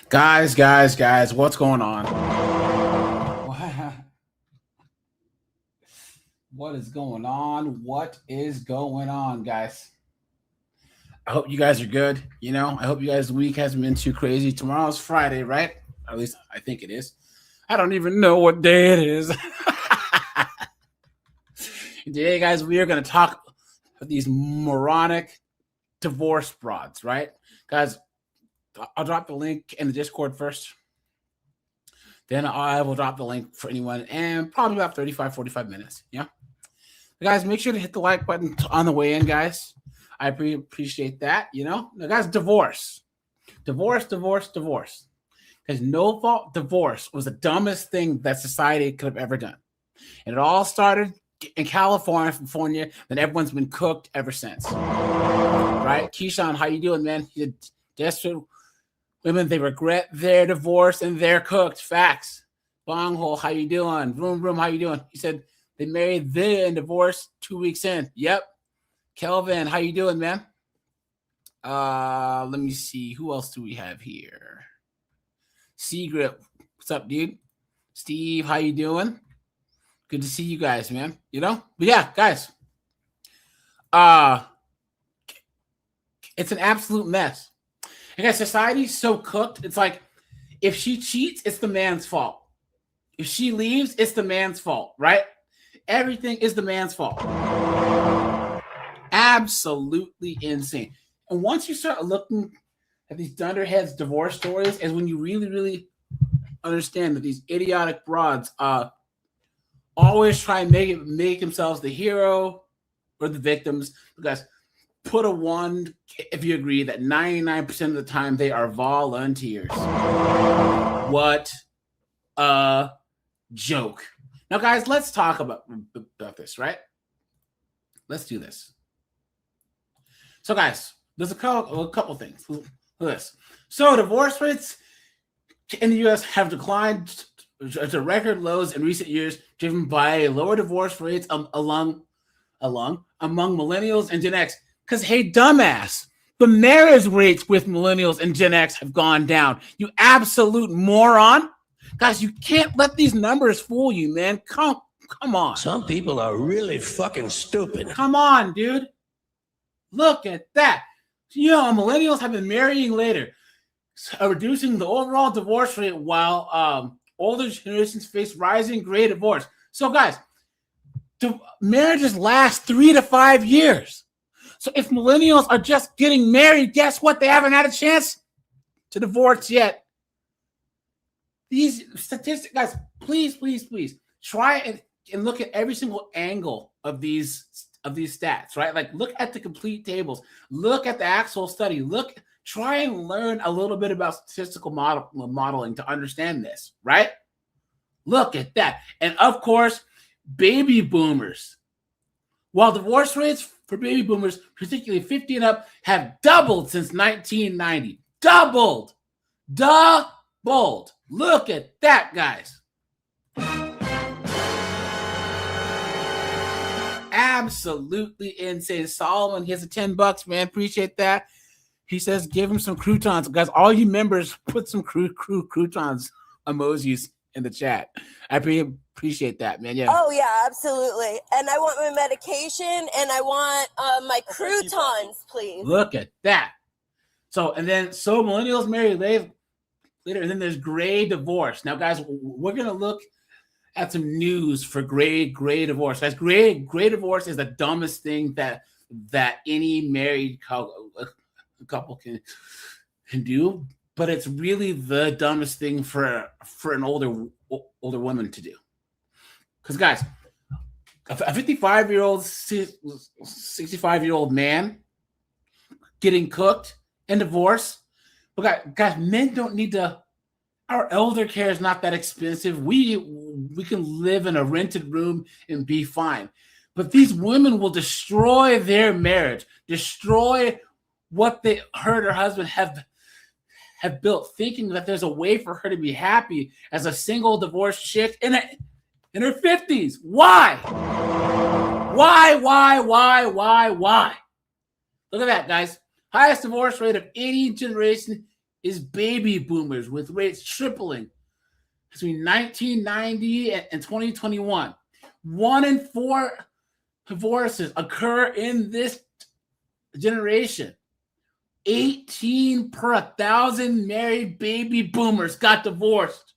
Guys, what's going on? What is going on? What is going on, guys? I hope you guys are good. I hope you guys' week hasn't been too crazy. Tomorrow's Friday, right? At least I think it is. I don't even know what day it is. Today, guys, we are going to talk about these moronic divorce broads, right? Guys, I'll drop the link in the Discord first. Then I will drop the link for anyone and probably about 45 minutes. Yeah. Guys, make sure to hit the like button on the way in, guys. I appreciate that. Now, guys, divorce. Because no fault divorce was the dumbest thing that society could have ever done. And it all started in California, and everyone's been cooked ever since. Right? Keyshawn, how you doing, man? You desperate women, they regret their divorce and they're cooked. Facts. Bonghole, how you doing? Vroom, how you doing? He said they married then divorced 2 weeks in. Yep. Kelvin, how you doing, man? Let me see. Who else do we have here? Grip, what's up, dude? Steve, how you doing? Good to see you guys, man. But yeah, guys. It's an absolute mess. And guys, society's so cooked. It's like if she cheats, it's the man's fault. If she leaves, it's the man's fault, right? Everything is the man's fault. Absolutely insane. And once you start looking at these dunderheads divorce stories, is when you really, really understand that these idiotic broads always try and make themselves the hero or the victims. Because put a one if you agree that 99% of the time they are volunteers. What a joke. Now, guys, let's talk about this, right? Let's do this. So, guys, there's a couple things. Look at this. So, divorce rates in the U.S. have declined to record lows in recent years, driven by lower divorce rates among millennials and Gen X. Because, hey, dumbass, the marriage rates with millennials and Gen X have gone down. You absolute moron. Guys, you can't let these numbers fool you, man. Come on. Some people are really fucking stupid. Come on, dude. Look at that. Millennials have been marrying later, reducing the overall divorce rate while older generations face rising grade divorce. So, guys, marriages last 3 to 5 years. So if millennials are just getting married, guess what? They haven't had a chance to divorce yet. These statistics, guys, please try and look at every single angle of these stats, right? Like, look at the complete tables. Look at the actual study. Try and learn a little bit about statistical modeling to understand this, right? Look at that. And of course, baby boomers. While divorce rates for baby boomers, particularly 50 and up, have doubled since 1990. Doubled. Look at that, guys. Absolutely insane. Solomon, he has a $10, man. Appreciate that. He says, give him some croutons. Guys, all you members, put some croutons emojis in the chat. I appreciate that, man. Yeah. Oh, yeah, absolutely. And I want my medication and I want my croutons, please. Look at that. So millennials marry later, and then there's gray divorce. Now, guys, we're going to look at some news for gray divorce. Guys, gray divorce is the dumbest thing that any married couple can do, but it's really the dumbest thing for an older woman to do. Because, guys, a 55-year-old, 65-year-old man getting cooked and divorced. But guys, men don't need to. Our elder care is not that expensive. We can live in a rented room and be fine. But these women will destroy their marriage, destroy what her husband have built, thinking that there's a way for her to be happy as a single divorced chick in her 50s. Why? Look at that, guys. Highest divorce rate of any generation is baby boomers, with rates tripling between 1990 and 2021. 1 in 4 divorces occur in this generation. 18 per 1,000 married baby boomers got divorced.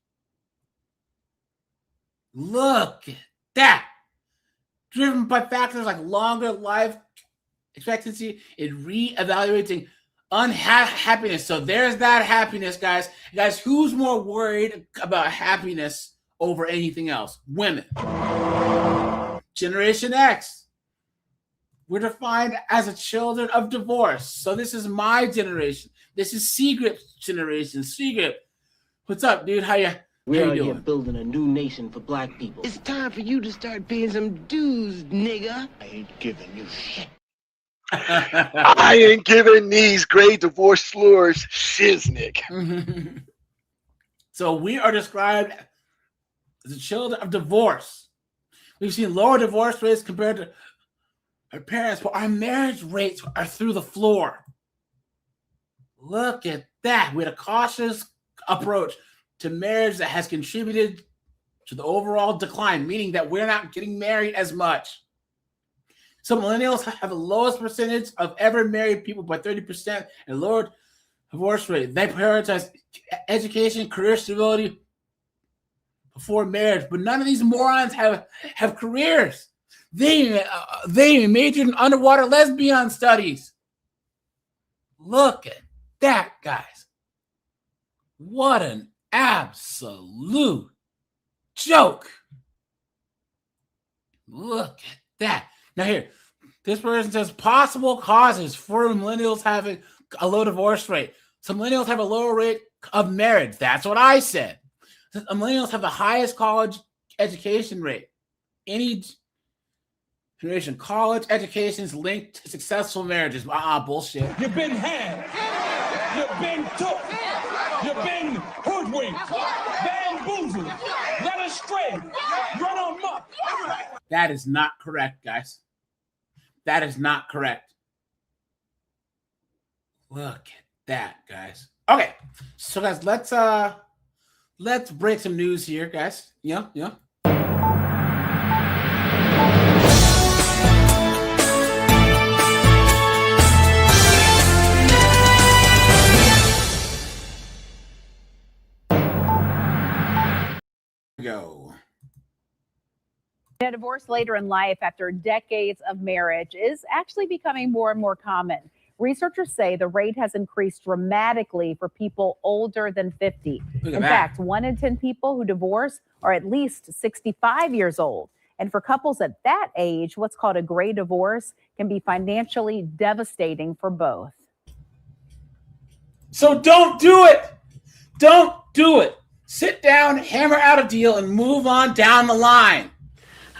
Look at that. Driven by factors like longer life expectancy and re-evaluating unhappiness. So there's that happiness, guys. Guys, who's more worried about happiness over anything else? Women. Generation X. We're defined as a children of divorce. So this is my generation. This is Grift's generation. Grift, what's up, dude? How you Here building a new nation for black people. It's time for you to start paying some dues, nigga. I ain't giving you shit. I ain't giving these gray divorce slurs shiznick. So we are described as the children of divorce. We've seen lower divorce rates compared to our parents, but our marriage rates are through the floor. Look at that. We had a cautious approach to marriage that has contributed to the overall decline, meaning that we're not getting married as much. So millennials have the lowest percentage of ever married people by 30% and lower divorce rate. They prioritize education, career stability before marriage, but none of these morons have careers. They majored in underwater lesbian studies. Look at that, guys. What an absolute joke. Look at that. Now here, this person says possible causes for millennials having a low divorce rate. Some millennials have a lower rate of marriage. That's what I said. Millennials have the highest college education rate. Any generation, college education is linked to successful marriages. Bullshit. You've been had. You've been took. You've been hoodwinked. Bamboozled. Led astray. Run amok. That is not correct, guys. That is not correct. Look at that, guys. Okay, so guys, let's break some news here, guys. Yeah. Go. A divorce later in life after decades of marriage is actually becoming more and more common. Researchers say the rate has increased dramatically for people older than 50. In fact, 1 in 10 people who divorce are at least 65 years old. And for couples at that age, what's called a gray divorce can be financially devastating for both. So don't do it. Don't do it. Sit down, hammer out a deal, and move on down the line.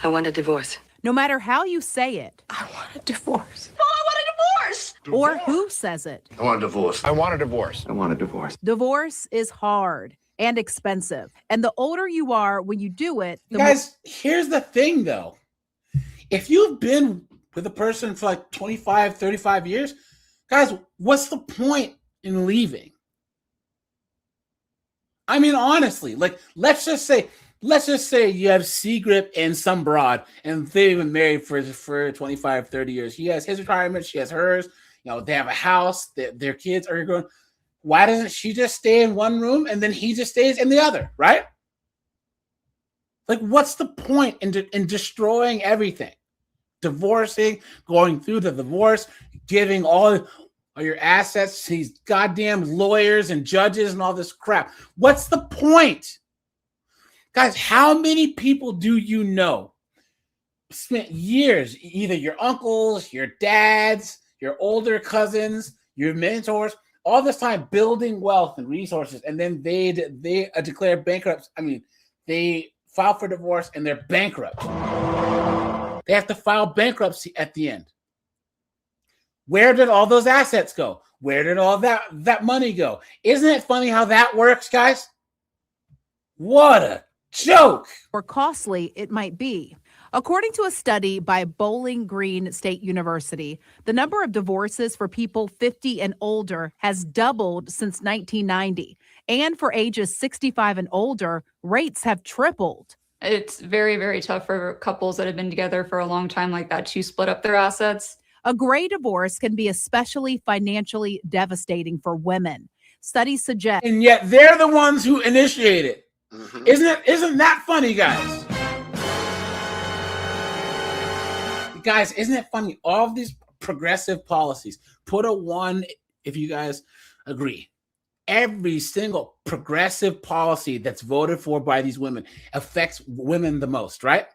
I want a divorce. No matter how you say it. I want a divorce. Oh, I want a divorce. Or who says it. I want a divorce. I want a divorce. I want a divorce. Divorce is hard and expensive. And the older you are when you do it, the Guys, here's the thing, though. If you've been with a person for like 25, 35 years, guys, what's the point in leaving? I mean, honestly, like, let's just say you have Grift and some broad, and they've been married for 25, 30 years. He has his retirement, she has hers. You know, they have a house, their kids are growing. Why doesn't she just stay in one room and then he just stays in the other, right? Like, what's the point in destroying everything? Divorcing, going through the divorce, giving all your assets to these goddamn lawyers and judges and all this crap. What's the point? Guys, how many people do you know spent years, either your uncles, your dads, your older cousins, your mentors, all this time building wealth and resources, and then they declare bankrupt. I mean, they file for divorce and they're bankrupt. They have to file bankruptcy at the end. Where did all those assets go? Where did all that money go? Isn't it funny how that works, guys? What a joke. more costly it might be. According to a study by Bowling Green State University, the number of divorces for people 50 and older has doubled since 1990. And for ages 65 and older, rates have tripled. It's very, very tough for couples that have been together for a long time like that to split up their assets. A gray divorce can be especially financially devastating for women. Studies suggest. And yet they're the ones who initiate it. Isn't that funny, guys? Guys, isn't it funny? All of these progressive policies, put a 1 if you guys agree. Every single progressive policy that's voted for by these women affects women the most, right?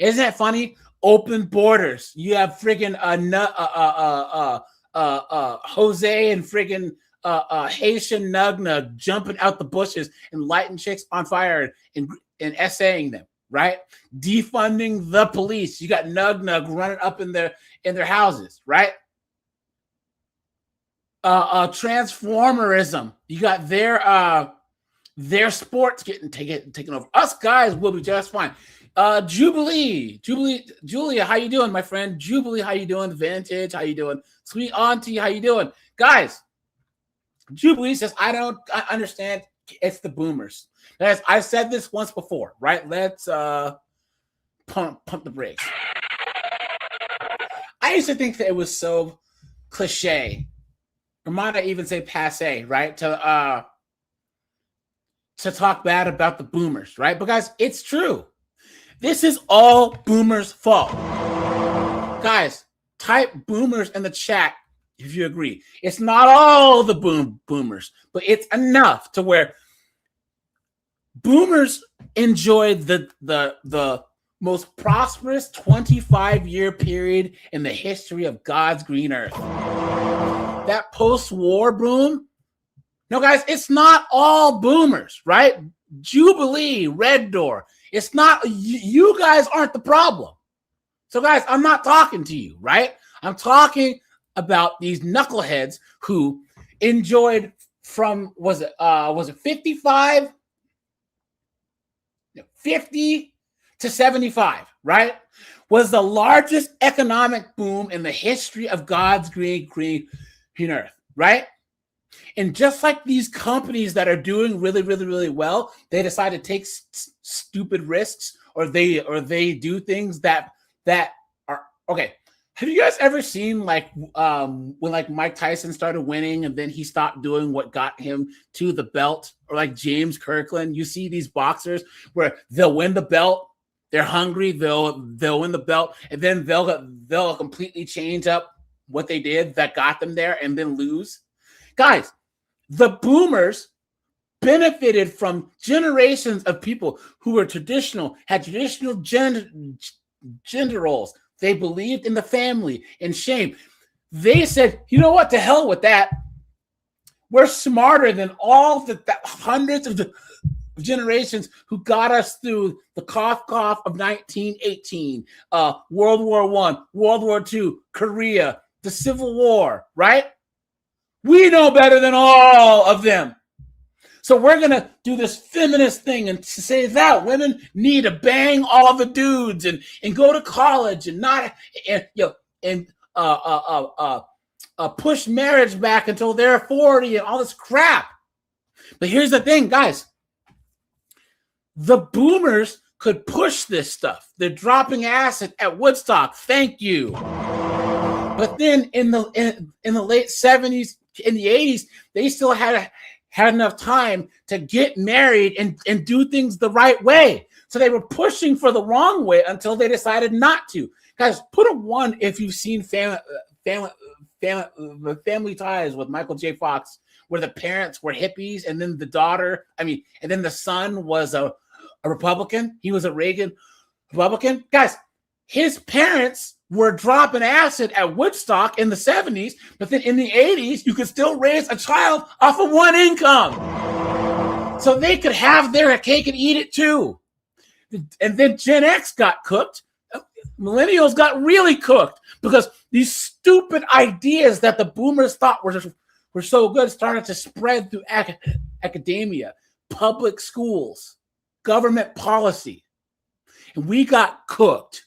Isn't that funny? Open borders. You have friggin' Jose and friggin' Haitian Nug jumping out the bushes and lighting chicks on fire and essaying them, right? Defunding the police. You got Nug running up in their houses, right? Transformerism. You got their sports getting taken over. Us guys will be just fine. Julia, how you doing, my friend? Jubilee, how you doing? Vintage, how you doing? Sweet Auntie, how you doing? Guys, Jubilee says, I understand. It's the boomers. Guys, I've said this once before, right? Let's pump the brakes. I used to think that it was so cliche, or might I even say passe, right? To talk bad about the boomers, right? But guys, it's true. This is all boomers' fault. Guys, type boomers in the chat if you agree. It's not all the boomers, but it's enough to where boomers enjoyed the most prosperous 25-year period in the history of God's green earth. That post-war boom, no, guys, it's not all boomers, right? Jubilee, Red Door. It's not, you guys aren't the problem. So, guys, I'm not talking to you, right? I'm talking about these knuckleheads who enjoyed from, was it 55? 50 to 75, right? Was the largest economic boom in the history of God's green earth, right? And just like these companies that are doing really, really, really well, they decide to take stupid risks, or they do things that are okay. Have you guys ever seen like when like Mike Tyson started winning and then he stopped doing what got him to the belt, or like James Kirkland? You see these boxers where they'll win the belt, they're hungry, they'll win the belt, and then they'll completely change up what they did that got them there and then lose. Guys, the boomers benefited from generations of people who were had traditional gender roles. They believed in the family and shame. They said, you know what, to hell with that. We're smarter than all the hundreds of generations who got us through the cough of 1918, World War I, World War II, Korea, the Civil War, right? We know better than all of them. So we're going to do this feminist thing and say that women need to bang all the dudes and go to college and not push marriage back until they're 40 and all this crap. But here's the thing, guys. The boomers could push this stuff. They're dropping acid at Woodstock. Thank you. But then in the late 70s, in the 80s, they still had enough time to get married and do things the right way. So they were pushing for the wrong way until they decided not to. Guys, put a 1 if you've seen Family Ties with Michael J. Fox, where the parents were hippies and then and then the son was a Republican. He was a Reagan Republican. Guys, his parents were dropping acid at Woodstock in the 70s, but then in the 80s, you could still raise a child off of one income. So they could have their cake and eat it too. And then Gen X got cooked. Millennials got really cooked because these stupid ideas that the boomers thought were so good started to spread through academia, public schools, government policy. and we got cooked.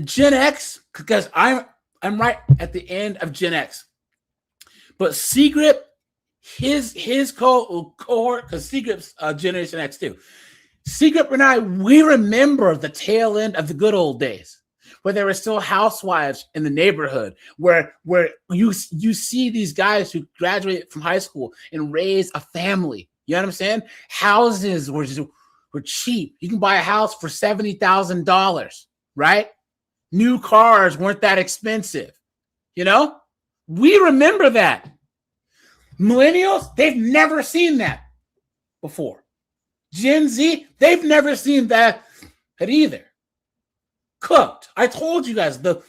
Gen X, because I'm right at the end of Gen X, but Secret, his cohort, because Secret's Generation X too. Secret and I, we remember the tail end of the good old days, where there were still housewives in the neighborhood, where you see these guys who graduated from high school and raise a family. You know what I'm saying? Houses were cheap. You can buy a house for $70,000, right? New cars weren't that expensive. You know? We remember that. Millennials, they've never seen that before. Gen Z, they've never seen that either. Cooked. I told you guys the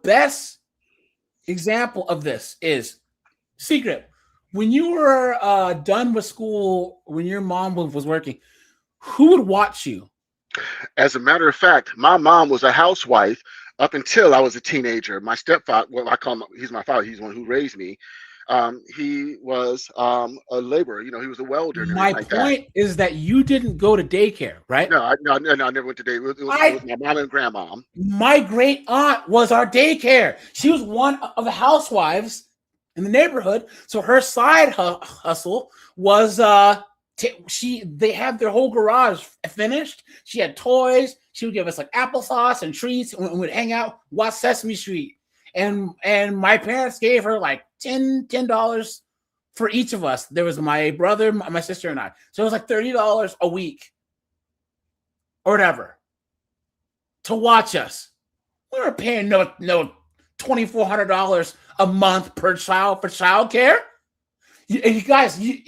best example of this is Secret. When you were done with school, when your mom was working, who would watch you? As a matter of fact, my mom was a housewife up until I was a teenager. My stepfather, well, I call him, he's my father. He's the one who raised me. He was a laborer. You know, he was a welder. My point is that you didn't go to daycare, right? No, I never went to daycare. It was my mom and grandma. My great aunt was our daycare. She was one of the housewives in the neighborhood. So her side hustle was they had their whole garage finished. She had toys. She would give us like applesauce and treats, and we'd hang out, watch Sesame Street. And my parents gave her like $10 for each of us. There was my brother, my sister, and I. So it was like $30 a week or whatever to watch us. We were paying no $2,400 a month per child for childcare. You guys, you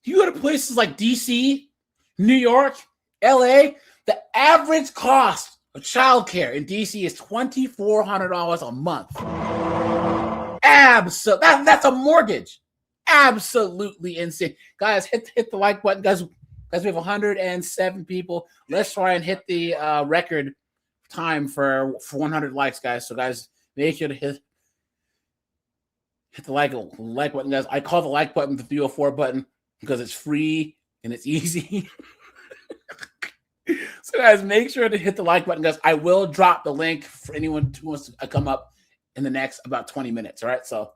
go to places like DC, New York, LA. The average cost of childcare in DC is $2,400 a month. That's a mortgage. Absolutely insane. Guys, hit the like button. Guys, we have 107 people. Let's try and hit the record time for 100 likes, guys. So, guys, make sure to hit the like button, guys. I call the like button the 304 button because it's free and it's easy. So, guys, make sure to hit the like button, guys. I will drop the link for anyone who wants to come up in the next about 20 minutes. All right. So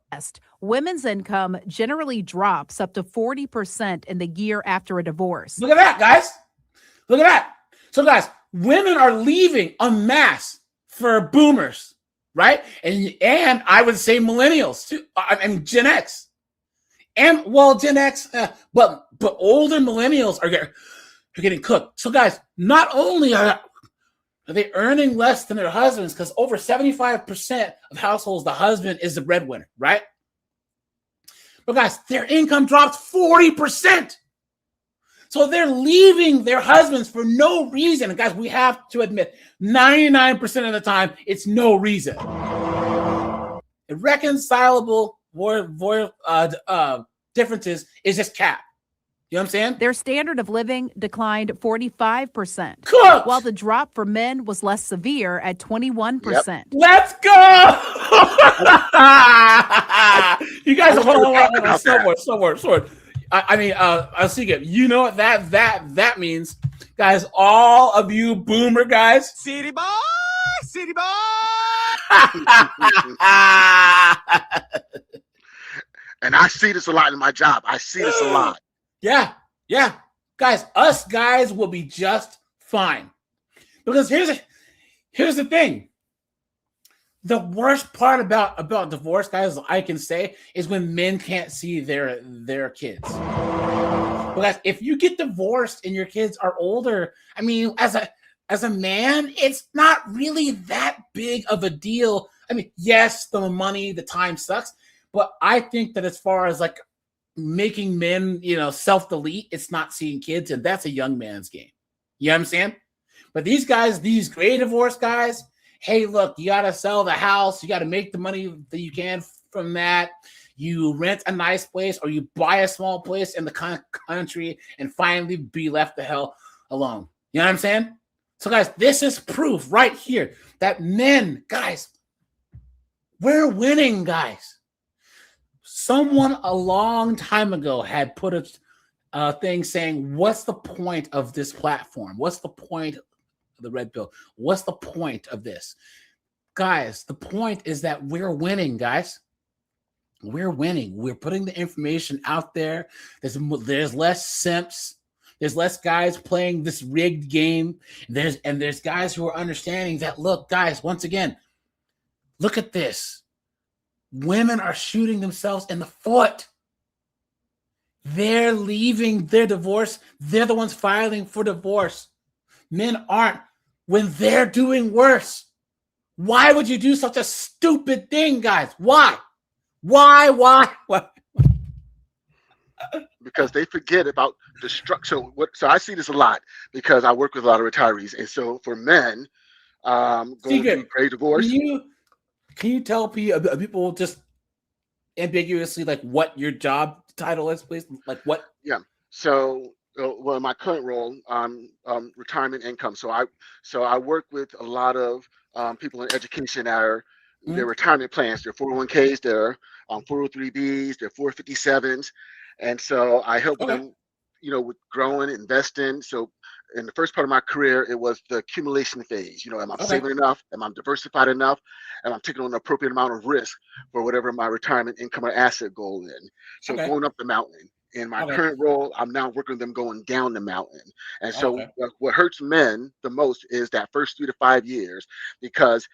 women's income generally drops up to 40% in the year after a divorce. Look at that, guys. Look at that. So, guys, women are leaving en masse for boomers, right? And I would say millennials too. I mean, Gen X. And well, Gen X, but older millennials are getting cooked. So, guys, not only are they earning less than their husbands, because over 75% of households, the husband is the breadwinner, right? But guys, their income drops 40%. So they're leaving their husbands for no reason. And guys, we have to admit, 99% of the time, it's no reason. Irreconcilable differences is just cap. You know what I'm saying? Their standard of living declined 45%, Cooked! while the drop for men was less severe at 21%. Yep. Let's go! You guys, hold on. Sword. I mean, I'll see you. You know what that means, guys? All of you boomer guys, city boy. And I see this a lot in my job. I see this a lot. Yeah. Guys, us guys will be just fine. Because here's the thing. The worst part about divorce, guys, I can say, is when men can't see their kids. Because if you get divorced and your kids are older, I mean, as a man, it's not really that big of a deal. I mean, yes, the money, the time sucks, but I think that as far as like making men, self-delete, it's not seeing kids, and that's a young man's game. You know what I'm saying? But these guys, these gray divorce guys, hey, look, you got to sell the house. You got to make the money that you can from that. You rent a nice place or you buy a small place in the country and finally be left the hell alone. You know what I'm saying? So, guys, this is proof right here that men, guys, we're winning, guys. Someone a long time ago had put thing saying, what's the point of this platform? What's the point of the red pill? What's the point of this? Guys, the point is that we're winning, guys. We're winning. We're putting the information out there. There's less simps. There's less guys playing this rigged game. There's guys who are understanding that, look, guys, once again, look at this. Women are shooting themselves in the foot. They're leaving their divorce. They're the ones filing for divorce. Men aren't when they're doing worse. Why would you do such a stupid thing, guys? Why? Why? Because they forget about the structure. So I see this a lot because I work with a lot of retirees, and so for men going through great divorce. Can you tell people just ambiguously like what your job title is, please? Like what? Yeah. So well, in my current role, retirement income. So I work with a lot of people in education that are their retirement plans, their 401ks, their 403bs, their 457s. And so I help them, with growing, investing. So in the first part of my career, it was the accumulation phase. Am I saving enough? Am I diversified enough? Am I taking on an appropriate amount of risk for whatever my retirement income or asset goal is? So going up the mountain. In my current role, I'm now working with them going down the mountain. And so what hurts men the most is that first 3 to 5 years, because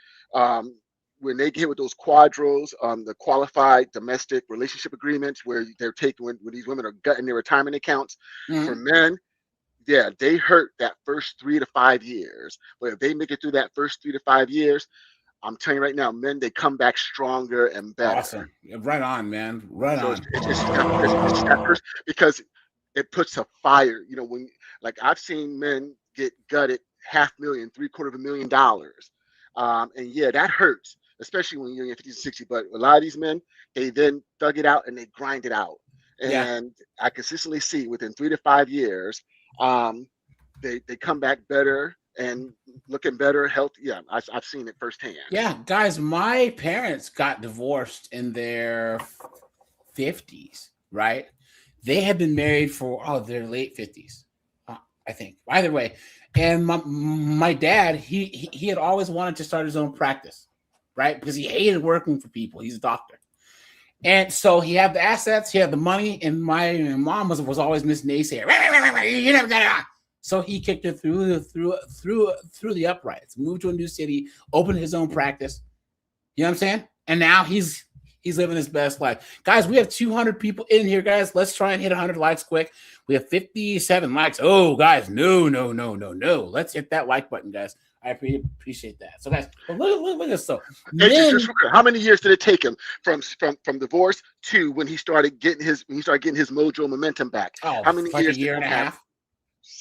when they get hit with those quadros, the qualified domestic relationship agreements, where they're taking when these women are gutting their retirement accounts, for men, they hurt that first 3 to 5 years. But if they make it through that first 3 to 5 years, I'm telling you right now, men, they come back stronger and better. Awesome. Right on, man. Right on. It's that first, because it puts a fire. When I've seen men get gutted $500,000, $750,000. And that hurts, especially when you're in your 50s and 60s. But a lot of these men, they then thug it out and they grind it out. And I consistently see within 3 to 5 years, they come back better and looking better, healthy. Yeah, I've seen it firsthand. Yeah, guys, my parents got divorced in their 50s, right? They had been married for their late 50s, I think. Either way, and my dad, he had always wanted to start his own practice, right? Because he hated working for people. He's a doctor. And so he had the assets, he had the money, and my mom was always Miss Naysayer. You never got it. So he kicked it through the uprights, moved to a new city, opened his own practice. You know what I'm saying? And now he's living his best life. Guys, we have 200 people in here, guys. Let's try and hit 100 likes quick. We have 57 likes. Oh, guys, no. Let's hit that like button, guys. I appreciate that. So, guys, look at this. So, how many years did it take him from divorce to when he started getting his mojo momentum back? How many years? A year and a half.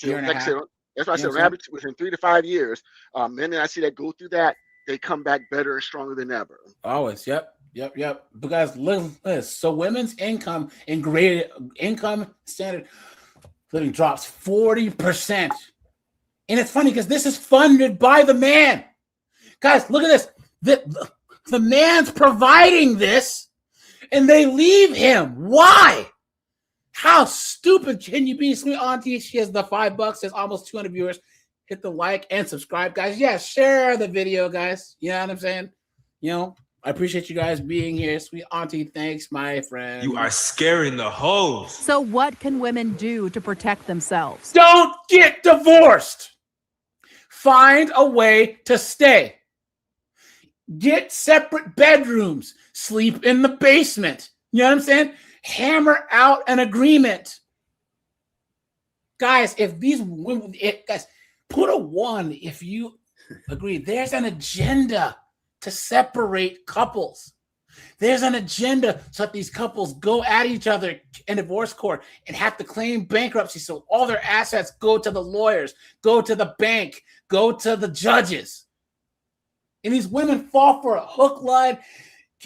That's why I said, rabbits within 3 to 5 years. Men that I see that go through that, they come back better and stronger than ever. Always, yep. But guys, look at this. So women's income and greater income standard living drops 40%. And it's funny because this is funded by the man. Guys, look at this. The man's providing this, and they leave him. Why? How stupid can you be? Sweet Auntie, she has the $5. There's almost 200 viewers. Hit the like and subscribe, guys. Yeah, share the video, guys. You know what I'm saying? I appreciate you guys being here. Sweet Auntie, thanks, my friend. You are scaring the hoes. So what can women do to protect themselves? Don't get divorced. Find a way to stay. Get separate bedrooms. Sleep in the basement. You know what I'm saying? Hammer out an agreement. Guys, if these women, guys, put a 1 if you agree. There's an agenda to separate couples. There's an agenda so that these couples go at each other in divorce court and have to claim bankruptcy. So all their assets go to the lawyers, go to the bank, go to the judges. And these women fall for a hook, line,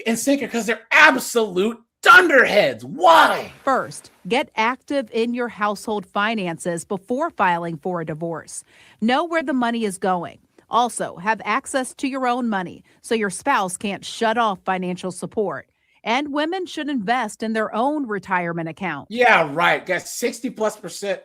and sinker because they're absolute dunderheads. Why? First, get active in your household finances before filing for a divorce. Know where the money is going. Also, have access to your own money so your spouse can't shut off financial support. And women should invest in their own retirement account. Yeah, right. Guys, 60+%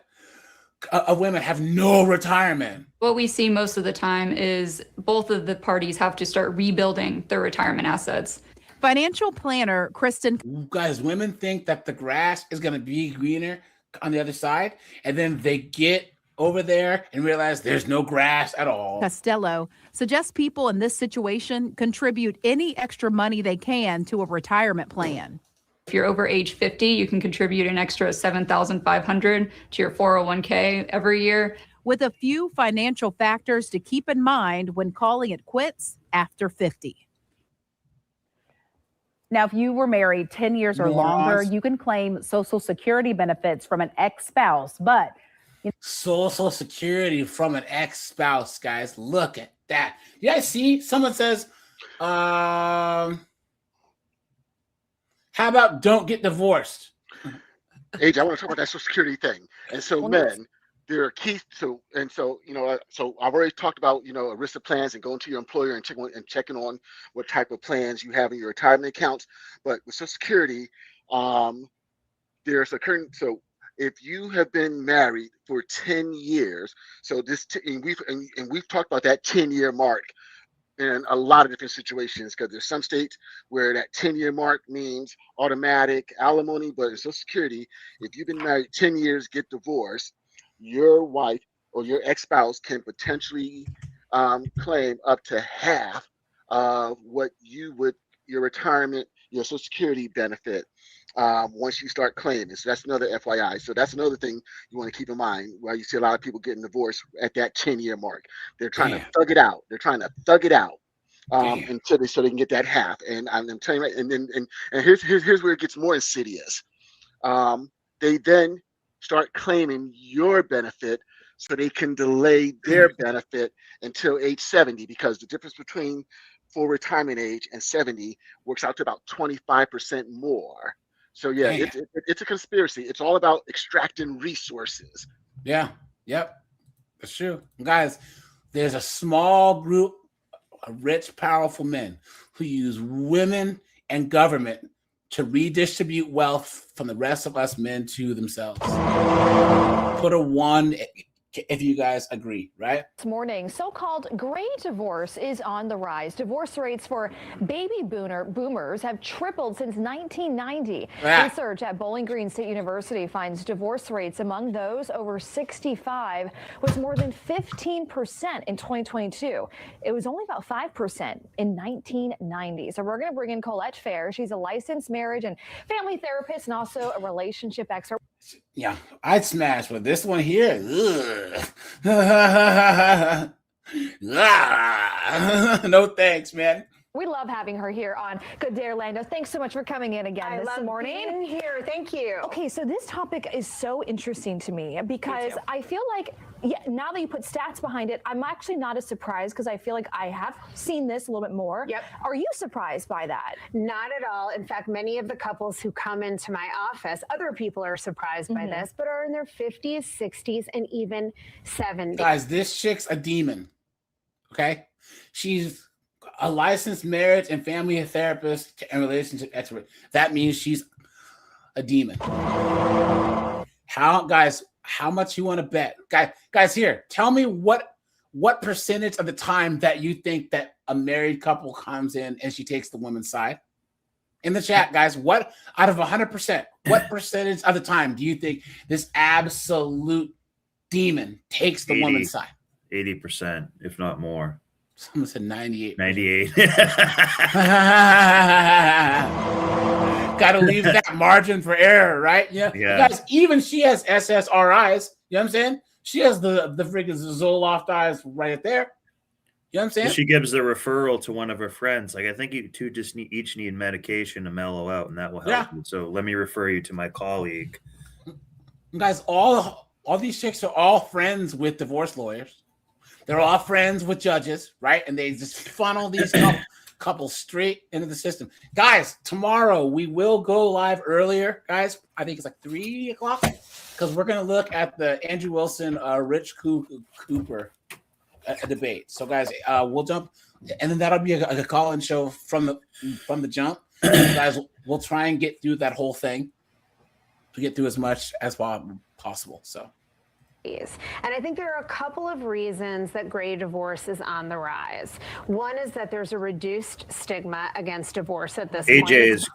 of women have no retirement. What we see most of the time is both of the parties have to start rebuilding their retirement assets. Financial planner Kristen. Guys, women think that the grass is going to be greener on the other side, and then they get over there and realize there's no grass at all. Costello suggests people in this situation contribute any extra money they can to a retirement plan. If you're over age 50, you can contribute an extra $7,500 to your 401k every year. With a few financial factors to keep in mind when calling it quits after 50. Now, if you were married 10 years or longer, you can claim Social Security benefits from an ex-spouse, but Social Security from an ex-spouse, guys. Look at that. You guys see? Someone says, how about don't get divorced? AJ, I want to talk about that Social Security thing. And so, men, there are key. So I've already talked about, ERISA plans and going to your employer and checking on what type of plans you have in your retirement accounts. But with Social Security, there's a current. So if you have been married for 10 years, and we've talked about that 10-year mark in a lot of different situations, because there's some states where that 10-year mark means automatic alimony, but in Social Security, if you've been married 10 years, get divorced, your wife or your ex-spouse can potentially claim up to half of what your retirement, your Social Security benefit once you start claiming. So that's another FYI. So that's another thing you want to keep in mind while you see a lot of people getting divorced at that 10-year mark. They're trying to thug it out. Until they can get that half. And I'm telling you, and here's where it gets more insidious. They then start claiming your benefit so they can delay their benefit until age 70, because the difference between full retirement age and 70 works out to about 25% more. So yeah, it's a conspiracy. It's all about extracting resources. Yeah, yep, that's true. Guys, there's a small group of rich, powerful men who use women and government to redistribute wealth from the rest of us men to themselves. Put a 1 if you guys agree, right? This morning, so-called gray divorce is on the rise. Divorce rates for baby boomers have tripled since 1990. Research at Bowling Green State University finds divorce rates among those over 65 was more than 15% in 2022. It was only about 5% in 1990. So we're going to bring in Colette Fair. She's a licensed marriage and family therapist and also a relationship expert. Yeah, I'd smash with this one here. No thanks, man. We love having her here on Good Day Orlando. Thanks so much for coming in again this morning. I love being here. Thank you. Okay, so this topic is so interesting to me because I feel like now that you put stats behind it, I'm actually not as surprised because I feel like I have seen this a little bit more. Yep. Are you surprised by that? Not at all. In fact, many of the couples who come into my office, other people are surprised by this, but are in their 50s, 60s, and even 70s. Guys, this chick's a demon, okay? She's a licensed marriage and family therapist and relationship expert. That means she's a demon. How much you want to bet? Guys, here, tell me what percentage of the time that you think that a married couple comes in and she takes the woman's side? In the chat, guys, what out of 100%, what percentage of the time do you think this absolute demon takes the woman's side? 80%, if not more. Someone said 98. 98. Got to leave that margin for error, right? Yeah. Guys, even she has SSRIs. You know what I'm saying? She has the freaking Zoloft eyes right there. You know what I'm saying? She gives the referral to one of her friends. Like, I think you two just each need medication to mellow out, and that will help you. So let me refer you to my colleague. Guys, all these chicks are all friends with divorce lawyers. They're all friends with judges, right? And they just funnel these couples straight into the system. Guys, tomorrow we will go live earlier, guys. I think it's like 3 o'clock because we're going to look at the Andrew Wilson, Rich Cooper debate. So, guys, we'll jump, and then that'll be a call-in show from the jump. Guys, we'll try and get through that whole thing to get through as much as possible. So. And I think there are a couple of reasons that gray divorce is on the rise. One is that there's a reduced stigma against divorce at this point. AJ is,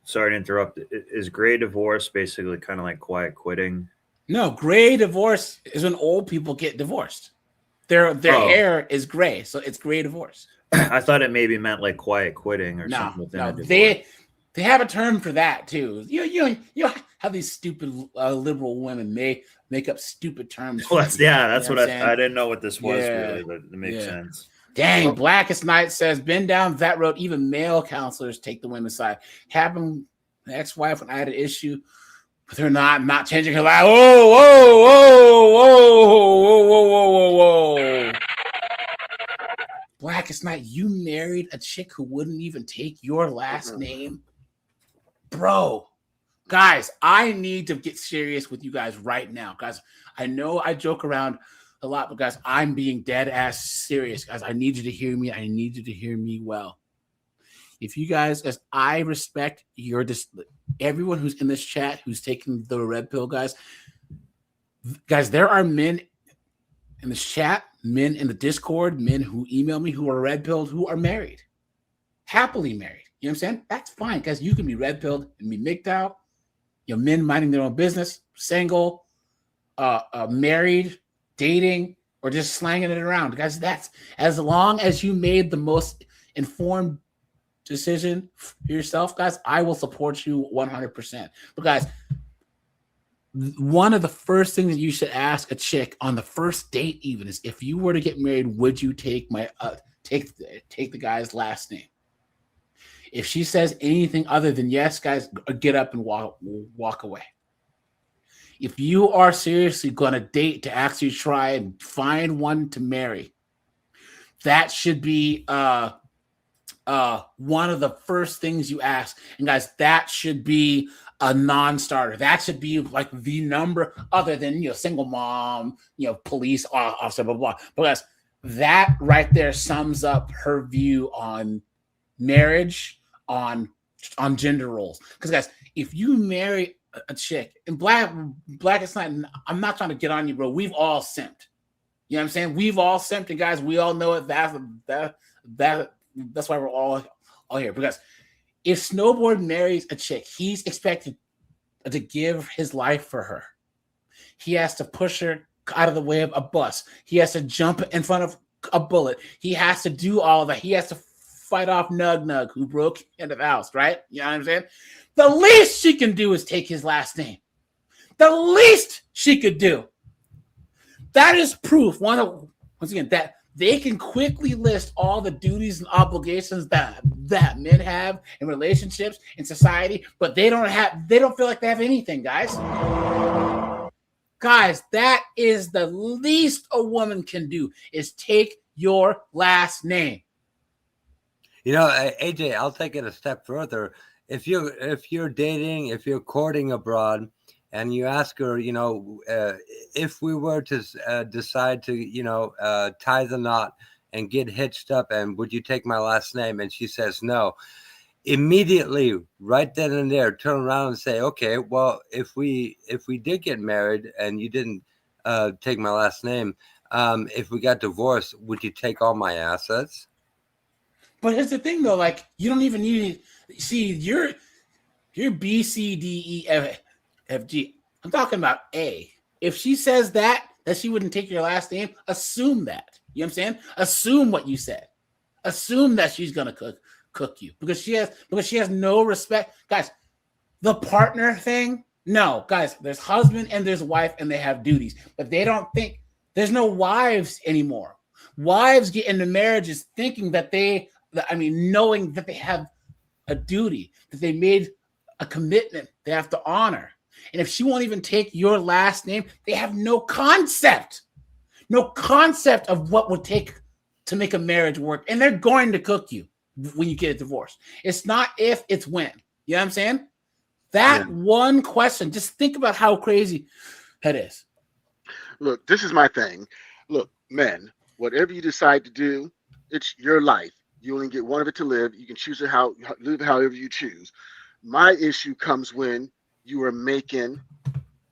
sorry to interrupt, is gray divorce basically kind of like quiet quitting? No, gray divorce is when old people get divorced. Their hair is gray, so it's gray divorce. I thought it maybe meant like quiet quitting or something within a divorce. They have a term for that too. You have these stupid liberal women make up stupid terms. Well, that's what I didn't know what this was really, but it makes sense. Dang, Blackest Night says, been down that road. Even male counselors take the women's side. Happened, the ex-wife, when I had an issue with her not changing her life. Whoa, whoa, whoa, whoa, whoa, whoa, whoa, whoa. Blackest Night, you married a chick who wouldn't even take your last name? Bro, guys, I need to get serious with you guys right now. Guys, I know I joke around a lot, but guys, I'm being dead ass serious. Guys, I need you to hear me. I need you to hear me well. If you guys, as I respect everyone who's in this chat who's taking the red pill, guys, there are men in the chat, men in the Discord, men who email me who are red pilled, who are married, happily married. You know what I'm saying? That's fine, guys. You can be red pilled and be MGTOW. Men minding their own business, single, married, dating, or just slanging it around. Guys, that's as long as you made the most informed decision for yourself, guys, I will support you 100%. But guys, one of the first things that you should ask a chick on the first date even is, if you were to get married, would you take take the guy's last name? If she says anything other than yes, guys, get up and walk away. If you are seriously going to date to actually try and find one to marry, that should be one of the first things you ask. And guys, that should be a non-starter. That should be like the number, other than single mom, police officer, blah, blah, blah. But guys, that right there sums up her view on marriage, on gender roles. Because guys, if you marry a chick, and Blackest Night, I'm not trying to get on you, bro. We've all simped. You know what I'm saying? We've all simped, and guys, we all know it. That's why we're all here. Because if Snowboard marries a chick, he's expected to give his life for her. He has to push her out of the way of a bus. He has to jump in front of a bullet. He has to do all that. He has to fight off Nug, who broke into the house, right? You know what I'm saying? The least she can do is take his last name. The least she could do. That is proof, once again, that they can quickly list all the duties and obligations that men have in relationships, in society, but they don't feel like they have anything, guys. Guys, that is the least a woman can do, is take your last name. AJ, I'll take it a step further. If you're dating, if you're courting abroad, and you ask her, if we were to decide to, tie the knot and get hitched up, and would you take my last name? And she says no. Immediately, right then and there, turn around and say, okay, well, if we did get married and you didn't take my last name, if we got divorced, would you take all my assets? But here's the thing, though. Like, you don't even need to see you're B, C, D, E, F, G. I'm talking about A. If she says that she wouldn't take your last name, assume that. You know what I'm saying? Assume what you said. Assume that she's gonna cook you because she has no respect, guys. The partner thing, no, guys. There's husband and there's wife, and they have duties, but they don't think there's no wives anymore. Wives get into marriages thinking that knowing that they have a duty, that they made a commitment they have to honor. And if she won't even take your last name, they have no concept of what would take to make a marriage work. And they're going to cook you when you get a divorce. It's not if, it's when. You know what I'm saying? That one question, just think about how crazy that is. Look, this is my thing. Look, men, whatever you decide to do, it's your life. You only get one of it to live. You can choose it live however you choose. My issue comes when you are making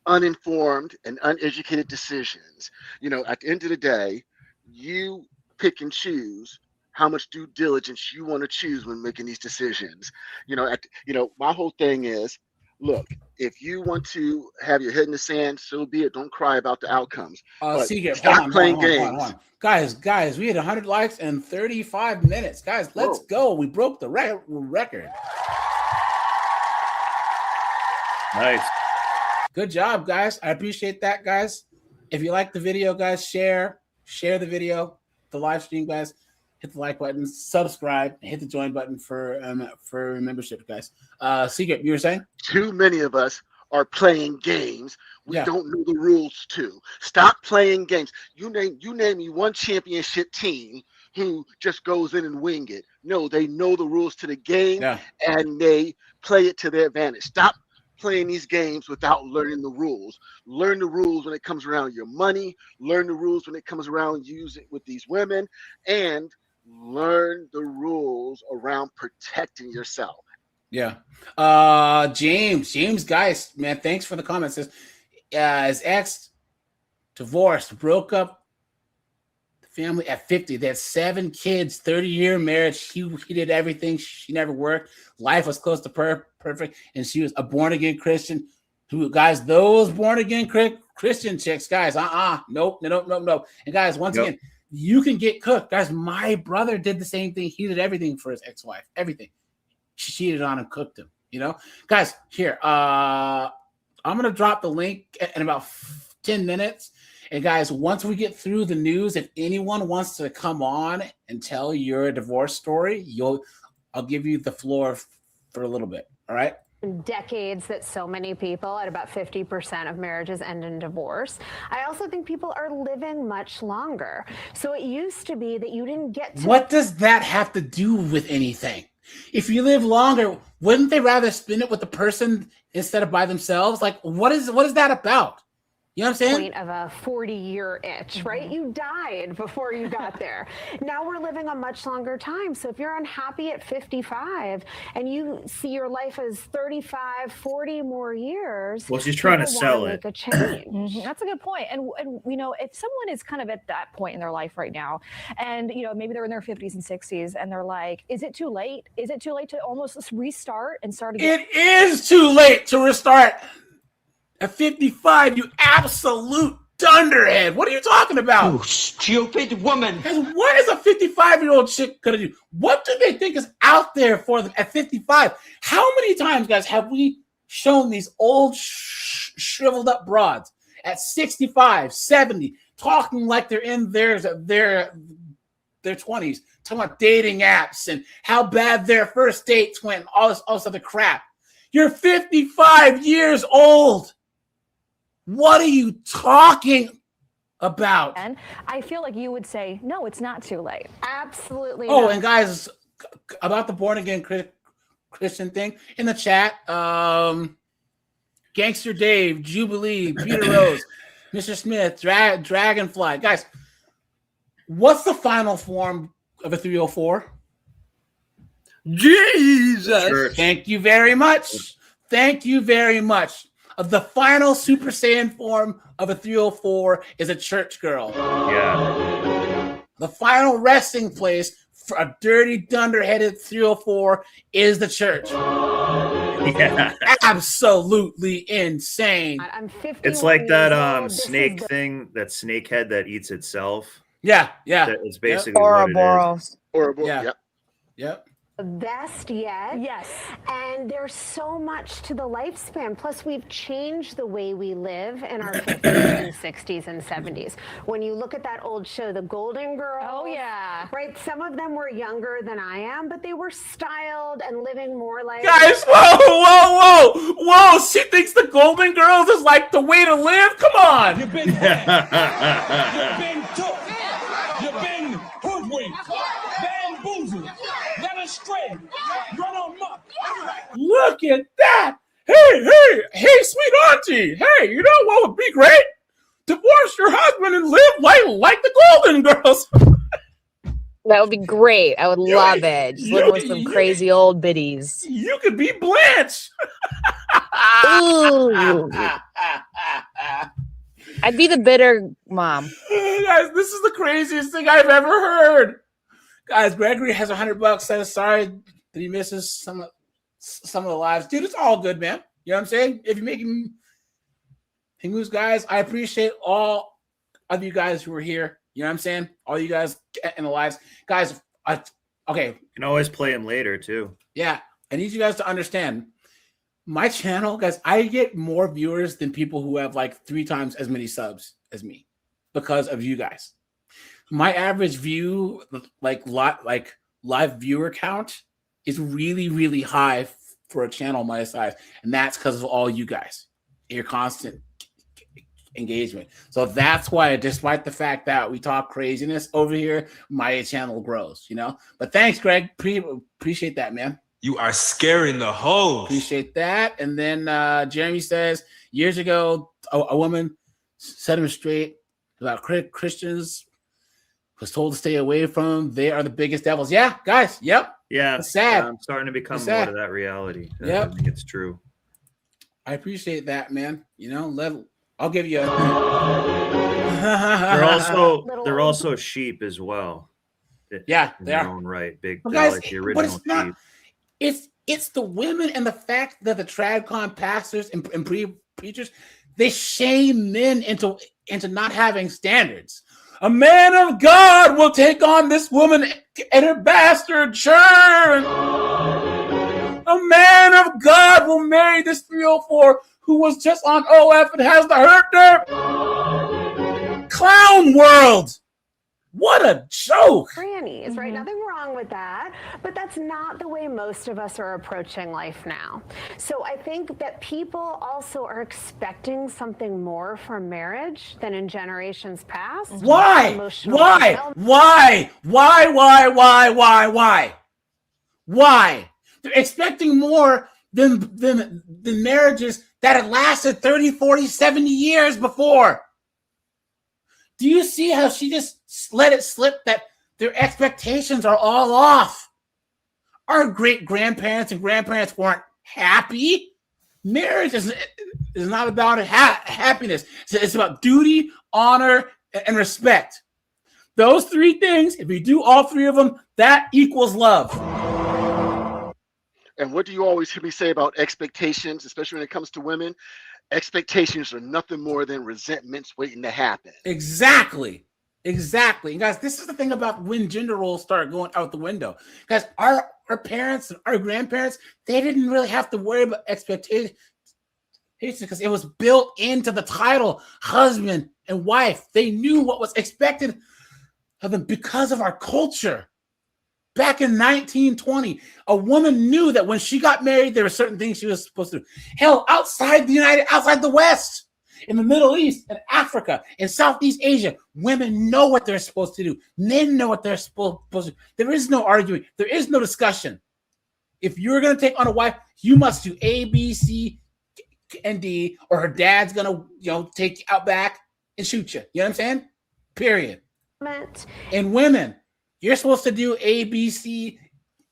uninformed and uneducated decisions. You know, at the end of the day, you pick and choose how much due diligence you want to choose when making these decisions. You know, my whole thing is, look, if you want to have your head in the sand, so be it. Don't cry about the outcomes. But Secret, stop playing games. Hold on. Guys, we had 100 likes in 35 minutes. Guys, let's go. We broke the record. Nice. Good job, guys. I appreciate that, guys. If you like the video, guys, share the video, the live stream, guys. Hit the like button, subscribe, hit the join button for membership, guys. Secret, you were saying? Too many of us are playing games we don't know the rules to. Stop playing games. You name me one championship team who just goes in and wing it. No, they know the rules to the game and they play it to their advantage. Stop playing these games without learning the rules. Learn the rules when it comes around your money. Learn the rules when it comes around using with these women, and learn the rules around protecting yourself. Yeah. James, guys, man, thanks for the comments. Says his ex divorced, broke up the family at 50. They had 7 kids, 30-year marriage. He did everything. She never worked. Life was close to perfect, and she was a born-again Christian. Who, guys, those born-again Christian chicks, guys, nope. And guys, once again, you can get cooked. Guys, my brother did the same thing. He did everything for his ex-wife. Everything. She cheated on him, cooked him, you know? Guys, here, I'm going to drop the link in about 10 minutes. And guys, once we get through the news, if anyone wants to come on and tell your divorce story, I'll give you the floor for a little bit. All right? Decades that so many people, at about 50% of marriages, end in divorce. I also think people are living much longer. So it used to be that you didn't get to... What does that have to do with anything? If you live longer, wouldn't they rather spend it with the person instead of by themselves? Like, what is that about? You know what I'm saying? Point of a 40-year itch, right? You died before you got there. Now we're living a much longer time. So if you're unhappy at 55 and you see your life as 35, 40 more years, well, she's trying to sell it. Make a change. That's a good point. And you know, if someone is kind of at that point in their life right now, and you know, maybe they're in their 50s and 60s, and they're like, "Is it too late? Is it too late to almost restart and start again?" It is too late to restart. At 55, you absolute dunderhead. What are you talking about? You stupid woman. What is a 55-year-old chick going to do? What do they think is out there for them at 55? How many times, guys, have we shown these old shriveled up broads at 65, 70, talking like they're in their 20s, talking about dating apps and how bad their first dates went, all this other crap. You're 55 years old. What are you talking about? And I feel like you would say, no, it's not too late. Absolutely. Oh, and guys, about the born again Christian thing in the chat, Gangster Dave, Jubilee, Peter Rose, Mr. Smith, Dragonfly. Guys, what's the final form of a 304? Jesus. Church. Thank you very much. Thank you very much. The final Super Saiyan form of a 304 is a church girl. Yeah. The final resting place for a dirty, dunderheaded 304 is the church. Yeah. Absolutely insane. I'm 50. It's like that snake thing, that snake head that eats itself. Yeah. It's basically what it is. Horrible. Yep. Best yet. Yes. And there's so much to the lifespan. Plus, we've changed the way we live in our 50s and 60s and 70s. When you look at that old show, The Golden Girls. Oh, yeah. Right? Some of them were younger than I am, but they were styled and living more like... Guys, whoa. She thinks the Golden Girls is like the way to live? Come on. You've been had. You've been took. You've been hoodwinked. Bamboozled. Led astray. Run on muck. Look at that. Hey, sweet auntie. Hey, you know what would be great? Divorce your husband and live like the Golden Girls. That would be great. I would love it. Just living with some crazy old biddies. You could be Blanche. Ooh. I'd be the bitter mom. Guys, this is the craziest thing I've ever heard. Guys, Gregory has $100. Says sorry that he misses some of the lives. Dude, it's all good, man. You know what I'm saying? If you're making moves, guys, I appreciate all of you guys who are here. You know what I'm saying? All you guys in the lives. Guys, okay. You can always play them later, too. Yeah, I need you guys to understand. My channel, guys, I get more viewers than people who have like 3 times as many subs as me because of you guys. My average view, like live viewer count, is really, really high for a channel my size, and that's because of all you guys, your constant engagement. So that's why, despite the fact that we talk craziness over here, my channel grows. You know. But thanks, Greg. Appreciate that, man. You are scaring the hoes. Appreciate that. And then Jeremy says, years ago, a woman set him straight about Christians, was told to stay away from them. They are the biggest devils. Yeah, guys. Yep. Yeah. It's sad. I'm starting to become more of that reality. Yep. I think it's true. I appreciate that, man. You know, I'll give you they're also sheep as well. Yeah, in they their are. own right. Big, Guys, like the but original it's not. sheep. It's the women and the fact that the tradcon pastors and preachers, they shame men into not having standards. A man of God will take on this woman and her bastard churn. A man of God will marry this 304 who was just on OF and has the hurt dirt. Clown world. What a joke. Grannies, right? Nothing wrong with that, but that's not the way most of us are approaching life now. So I think that people also are expecting something more from marriage than in generations past. Why? Why? They're expecting more than marriages that had lasted 30, 40, 70 years before. Do you see how she just let it slip that their expectations are all off? Our great-grandparents and grandparents weren't happy. Marriage is not about happiness. It's about duty, honor, and respect. Those 3 things, if you do all 3 of them, that equals love. And what do you always hear me say about expectations, especially when it comes to women? Expectations are nothing more than resentments waiting to happen. Exactly. And guys, this is the thing about when gender roles start going out the window. Guys, our parents and our grandparents, they didn't really have to worry about expectations because it was built into the title, husband and wife. They knew what was expected of them because of our culture. Back in 1920, a woman knew that when she got married, there were certain things she was supposed to do. Hell, outside the West, in the Middle East and Africa and Southeast Asia, women know what they're supposed to do. Men know what they're supposed to do. There is no arguing. There is no discussion. If you're going to take on a wife, you must do A, B, C, and D, or her dad's going to, take you out back and shoot you. You know what I'm saying? Period. And women, you're supposed to do A, B, C,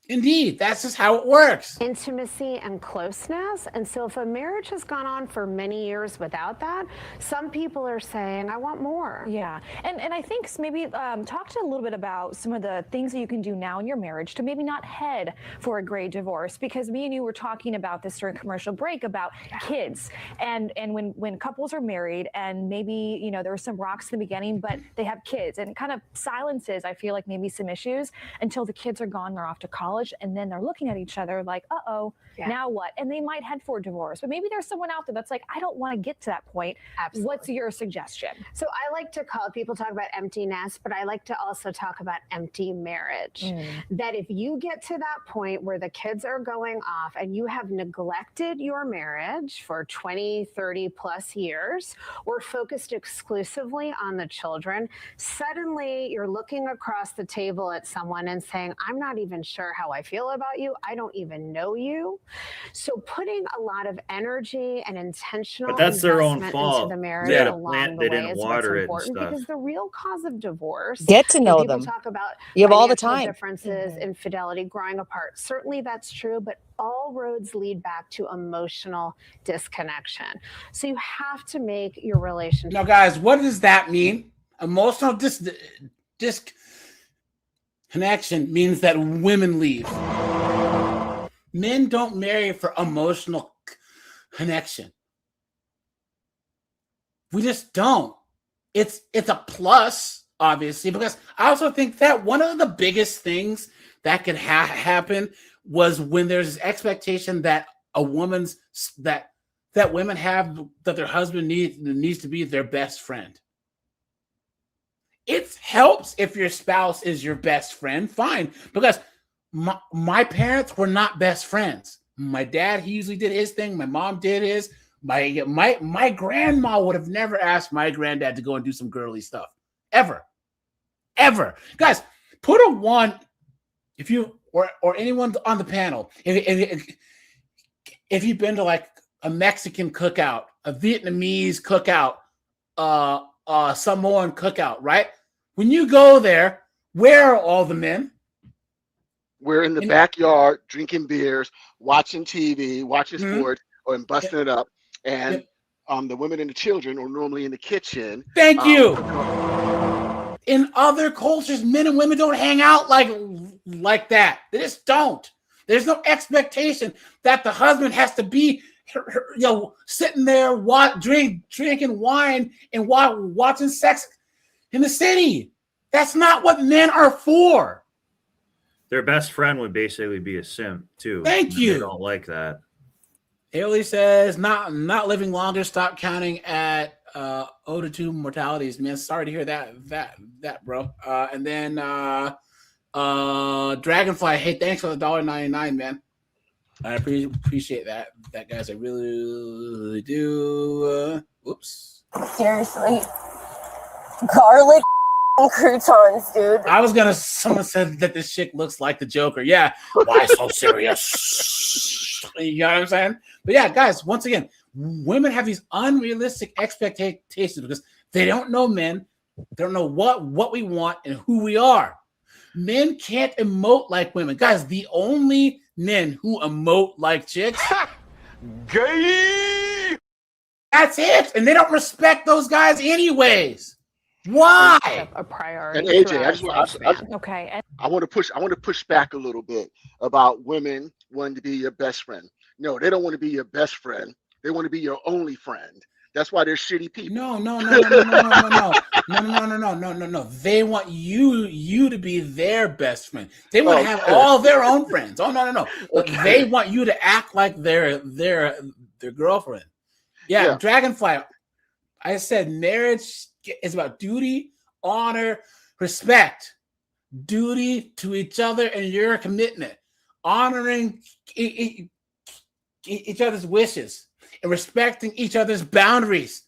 Indeed, that's just how it works. Intimacy and closeness. And so if a marriage has gone on for many years without that, some people are saying, I want more. Yeah. And I think maybe talk to a little bit about some of the things that you can do now in your marriage to maybe not head for a great divorce, because me and you were talking about this during commercial break about kids and when couples are married and maybe, you know, there were some rocks in the beginning, but they have kids and it kind of silences, I feel like, maybe some issues until the kids are gone, they're off to college. And then they're looking at each other like, now what? And they might head for divorce. But maybe there's someone out there that's like, I don't want to get to that point. Absolutely. What's your suggestion? So I like to call, people talk about empty nest, but I like to also talk about empty marriage. That if you get to that point where the kids are going off and you have neglected your marriage for 20, 30 plus years, or focused exclusively on the children, suddenly you're looking across the table at someone and saying, I'm not even sure how how I feel about you. I don't even know you. So putting a lot of energy and intentional But that's their own investment fault. into the marriage They had a along plant, the they way didn't is what's water it and important, stuff. because the real cause of divorce, Get to when know people them. talk about You have all the financial time. differences, infidelity, growing apart. Certainly that's true, but all roads lead back to emotional disconnection. So you have to make your relationship. Now, guys, what does that mean? Emotional disconnection means that women leave. Men don't marry for emotional connection. We just don't. It's a plus, obviously, because I also think that one of the biggest things that could happen was when there's this expectation that women have that their husband needs to be their best friend. It helps if your spouse is your best friend, fine, because my parents were not best friends. My dad, he usually did his thing. My mom did his. My grandma would have never asked my granddad to go and do some girly stuff. Ever. Guys, put a 1 if you or anyone on the panel. If you've been to like a Mexican cookout, a Vietnamese cookout, Samoan cookout, right? When you go there, where are all the men? We're in the backyard drinking beers, watching TV, watching sports, or busting it up. And the women and the children are normally in the kitchen. Thank you. In other cultures, men and women don't hang out like that. They just don't. There's no expectation that the husband has to be, sitting there drinking wine and watching Sex in the City. That's not what men are for. Their best friend would basically be a simp too. Thank you. They don't like that. Haley says, not living longer, stop counting at 0 to 2 mortalities. Man, sorry to hear that, bro. And then Dragonfly, hey, thanks for the $1.99, man. I appreciate that, guys. I really do. Whoops. Seriously. Garlic croutons, dude. Someone said that this chick looks like the Joker. Yeah. Why so serious? You know what I'm saying? But yeah, guys, once again, women have these unrealistic expectations because they don't know men. They don't know what we want and who we are. Men can't emote like women. Guys, the only men who emote like chicks. Gay! That's it. And they don't respect those guys anyways. Why? A priority. And AJ, okay. I want to push back a little bit about women wanting to be your best friend. No, they don't want to be your best friend. They want to be your only friend. That's why they're shitty people. No. They want you to be their best friend. They want to have all their own friends. Oh no. Okay. They want you to act like their girlfriend. Yeah, Dragonfly. I said marriage is about duty, honor, respect, duty to each other, and your commitment, honoring each other's wishes and respecting each other's boundaries.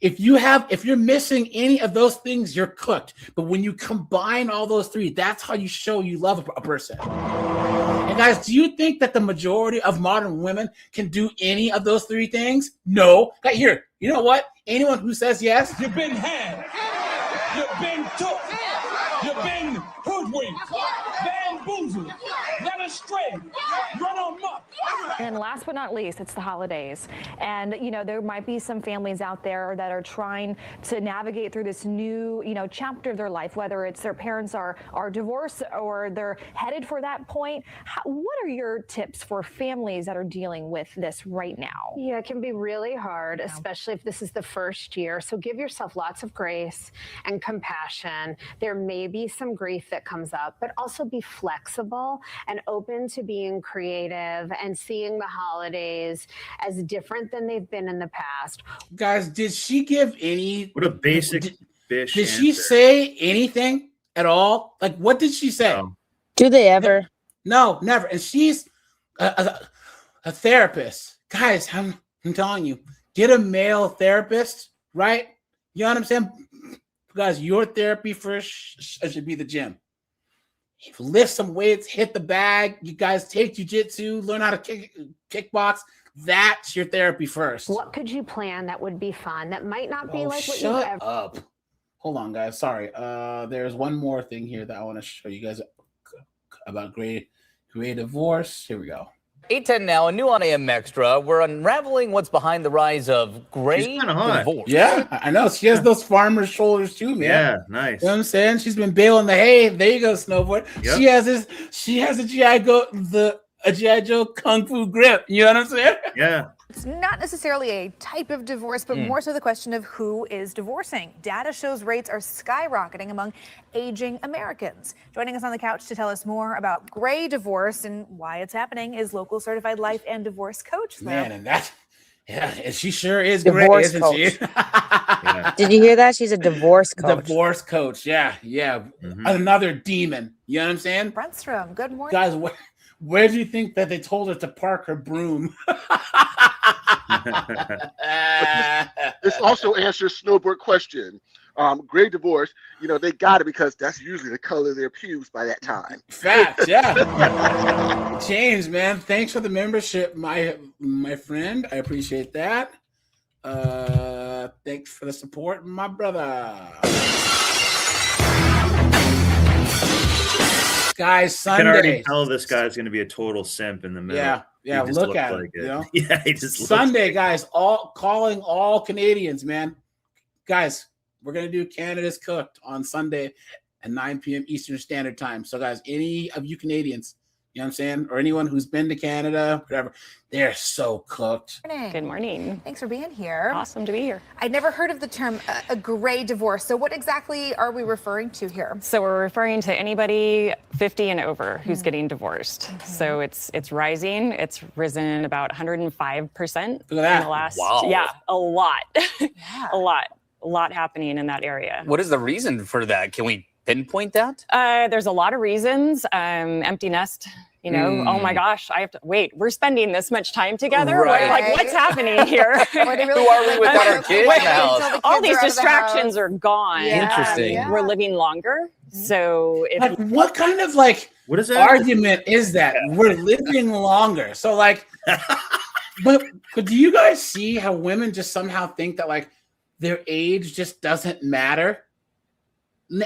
If you're missing any of those things, you're cooked. But when you combine all those three, that's how you show you love a person. And guys, do you think that the majority of modern women can do any of those three things? No. Here, you know what? Anyone who says yes, you've been had, you've been took, you've been hoodwinked, bamboozled, led astray, run amok. And last but not least, it's the holidays. And, there might be some families out there that are trying to navigate through this new, chapter of their life, whether it's their parents are divorced or they're headed for that point. What are your tips for families that are dealing with this right now? Yeah, it can be really hard, especially if this is the first year. So give yourself lots of grace and compassion. There may be some grief that comes up, but also be flexible and open to being creative and seeing the holidays as different than they've been in the past. Guys, did she give any? What a basic bitch. Did she say anything at all? Like, what did she say? Do they ever? No, never. And she's a therapist. Guys, I'm telling you, get a male therapist, right? You know what I'm saying? Guys, your therapy first should be the gym. lift some weights, hit the bag. You guys take jujitsu, learn how to kickbox. That's your therapy first. What could you plan that would be fun, that might not be like what shut you've ever... up. Hold on, guys. Sorry. There's one more thing here that I want to show you guys about great divorce. Here we go. 8:10 now, a new on AM Extra. We're unraveling what's behind the rise of gray divorce. Yeah, I know. She has those farmer's shoulders too, man. Yeah, nice. You know what I'm saying? She's been baling the hay. There you go, Snowboard. Yep. She has a G.I. Joe Kung Fu grip. You know what I'm saying? Yeah. It's not necessarily a type of divorce, but more so the question of who is divorcing. Data shows rates are skyrocketing among aging Americans. Joining us on the couch to tell us more about gray divorce and why it's happening is local certified life and divorce coach. Man, and she sure is Divorce great, coach. isn't she? Did you hear that? She's a divorce coach. Divorce coach. Yeah. Another demon. You know what I'm saying? Brentstrom, good morning. Guys, where do you think that they told her to park her broom? This also answers Snowboard question. Gray divorce, they got it because that's usually the color of their pubes by that time. Facts, yeah. James, man, thanks for the membership, my friend. I appreciate that. Thanks for the support, my brother. Guys, Sunday. I can already tell this guy's going to be a total simp in the middle. Yeah. Look at it. You know? Yeah, he just Sunday, guys. Calling all Canadians, man. Guys, we're gonna do Canada's Cooked on Sunday at 9 p.m. Eastern Standard Time. So, guys, any of you Canadians, you know what I'm saying, or anyone who's been to Canada, whatever, they're so cooked. Good morning. Thanks for being here. Awesome to be here. I'd never heard of the term a gray divorce. So what exactly are we referring to here? So we're referring to anybody 50 and over who's getting divorced. So it's rising. It's risen about 105% in the last. Wow. Yeah, a lot. A lot happening in that area. What is the reason for that? Can we pinpoint that? There's a lot of reasons. Empty nest. Oh my gosh, I have to wait. We're spending this much time together. Right. Like, what's happening here? Who are we without our kids in the house? All these distractions are gone. Interesting. We're living longer. So if what kind of what is that argument is that? We're living longer. So but do you guys see how women just somehow think that their age just doesn't matter?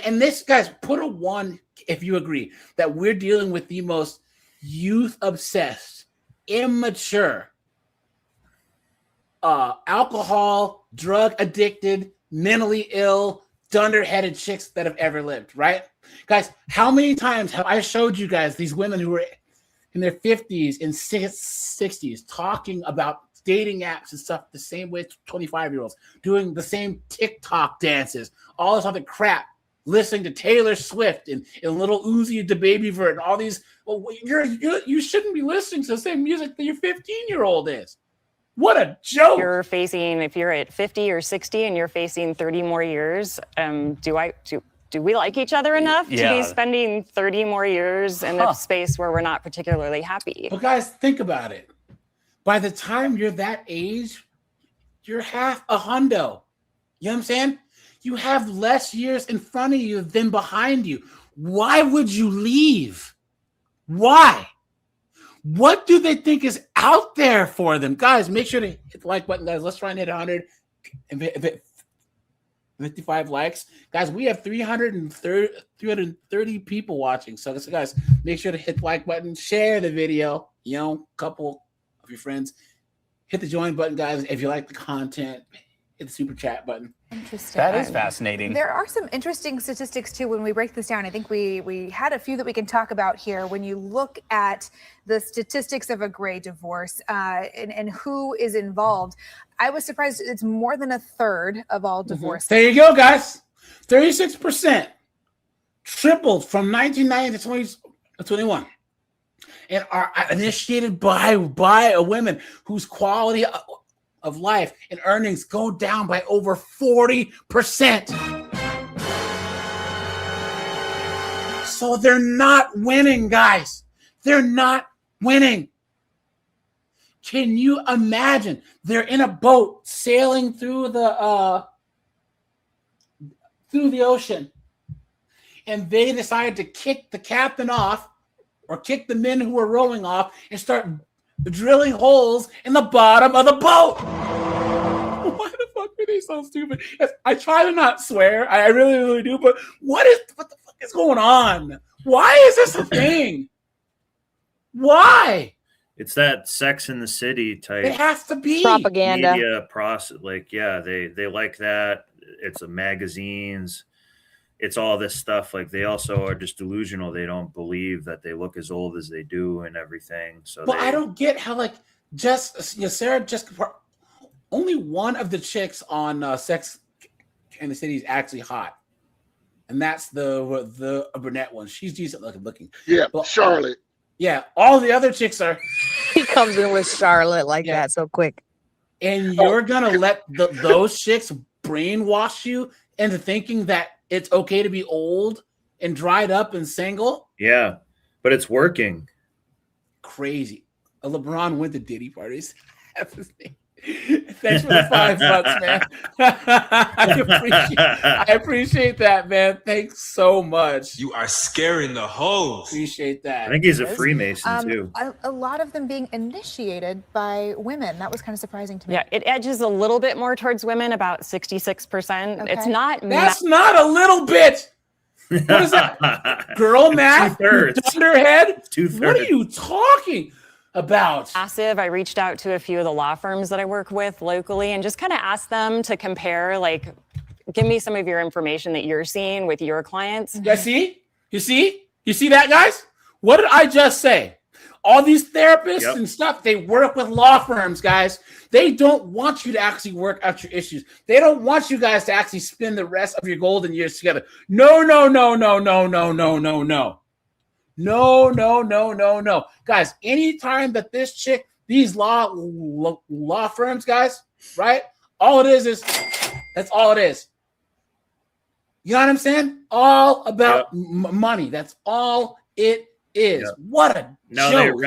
And this, guys, put a 1 if you agree that we're dealing with the most youth-obsessed, immature, alcohol, drug-addicted, mentally ill, dunder-headed chicks that have ever lived, right? Guys, how many times have I showed you guys these women who were in their 50s and 60s talking about dating apps and stuff the same way 25-year-olds, doing the same TikTok dances, all this other crap, listening to Taylor Swift and Little Uzi the Baby Vert and all these. Well, you shouldn't be listening to the same music that your 15-year-old is. What a joke! if you're at 50 or 60 and you're facing 30 more years, do we like each other enough to be spending 30 more years in a space where we're not particularly happy? But guys, think about it. By the time you're that age, you're half a hundo. You know what I'm saying? You have less years in front of you than behind you. Why would you leave? Why? What do they think is out there for them? Guys, make sure to hit the like button, guys. Let's try and hit 155 likes. Guys, we have 330 people watching. So, guys, make sure to hit the like button, share the video, couple of your friends. Hit the join button, guys, if you like the content. Hit the super chat button. Interesting. That is fascinating. There are some interesting statistics too when we break this down. I think we had a few that we can talk about here. When you look at the statistics of a gray divorce and who is involved, I was surprised it's more than a third of all divorces. There you go, guys. 36%. Tripled from 1990 to 2021. And are initiated by a women whose quality of life and earnings go down by over 40%. So they're not winning, guys. They're not winning. Can you imagine? They're in a boat sailing through the ocean, and they decided to kick the captain off or kick the men who were rowing off and start drilling holes in the bottom of the boat. Why the fuck are they so stupid? I try to not swear. I really, really do. But what the fuck is going on? Why is this a thing? Why? It's that Sex in the City type. It has to be propaganda. Media process. Like, yeah, they like that. It's magazines. It's all this stuff. Like, they also are just delusional. They don't believe that they look as old as they do and everything. So, I don't get how, like, Sarah Jessica, only one of the chicks on Sex in the City is actually hot, and that's the brunette one. She's decent looking. Yeah, but Charlotte. Yeah, all the other chicks are. He comes in with Charlotte like that so quick. And you're gonna let those chicks brainwash you into thinking that it's okay to be old and dried up and single? Yeah, but it's working. Crazy. LeBron went to Diddy parties. That's his name. Thanks for the $5, man. I appreciate that, man. Thanks so much. You are scaring the hoes. Appreciate that. I think he's a Freemason too. A lot of them being initiated by women. That was kind of surprising to me. Yeah, it edges a little bit more towards women, about 66%. Okay. It's not. That's not a little bit. What is that? Girl math? Dunderhead? What are you talking about? Massive. I reached out to a few of the law firms that I work with locally and just kind of asked them to compare, like, give me some of your information that you're seeing with your clients. Yeah, see? You see that, guys? What did I just say? All these therapists and stuff, they work with law firms, guys. They don't want you to actually work out your issues. They don't want you guys to actually spend the rest of your golden years together. No. No. Guys, anytime that this chick, these law firms, guys, right? All it is that's all it is. You know what I'm saying? All about money. That's all it is. Yep. What a joke.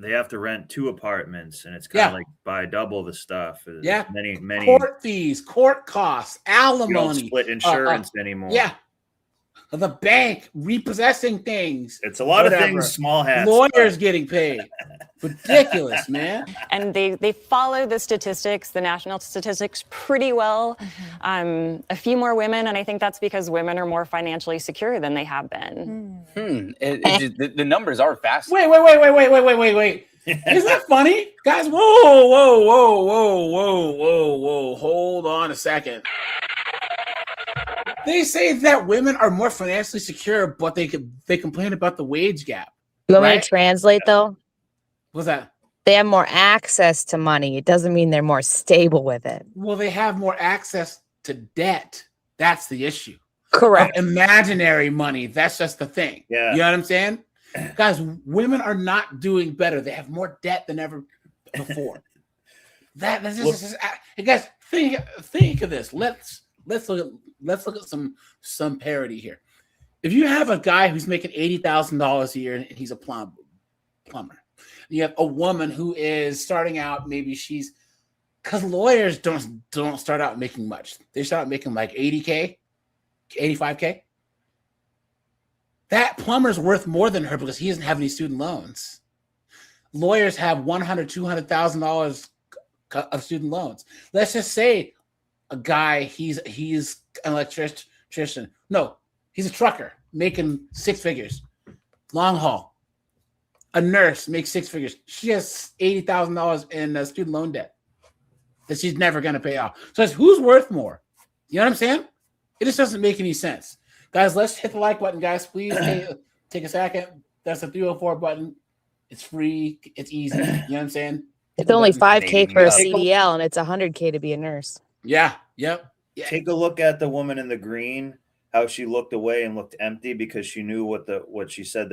They have to rent 2 apartments, and it's kind of like buy double the stuff. Yeah. Many court fees, court costs, alimony. You don't split insurance anymore. Yeah. The bank repossessing things. It's a lot of things, small hats. Lawyers getting paid. Ridiculous, man. And they follow the statistics, the national statistics, pretty well. A few more women, and I think that's because women are more financially secure than they have been. The numbers are fast. Wait. Isn't that funny? Guys, whoa. Hold on a second. They say that women are more financially secure, but they complain about the wage gap. You want me to translate though? What's that? They have more access to money. It doesn't mean they're more stable with it. Well, they have more access to debt. That's the issue. Correct. Imaginary money. That's just the thing. Yeah. You know what I'm saying? Guys, women are not doing better. They have more debt than ever before. Guys, think of this. Let's look at some parity here. If you have a guy who's making $80,000 a year and he's a plumber, you have a woman who is starting out, maybe she's, because lawyers don't start out making much. They start out making like 80K, 85K. That plumber's worth more than her because he doesn't have any student loans. Lawyers have $100,000, $200,000 of student loans. Let's just say a guy, he's an electrician. No, he's a trucker making 6 figures. Long haul. A nurse makes 6 figures. She has $80,000 in student loan debt that she's never going to pay off. So it's who's worth more? You know what I'm saying? It just doesn't make any sense. Guys, let's hit the like button, guys. Please take a second. That's the 304 button. It's free. It's easy. You know what I'm saying? It's only $5K for a CDL, and it's $100K to be a nurse. Yeah. Yep. Yeah. Take a look at the woman in the green, how she looked away and looked empty because she knew what she said.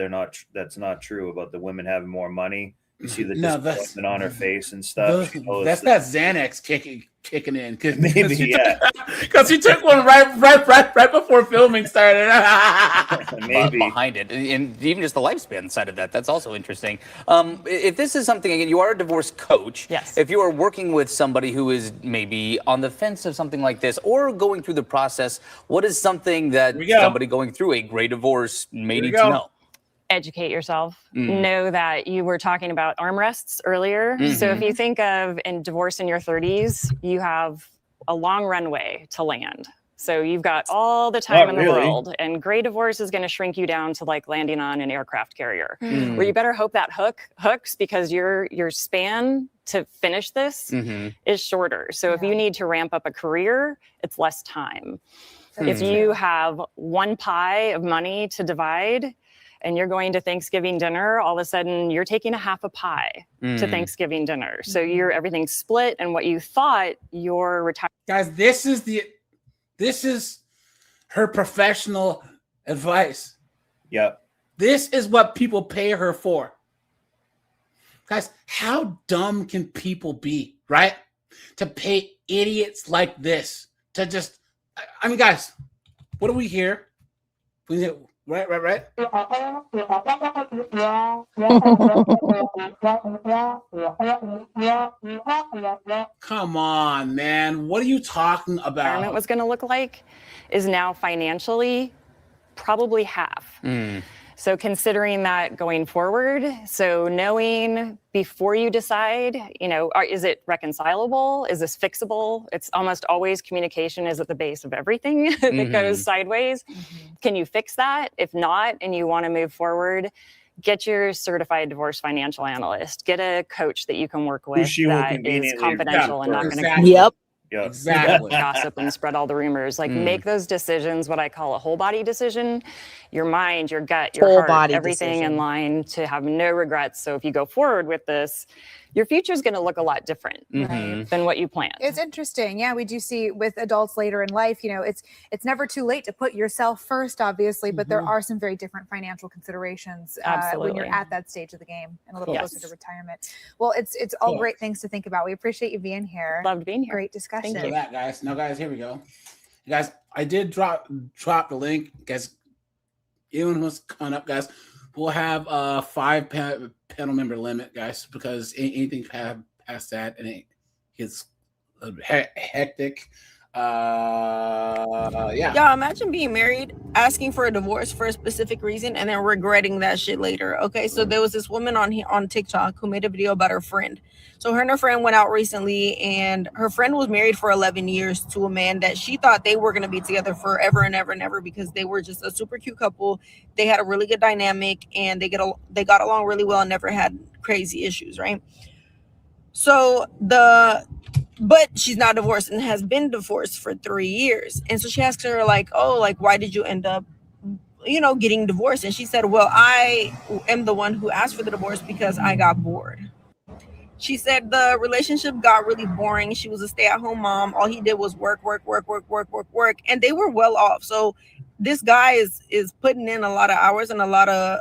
That's not true about the women having more money. You see the disappointment on her face and stuff. That's that Xanax kicking in. Maybe, yeah. Because he took one right before filming started. Maybe behind it, and even just the lifespan side of that's also interesting. If this is something, again, you are a divorce coach. Yes. If you are working with somebody who is maybe on the fence of something like this, or going through the process, what is something that somebody going through a gray divorce may need to know? Educate yourself. Know that you were talking about armrests earlier. So if you think of in divorce in your 30s, you have a long runway to land. So you've got all the time in the world, and gray divorce is going to shrink you down to like landing on an aircraft carrier, where you better hope that hooks, because your span to finish this is shorter. So if you need to ramp up a career, it's less time. If you have one pie of money to divide, and you're going to Thanksgiving dinner, all of a sudden you're taking a half a pie to Thanksgiving dinner. So everything's split, and what you thought your retirement. Guys, this is her professional advice. Yep. This is what people pay her for. Guys, how dumb can people be, right? To pay idiots like this to just, I mean, guys, what do we hear? Right. Come on, man. What are you talking about? What was going to look like is now financially probably half. So considering that going forward, so knowing before you decide, is it reconcilable? Is this fixable? It's almost always communication is at the base of everything that goes sideways. Can you fix that? If not, and you want to move forward, get your certified divorce financial analyst. Get a coach that you can work with that is confidential and not going to Exactly. gossip and spread all the rumors. Like make those decisions, what I call a whole body decision. Your mind, your gut, your heart, everything in line to have no regrets. So if you go forward with this, your future is going to look a lot different than what you planned. It's interesting. Yeah, we do see with adults later in life, it's never too late to put yourself first, obviously, but there are some very different financial considerations when you're at that stage of the game and a little closer to retirement. Well, it's all great things to think about. We appreciate you being here. Loved being here. Great discussion. Thank you for that, guys. Now, guys, here we go. Guys, I did drop the link. Guys, anyone who's coming up, guys, we'll have a 5 panel member limit, guys, because anything past that, and it gets hectic. Yeah, imagine being married, asking for a divorce for a specific reason, and then regretting that shit later. Okay, so there was this woman on TikTok who made a video about her friend. So her and her friend went out recently, and her friend was married for 11 years to a man that she thought they were going to be together forever and ever and ever, because they were just a super cute couple. They had a really good dynamic, and they got along really well and never had crazy issues, right? So but she's not divorced and has been divorced for 3 years. And so she asked her why did you end up, getting divorced? And she said, well, I am the one who asked for the divorce because I got bored. She said the relationship got really boring. She was a stay-at-home mom. All he did was work. And they were well off. So this guy is putting in a lot of hours and a lot of,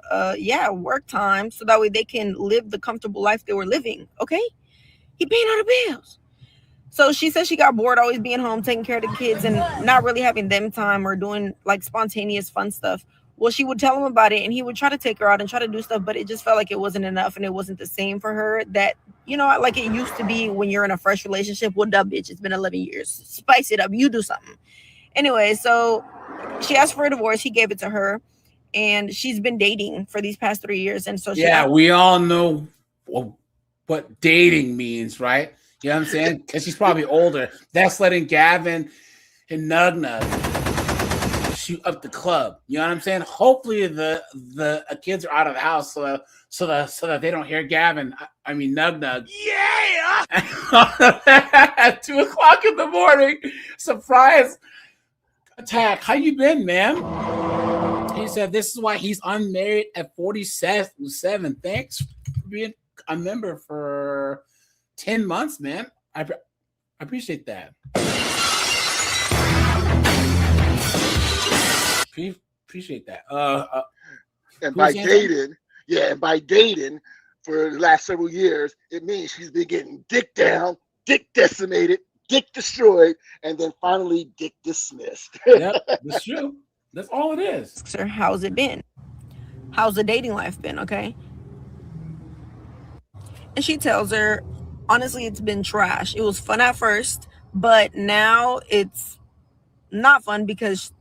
work time. So that way they can live the comfortable life they were living. Okay. He paying all the bills. So she said she got bored always being home, taking care of the kids and not really having them time or doing like spontaneous fun stuff. Well, she would tell him about it and he would try to take her out and try to do stuff, but it just felt like it wasn't enough and it wasn't the same for her that, like it used to be when you're in a fresh relationship. What up, bitch? It's been 11 years. Spice it up. You do something. Anyway, so she asked for a divorce. He gave it to her and she's been dating for these past 3 years. And so we all know what dating means, right? You know what I'm saying? Because she's probably older. That's letting Gavin and Nug shoot up the club. You know what I'm saying? Hopefully the kids are out of the house so that they don't hear Gavin. I mean Nug. Yeah. At 2 o'clock in the morning, surprise attack. How you been, man? He said this is why he's unmarried at 47. Thanks for being a member for 10 months, man. I appreciate that. Appreciate that. And by dating, for the last several years, it means she's been getting dick down, dick decimated, dick destroyed, and then finally dick dismissed. Yep, that's true. That's all it is. Her, how's it been? How's the dating life been? Okay. And she tells her, honestly, it's been trash. It was fun at first, but now it's not fun because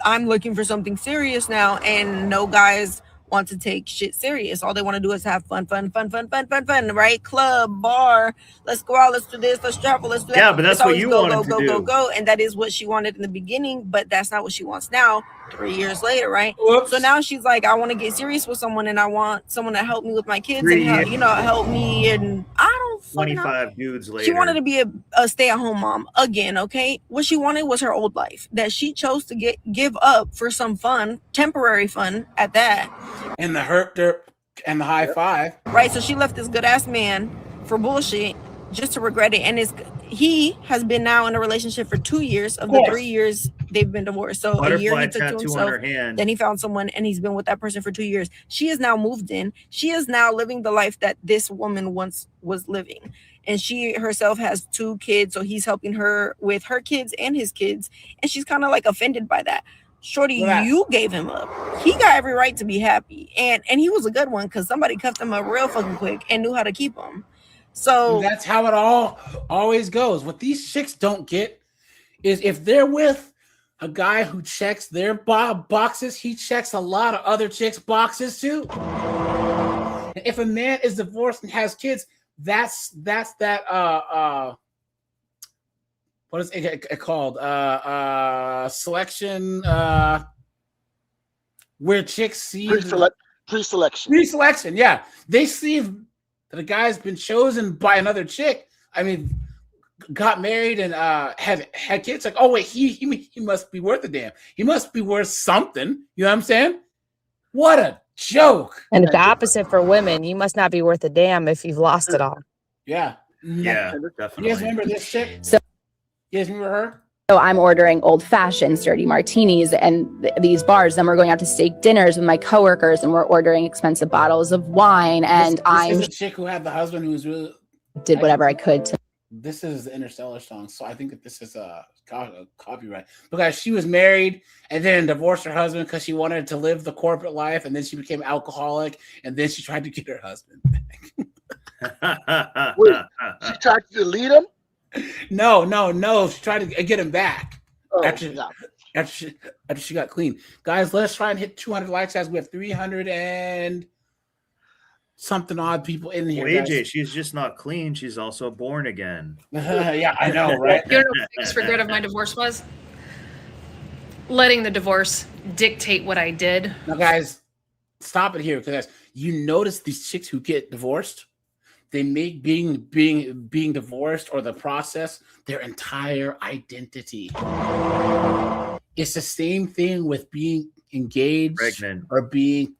I'm looking for something serious now, and no guys want to take shit serious. All they want to do is have fun, right? Club, bar, let's go out, let's do this, let's travel, let's do that. Yeah, but that's what you wanted to do. Go. And that is what she wanted in the beginning, but that's not what she wants now, 3 years later, right? Whoops. So now she's like, I want to get serious with someone, and I want someone to help me with my kids 3 and years. help me. And I don't fucking know. 25 dudes later. She wanted to be a stay-at-home mom again, okay? What she wanted was her old life that she chose to give up for some fun, temporary fun at that. And the herp derp and the high five. Right, so she left this good-ass man for bullshit just to regret it. And he has been now in a relationship for 2 years of the 3 years they've been divorced. So a year he took to himself, then he found someone, and he's been with that person for 2 years. She has now moved in. She is now living the life that this woman once was living. And she herself has 2 kids, so he's helping her with her kids and his kids. And she's kind of like offended by that. Shorty, you gave him up. He got every right to be happy. And he was a good one because somebody cuffed him up real fucking quick and knew how to keep him. So that's how it always goes. What these chicks don't get is if they're with a guy who checks their boxes, he checks a lot of other chicks' boxes too. And if a man is divorced and has kids, that's that what is it called? Selection, where chicks see pre-selection. Yeah, they see that a guy's been chosen by another chick. I mean, got married and had kids. Like, oh wait, he must be worth a damn. He must be worth something. You know what I'm saying? What a joke. And it's the opposite for women. You must not be worth a damn if you've lost it all. Yeah. Yeah, definitely. You guys remember this chick? So you guys remember her? So I'm ordering old fashioned dirty martinis and these bars. Then we're going out to steak dinners with my coworkers, and we're ordering expensive bottles of wine. And this is a chick who had the husband who was really did whatever I could to. This is the Interstellar song, so I think that this is a copyright. Because she was married and then divorced her husband because she wanted to live the corporate life, and then she became alcoholic, and then she tried to get her husband back. Wait, she tried to delete him? No. She tried to get him back after she got clean. Guys, let's try and hit 200 likes as we have 300 and something odd people in here. Well, AJ, she's just not clean. She's also born again. Yeah, I know, right? You know what the biggest regret of my divorce was? Letting the divorce dictate what I did. Now, guys, stop it here, because you notice these chicks who get divorced, they make being divorced or the process their entire identity. It's the same thing with being engaged, pregnant, or being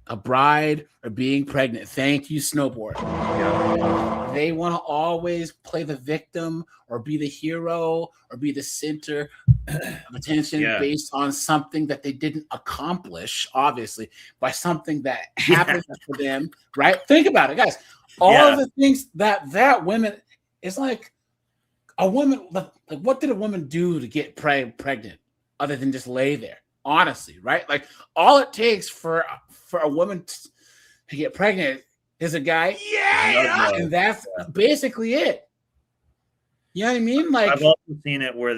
a bride, or being pregnant. Thank you, Snowboard. Yeah. They want to always play the victim or be the hero or be the center of attention based on something that they didn't accomplish, obviously, by something that happened for them, right? Think about it, guys. All of the things that women, it's like a woman, like what did a woman do to get pregnant other than just lay there? Honestly, right? Like all it takes for a woman to get pregnant is a guy, and that's basically it. You know what I mean? Like I've also seen it where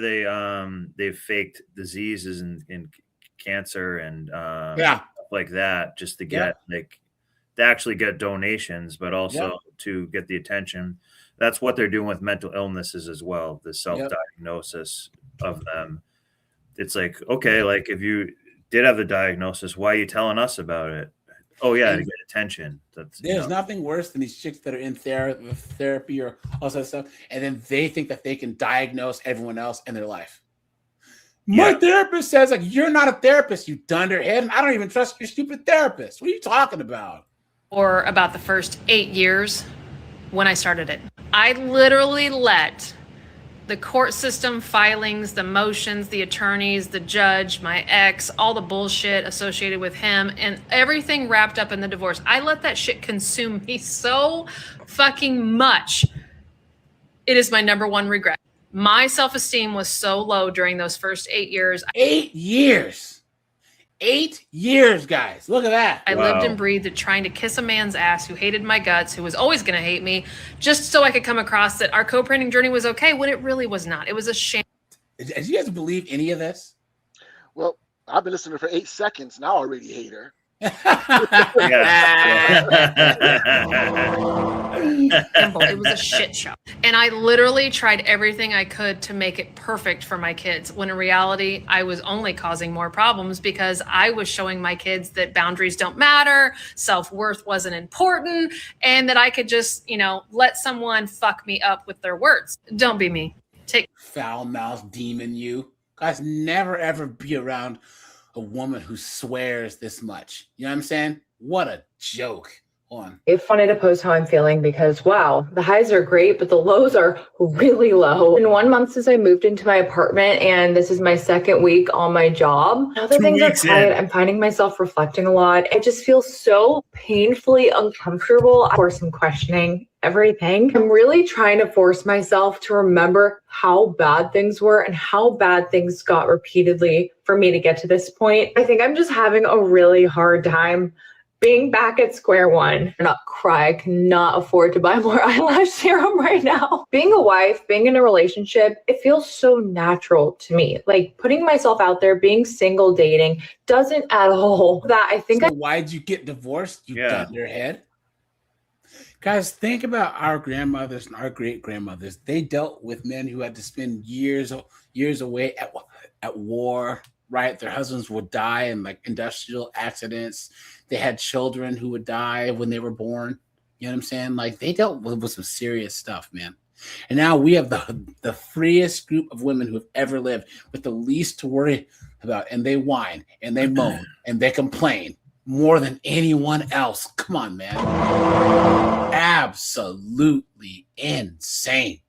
they've faked diseases and cancer and stuff like that just to get to actually get donations, but also to get the attention. That's what they're doing with mental illnesses as well. The self-diagnosis of them. It's like, okay, like if you did have the diagnosis, why are you telling us about it? Oh yeah, to get attention. There's nothing worse than these chicks that are in therapy or all that stuff, and then they think that they can diagnose everyone else in their life. My therapist says, like, you're not a therapist, you dunderhead, and I don't even trust your stupid therapist. What are you talking about? Or about the first 8 years when I started it. I literally let The court system, filings, the motions, the attorneys, the judge, my ex, all the bullshit associated with him, and everything wrapped up in the divorce. I let that shit consume me so fucking much. It is my number one regret. My self-esteem was so low during those first 8 years. 8 years. 8 years, guys. Look at that. I lived and breathed trying to kiss a man's ass who hated my guts, who was always going to hate me, just so I could come across that our co-parenting journey was okay when it really was not. It was a sham. Did you guys believe any of this? Well, I've been listening for 8 seconds. Now I already hate her. It was a shit show. And I literally tried everything I could to make it perfect for my kids, when in reality, I was only causing more problems because I was showing my kids that boundaries don't matter, self-worth wasn't important, and that I could just, let someone fuck me up with their words. Don't be me. Take foul-mouthed demon you. Guys, never ever be around a woman who swears this much. You know what I'm saying? What a joke. It's funny to post how I'm feeling because, wow, the highs are great, but the lows are really low. In 1 month since I moved into my apartment, and this is my second week on my job, now that things are quiet, I'm finding myself reflecting a lot. I just feel so painfully uncomfortable. Of course, I'm questioning everything. I'm really trying to force myself to remember how bad things were and how bad things got repeatedly for me to get to this point. I think I'm just having a really hard time being back at square one. Not cry. I cannot afford to buy more eyelash serum right now. Being a wife, being in a relationship, it feels so natural to me. Like putting myself out there, being single, dating, doesn't at all. That I think. So why'd you get divorced? You got your head. Guys, think about our grandmothers and our great grandmothers. They dealt with men who had to spend years away at war. Right, their husbands would die in like industrial accidents. They had children who would die when they were born. You know what I'm saying? Like they dealt with some serious stuff, man. And now we have the freest group of women who have ever lived with the least to worry about. And they whine and they moan and they complain more than anyone else. Come on, man. Absolutely insane.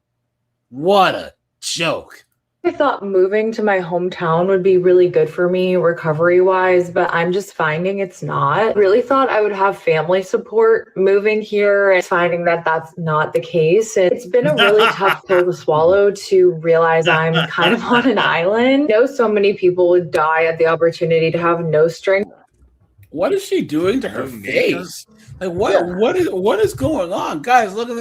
What a joke. I thought moving to my hometown would be really good for me recovery-wise, but I'm just finding it's not. Really thought I would have family support moving here and finding that that's not the case. And it's been a really tough pill to swallow to realize I'm kind of on an island. I know so many people would die at the opportunity to have no strength. What is she doing to her face? Like what is going on? Guys, look at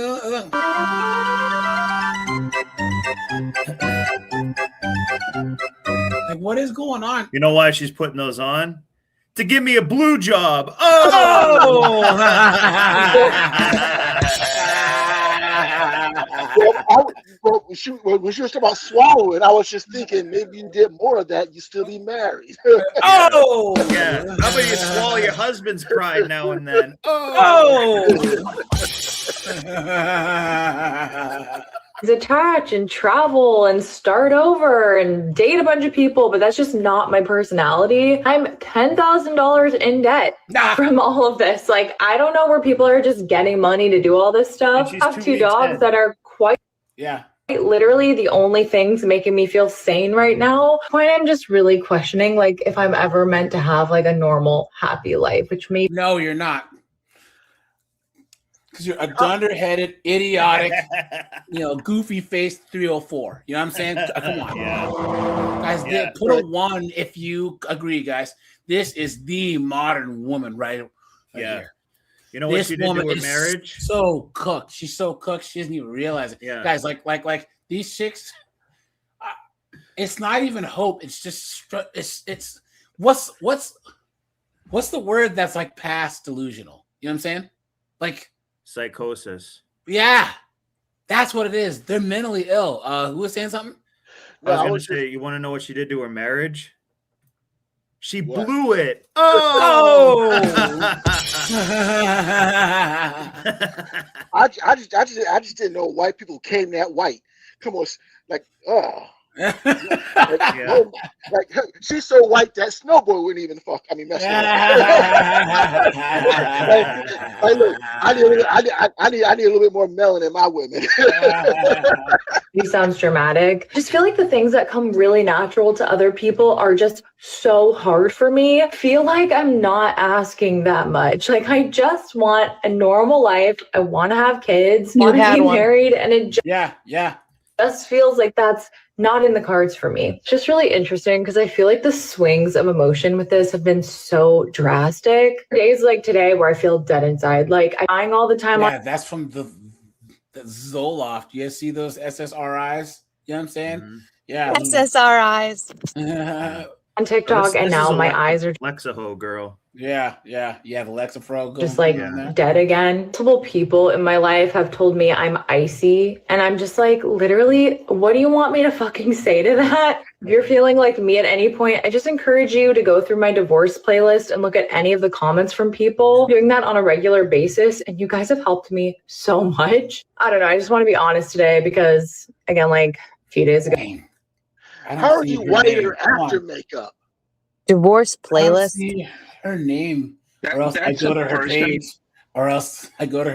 Like, what is going on? You know why she's putting those on? To give me a blue job. Oh! When she was talking about swallowing, I was just thinking maybe you did more of that, you'd still be married. Oh! Yeah. How about you swallow your husband's pride now and then? Oh! Attach and travel and start over and date a bunch of people, but that's just not my personality. I'm $10,000 in debt from all of this. Like, I don't know where people are just getting money to do all this stuff. I have 2 dogs that are quite literally the only things making me feel sane right now. Point I'm just really questioning like if I'm ever meant to have like a normal, happy life, which maybe no, you're not. Because you're a dunderheaded, idiotic, goofy face 304. You know what I'm saying? Come on. Guys, put a 1 if you agree, guys. This is the modern woman right here. You know what she did to her marriage? So cooked. She's so cooked, she doesn't even realize it. Yeah. Guys, like these chicks, it's not even hope. It's just, it's what's the word that's like past delusional? You know what I'm saying? Like, psychosis. Yeah, that's what it is. They're mentally ill. Who was saying something? I was going to say, you want to know what she did to her marriage? She blew it. Oh! I just didn't know white people came that white. Come on, like, Like she's so white that snowboard wouldn't even mess with her. Look, I need a little bit more melanin in my women. He sounds dramatic. I just feel like the things that come really natural to other people are just so hard for me. I feel like I'm not asking that much. Like I just want a normal life. I want to have kids. Want to be married, and it just feels like that's not in the cards for me. It's just really interesting because I feel like the swings of emotion with this have been so drastic. Days like today where I feel dead inside, like I'm crying all the time. Yeah, that's from the Zoloft. You guys see those SSRIs? You know what I'm saying? Mm-hmm. Yeah. SSRIs. On TikTok, and now my eyes are Lexaho girl. Yeah, the Lexapro just like dead again. Multiple people in my life have told me I'm icy, and I'm just like, literally, what do you want me to fucking say to that? If you're feeling like me at any point, I just encourage you to go through my divorce playlist and look at any of the comments from people doing that on a regular basis, and you guys have helped me so much. I don't know, I just want to be honest today because, again, like a few days ago. How are you whiter after makeup? Divorce playlist. Her name, or else I go to her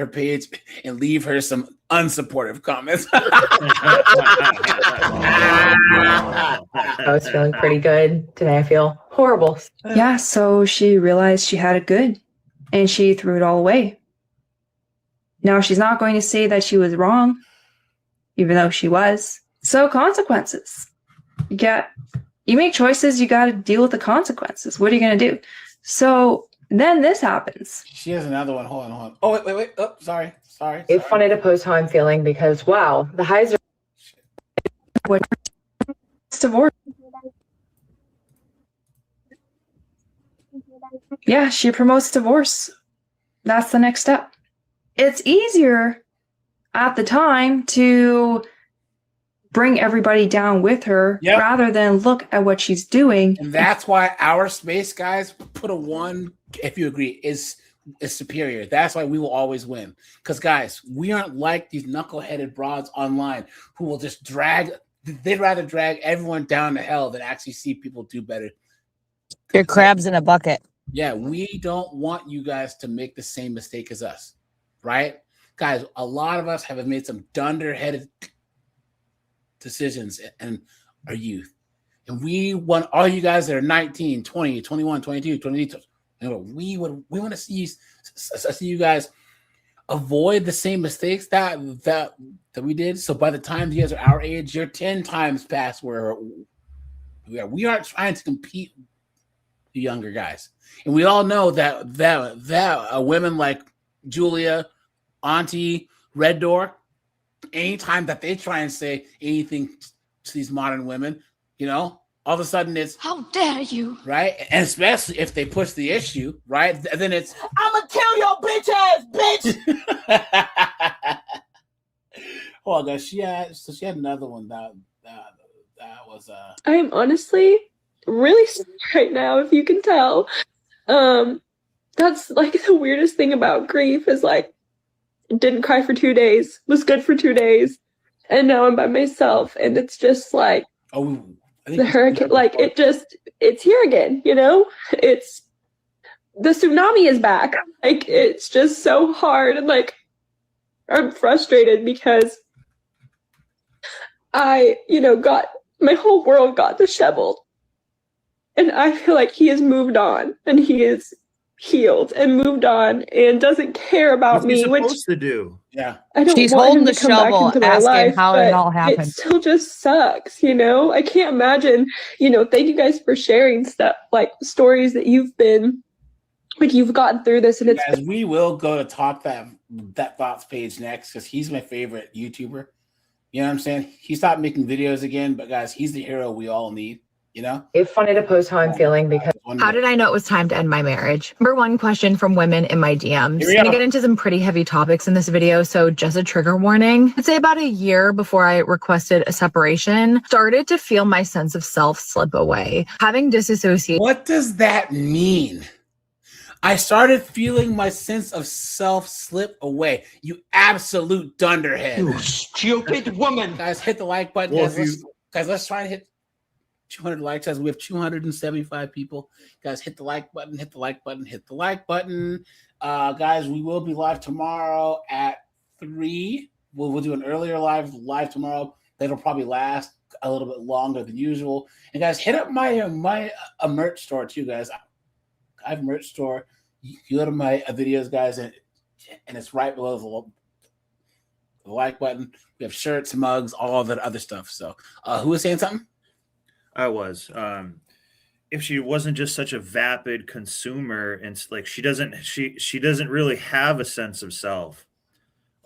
page, and leave her some unsupportive comments. I was feeling pretty good today. I feel horrible. Yeah, so she realized she had it good, and she threw it all away. Now she's not going to say that she was wrong, even though she was. So consequences. You make choices, you got to deal with the consequences. What are you going to do? So then this happens. She has another one. Hold on. Oh, wait. Oh, sorry. It's funny to post how I'm feeling because, wow, the highs are... Divorce. Yeah, she promotes divorce. That's the next step. It's easier at the time to bring everybody down with her rather than look at what she's doing. And that's why our space, guys, put a 1, if you agree, is superior. That's why we will always win. Because, guys, we aren't like these knuckle-headed broads online who will just they'd rather drag everyone down to hell than actually see people do better. You're crabs in a bucket. Yeah, we don't want you guys to make the same mistake as us, right? Guys, a lot of us have made some dunderheaded decisions in our youth. And we want all you guys that are 19, 20, 21, 22, 22. We want to see you guys avoid the same mistakes that we did. So by the time you guys are our age, you're 10 times past where we are. We aren't trying to compete with the younger guys. And we all know that women like Julia, Auntie, Red Door, anytime that they try and say anything to these modern women, all of a sudden it's, how dare you, right? And especially if they push the issue, right? Then it's, I'm gonna kill your bitch ass, bitch. Hold on, guys. She had another one that was I'm honestly really sad right now, if you can tell. That's like the weirdest thing about grief is like, didn't cry for 2 days, was good for 2 days, and now I'm by myself, and it's just like the hurricane, like it's here again, it's the tsunami is back. Like it's just so hard, and like I'm frustrated because I got my whole world got disheveled, and I feel like he has moved on, and he is healed and moved on and doesn't care about me. What's he supposed to do? Yeah, I don't She's want holding him the to come back shovel, into my asking life, how it all happened. It still just sucks, I can't imagine. Thank you guys for sharing stuff, like stories that you've gotten through this, and guys, we will go to top that thoughts page next because he's my favorite YouTuber. You know what I'm saying? He stopped making videos again, but guys, he's the hero we all need. It's funny to post how I'm feeling because how did I know it was time to end my marriage? Number one question from women in my DMs. I'm gonna get into some pretty heavy topics in this video, so just a trigger warning. I'd say about a year before I requested a separation, started to feel my sense of self slip away. Having disassociation. What does that mean? I started feeling my sense of self slip away. You absolute dunderhead. You stupid woman. Guys, hit the like button. Well, guys, Guys, let's try and hit 200 likes as we have 275 people. Guys, hit the like button, hit the like button, hit the like button. Guys, we will be live tomorrow at 3. We'll do an earlier live tomorrow. That'll probably last a little bit longer than usual. And guys, hit up my merch store too, guys. I have a merch store. You go to my videos, guys, and it's right below the like button. We have shirts, mugs, all that other stuff. So who was saying something? I was. If she wasn't just such a vapid consumer, and like she doesn't really have a sense of self.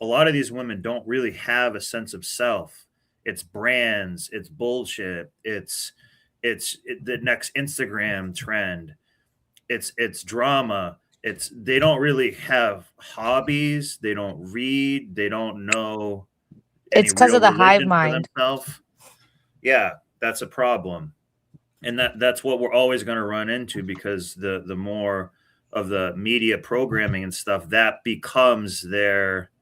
A lot of these women don't really have a sense of self. It's brands, it's bullshit, it's the next Instagram trend, it's drama. They don't really have hobbies. They don't read. They don't know. It's because of the hive mind. Yeah, that's a problem, and that's what we're always going to run into, because the more of the media programming and stuff that becomes their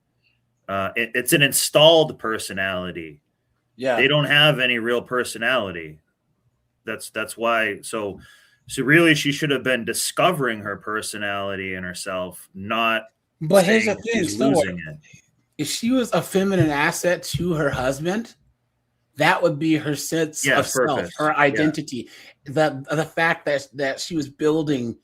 it's an installed personality. Yeah, they don't have any real personality. That's why. So really, she should have been discovering her personality in herself, not. But here's the thing: losing it. If she was a feminine asset to her husband, that would be her sense of self, her identity. Yeah. The fact that she was building,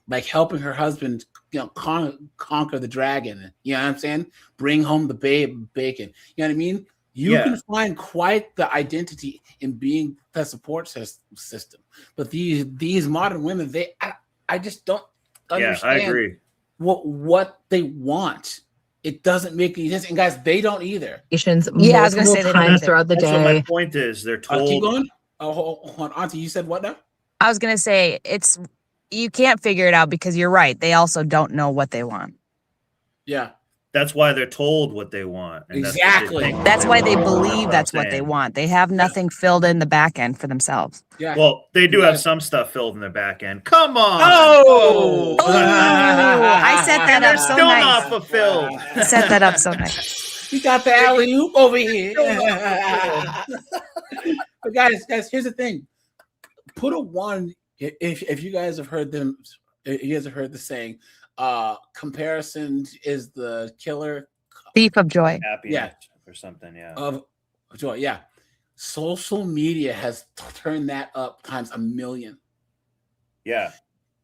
like helping her husband, conquer the dragon. You know what I'm saying? Bring home the bacon. You know what I mean? You can find quite the identity in being the support system. But these modern women, I just don't understand. I agree. What they want. It doesn't make any sense. And guys, they don't either. Yeah, I was going to say they don't throughout the day. So my point is, they're told. Keep going. Oh, hold on, Auntie. You said what now? I was going to say you can't figure it out, because you're right. They also don't know what they want. Yeah. That's why they're told what they want. And exactly. That's why they believe that's what they want. They have nothing filled in the back end for themselves. Yeah. Well, they do have some stuff filled in their back end. Come on. Oh, I set that up so still nice. Not fulfilled. I set that up so nice. You got the alley oop over here. But guys, here's the thing. Put a 1 if you guys have heard them. If you guys have heard the saying, comparison is the killer. Thief of joy. Happiness or something, yeah. Of joy, yeah. Social media has turned that up times 1,000,000. Yeah.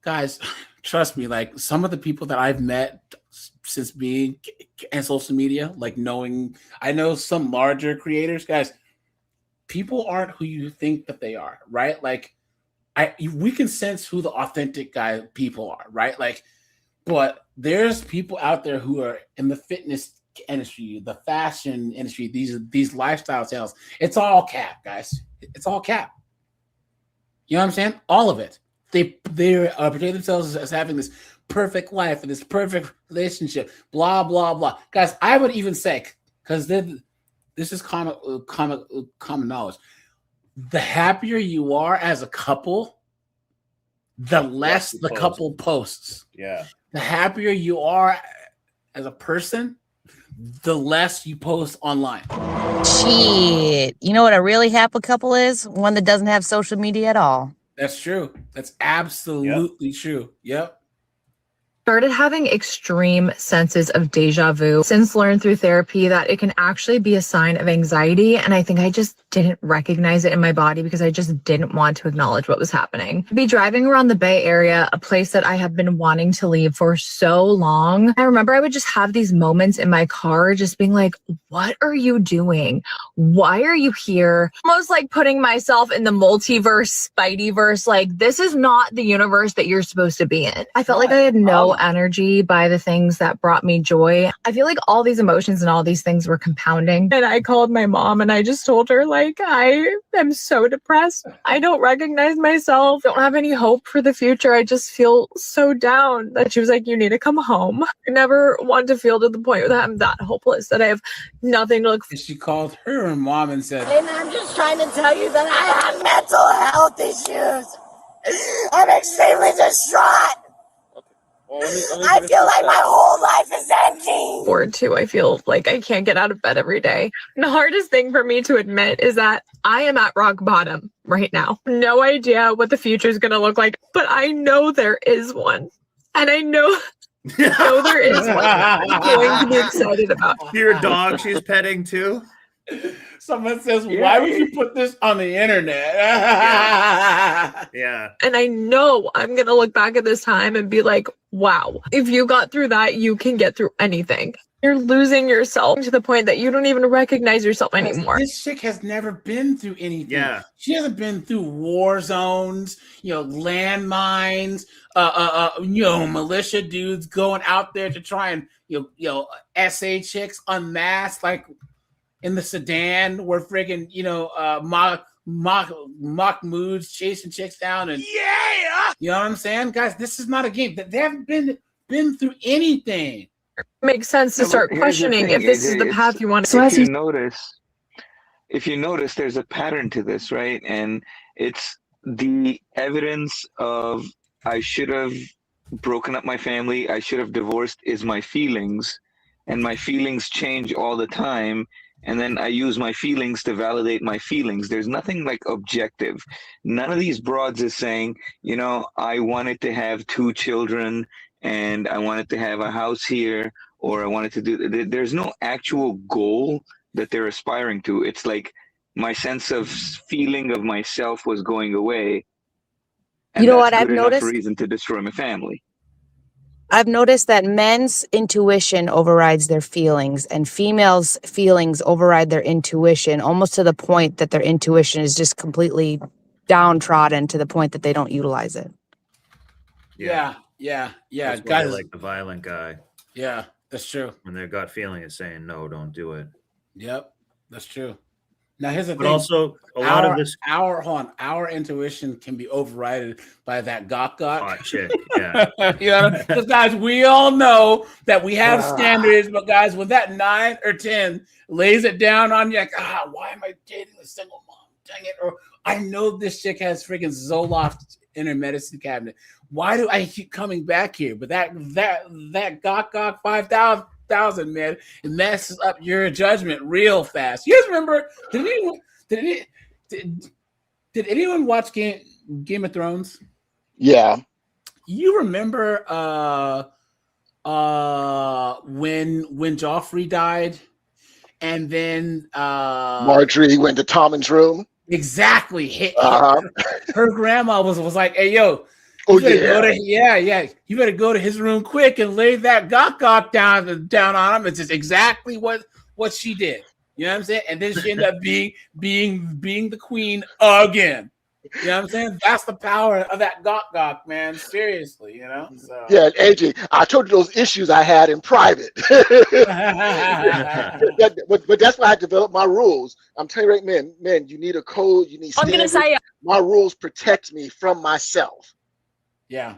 Guys, trust me, like some of the people that I've met since being in social media, like I know some larger creators, guys, people aren't who you think that they are, right? Like we can sense who the authentic people are, right? Like, but there's people out there who are in the fitness industry, the fashion industry, these lifestyle sales. It's all cap, guys. It's all cap. You know what I'm saying? All of it. They portray themselves as having this perfect life and this perfect relationship. Blah blah blah. Guys, I would even say, because this is common knowledge. The happier you are as a couple, the less the couple posts. Yeah. The happier you are as a person, the less you post online. Shit. You know what a really happy couple is? One that doesn't have social media at all. That's true. That's absolutely true. Yep. Started having extreme senses of deja vu. Since learned through therapy that it can actually be a sign of anxiety. And I think I just didn't recognize it in my body because I just didn't want to acknowledge what was happening. I'd be driving around the Bay Area, a place that I have been wanting to leave for so long. I remember I would just have these moments in my car just being like, what are you doing? Why are you here? Almost like putting myself in the multiverse, Spideyverse. Like, this is not the universe that you're supposed to be in. I felt like I had no energy by the things that brought me joy. I feel like all these emotions and all these things were compounding. And I called my mom and I just told her, like, I am so depressed. I don't recognize myself. Don't have any hope for the future. I just feel so down. That she was like, you need to come home. I never want to feel to the point that I'm that hopeless, that I have nothing to look for. She called her mom and said, and I'm just trying to tell you that I have mental health issues. I'm extremely distraught. I feel like my whole life is ending. Bored too. I feel like I can't get out of bed every day. The hardest thing for me to admit is that I am at rock bottom right now. No idea what the future is going to look like, but I know there is one. And I know there is one I'm going to be excited about. Your dog she's petting too? Someone says, why would you put this on the internet? Yeah. And I know I'm going to look back at this time and be like, wow, if you got through that, you can get through anything. You're losing yourself to the point that you don't even recognize yourself anymore. This chick has never been through anything. Yeah. She hasn't been through war zones, landmines, militia dudes going out there to try and, SA chicks unmasked, like in the Sudan where friggin', mock moods chasing chicks down and you know what I'm saying? Guys, this is not a game. They haven't been through anything. Makes sense to start questioning if this is the path you want to. So if you notice, there's a pattern to this, right? And it's the evidence of I should have broken up my family, I should have divorced is my feelings, and my feelings change all the time. And then I use my feelings to validate my feelings. There's nothing like objective. None of these broads is saying, I wanted to have 2 children and I wanted to have a house here, or I wanted to do, there's no actual goal that they're aspiring to. It's like my sense of feeling of myself was going away. And What I've noticed? Reason to destroy my family. I've noticed that men's intuition overrides their feelings and females' feelings override their intuition, almost to the point that their intuition is just completely downtrodden to the point that they don't utilize it. Yeah. That's why Guys, I like the violent guy. Yeah, that's true. When their gut feeling is saying, no, don't do it. Yep, that's true. Now here's the But thing. also, a lot of this... Our intuition can be overridden by that gawk. Hot chick, yeah. Because guys, we all know that we have standards, but guys, when that 9 or 10 lays it down on you, like, why am I dating a single mom? Dang it. Or I know this chick has freaking Zoloft in her medicine cabinet. Why do I keep coming back here? But that gawk 5,000, man, it messes up your judgment real fast. You guys remember? Did anyone watch Game of Thrones? Yeah. You remember when Joffrey died, and then Marjorie went to Tommen's room. Exactly. Her grandma was like, "Hey, yo." You better go to his room quick and lay that gawk down on him. It's just exactly what she did. You know what I'm saying? And then she ended up being the queen again. You know what I'm saying? That's the power of that gawk, man. Seriously, So. Yeah, AJ, I told you those issues I had in private. but that's why I developed my rules. I'm telling you right, man, you need a code. You need standards. I'm gonna say my rules protect me from myself. Yeah.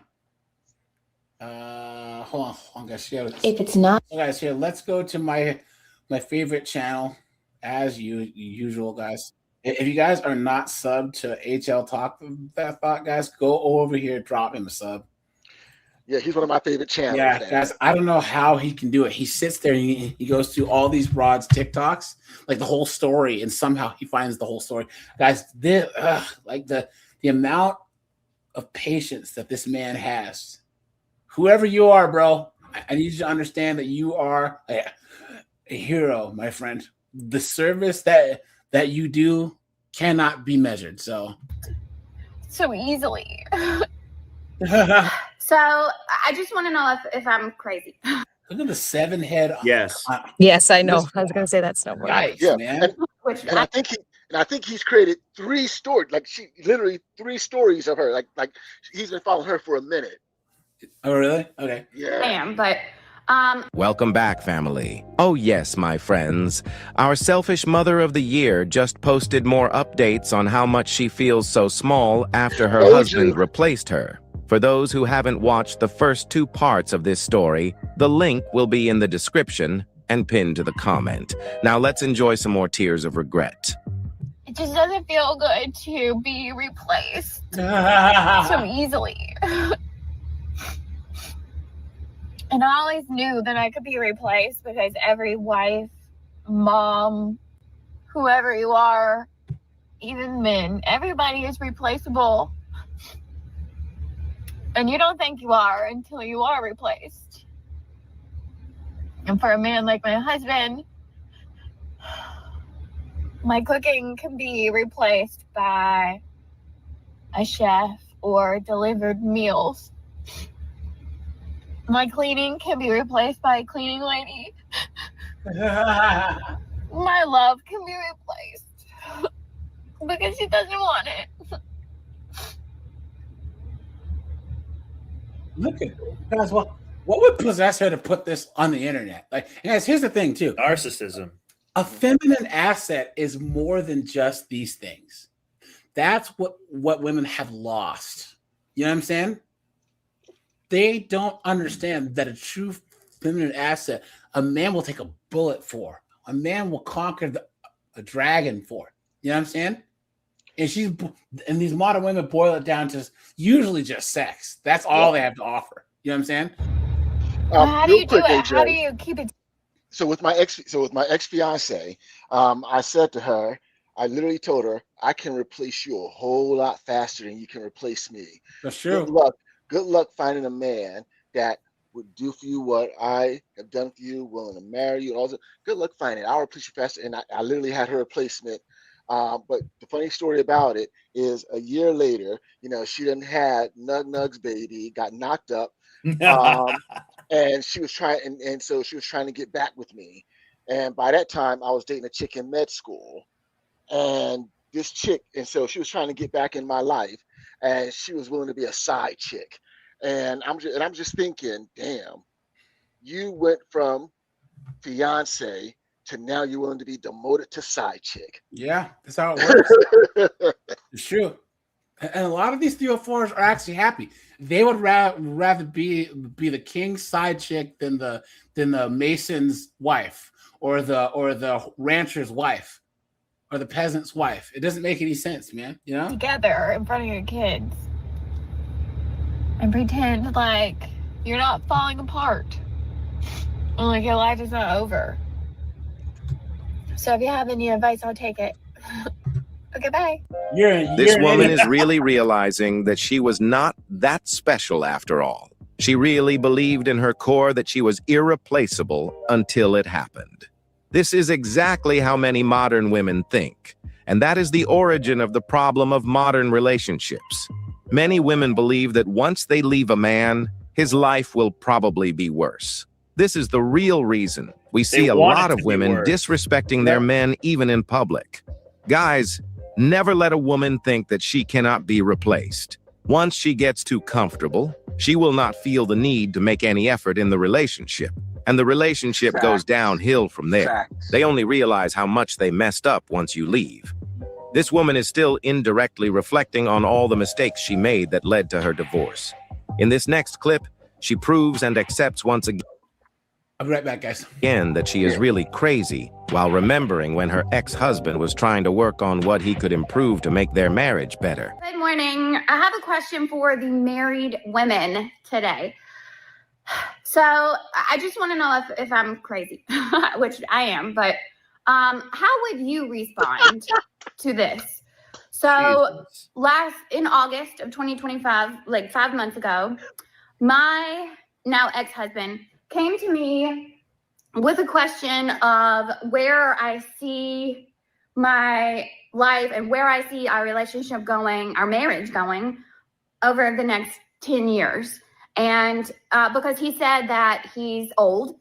Hold on, guys. If it's not, guys, here, let's go to my favorite channel, as usual, guys. If you guys are not subbed to HL Talk That Thought, guys, go over here, drop him a sub. Yeah, he's one of my favorite channels. Yeah, guys, I don't know how he can do it. He sits there and he goes through all these broads TikToks, like the whole story, and somehow he finds the whole story. Guys, the amount of patience that this man has. Whoever you are, bro, I need you to understand that you are a hero, my friend. The service that you do cannot be measured. So easily. So I just want to know if I'm crazy. Look at the 7 head. Yes. Yes, I know. I was going to say that's no more. Nice, yeah, man. And I think he's created 3 stories. Like she literally 3 stories of her. Like he's been following her for a minute. Oh, really? Okay. Yeah. I am, but Welcome back, family. Oh yes, my friends. Our selfish mother of the year just posted more updates on how much she feels so small after her husband replaced her. For those who haven't watched the first 2 parts of this story, the link will be in the description and pinned to the comment. Now let's enjoy some more tears of regret. it just doesn't feel good to be replaced so easily. And I always knew that I could be replaced because every wife, mom, whoever you are, even men, everybody is replaceable. And you don't think you are until you are replaced. And for a man like my husband, my cooking can be replaced by a chef or delivered meals. My cleaning can be replaced by a cleaning lady. My love can be replaced because she doesn't want it. Look at guys. What would possess her to put this on the internet? Like, guys, here's the thing too. Narcissism. A feminine asset is more than just these things. That's what women have lost. You know what I'm saying? They don't understand that a true feminine asset, a man will take a bullet for. A man will conquer a dragon for. You know what I'm saying? And these modern women boil it down to usually just sex. That's all they have to offer. You know what I'm saying? How do you do it? AJ. How do you keep it? So with my ex fiance, I said to her, I literally told her, I can replace you a whole lot faster than you can replace me. That's true. Good luck finding a man that would do for you what I have done for you, willing to marry you. Also, good luck finding it. I'll replace you faster. And I literally had her replacement. But the funny story about it is a year later, she done had Nug's baby, got knocked up. And she was trying, and so she was trying to get back with me. And by that time, I was dating a chick in med school. And this chick, and so she was trying to get back in my life, and she was willing to be a side chick. And I'm just thinking, damn, you went from fiance to now you're willing to be demoted to side chick. Yeah, that's how it works. It's true. And a lot of these 304s are actually happy. They would rather be the king's side chick than the mason's wife or the rancher's wife or the peasant's wife. It doesn't make any sense, man. You know? Together in front of your kids and pretend like you're not falling apart and like your life is not over. So if you have any advice, I'll take it. Okay, bye. This woman is really realizing that she was not that special after all. She really believed in her core that she was irreplaceable until it happened. This is exactly how many modern women think, and that is the origin of the problem of modern relationships. Many women believe that once they leave a man, his life will probably be worse. This is the real reason we see a lot of women disrespecting their men even in public. Guys, never let a woman think that she cannot be replaced. Once she gets too comfortable, she will not feel the need to make any effort in the relationship, and the relationship goes downhill from there. They only realize how much they messed up once you leave. This woman is still indirectly reflecting on all the mistakes she made that led to her divorce. In this next clip, she proves and accepts once again I'll be right back, guys. That she is really crazy, while remembering when her ex-husband was trying to work on what he could improve to make their marriage better. Good morning. I have a question for the married women today. So I just want to know if I'm crazy, which I am, but how would you respond to this? So in August of 2025, like 5 months ago, my now ex-husband came to me with a question of where I see my life and where I see our relationship going, our marriage going over the next 10 years. And because he said that he's old,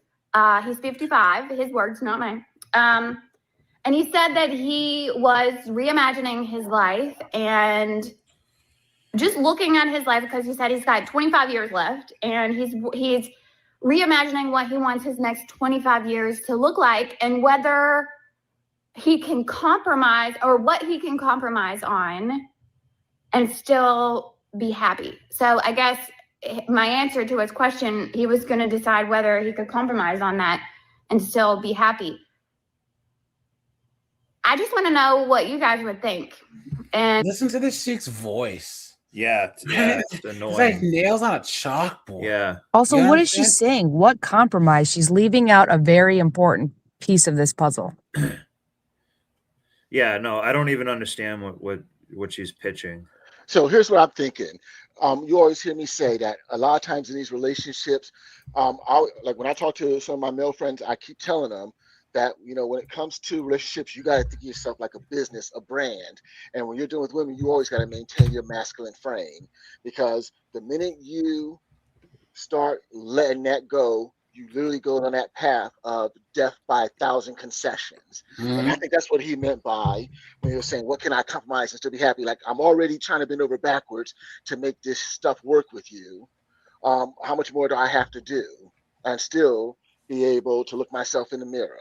he's 55, his words, not mine. And he said that he was reimagining his life and just looking at his life, because he said he's got 25 years left, and he's reimagining what he wants his next 25 years to look like, and whether he can compromise or what he can compromise on and still be happy. So I guess my answer to his question, he was going to decide whether he could compromise on that and still be happy. I just want to know what you guys would think. And listen to this chick's voice. Yeah, it's annoying. It's like nails on a chalkboard. Yeah. Also, what is she saying? What compromise? She's leaving out a very important piece of this puzzle. Yeah, no, I don't even understand what she's pitching. So here's what I'm thinking. You always hear me say that a lot of times in these relationships, like when I talk to some of my male friends, I keep telling them that, you know, when it comes to relationships, you got to think of yourself like a business, a brand. And when you're dealing with women, you always got to maintain your masculine frame, because the minute you start letting that go, you literally go on that path of death by 1,000 concessions. And I think that's what he meant by when he was saying, what can I compromise and still be happy? Like, I'm already trying to bend over backwards to make this stuff work with you. How much more do I have to do and still be able to look myself in the mirror?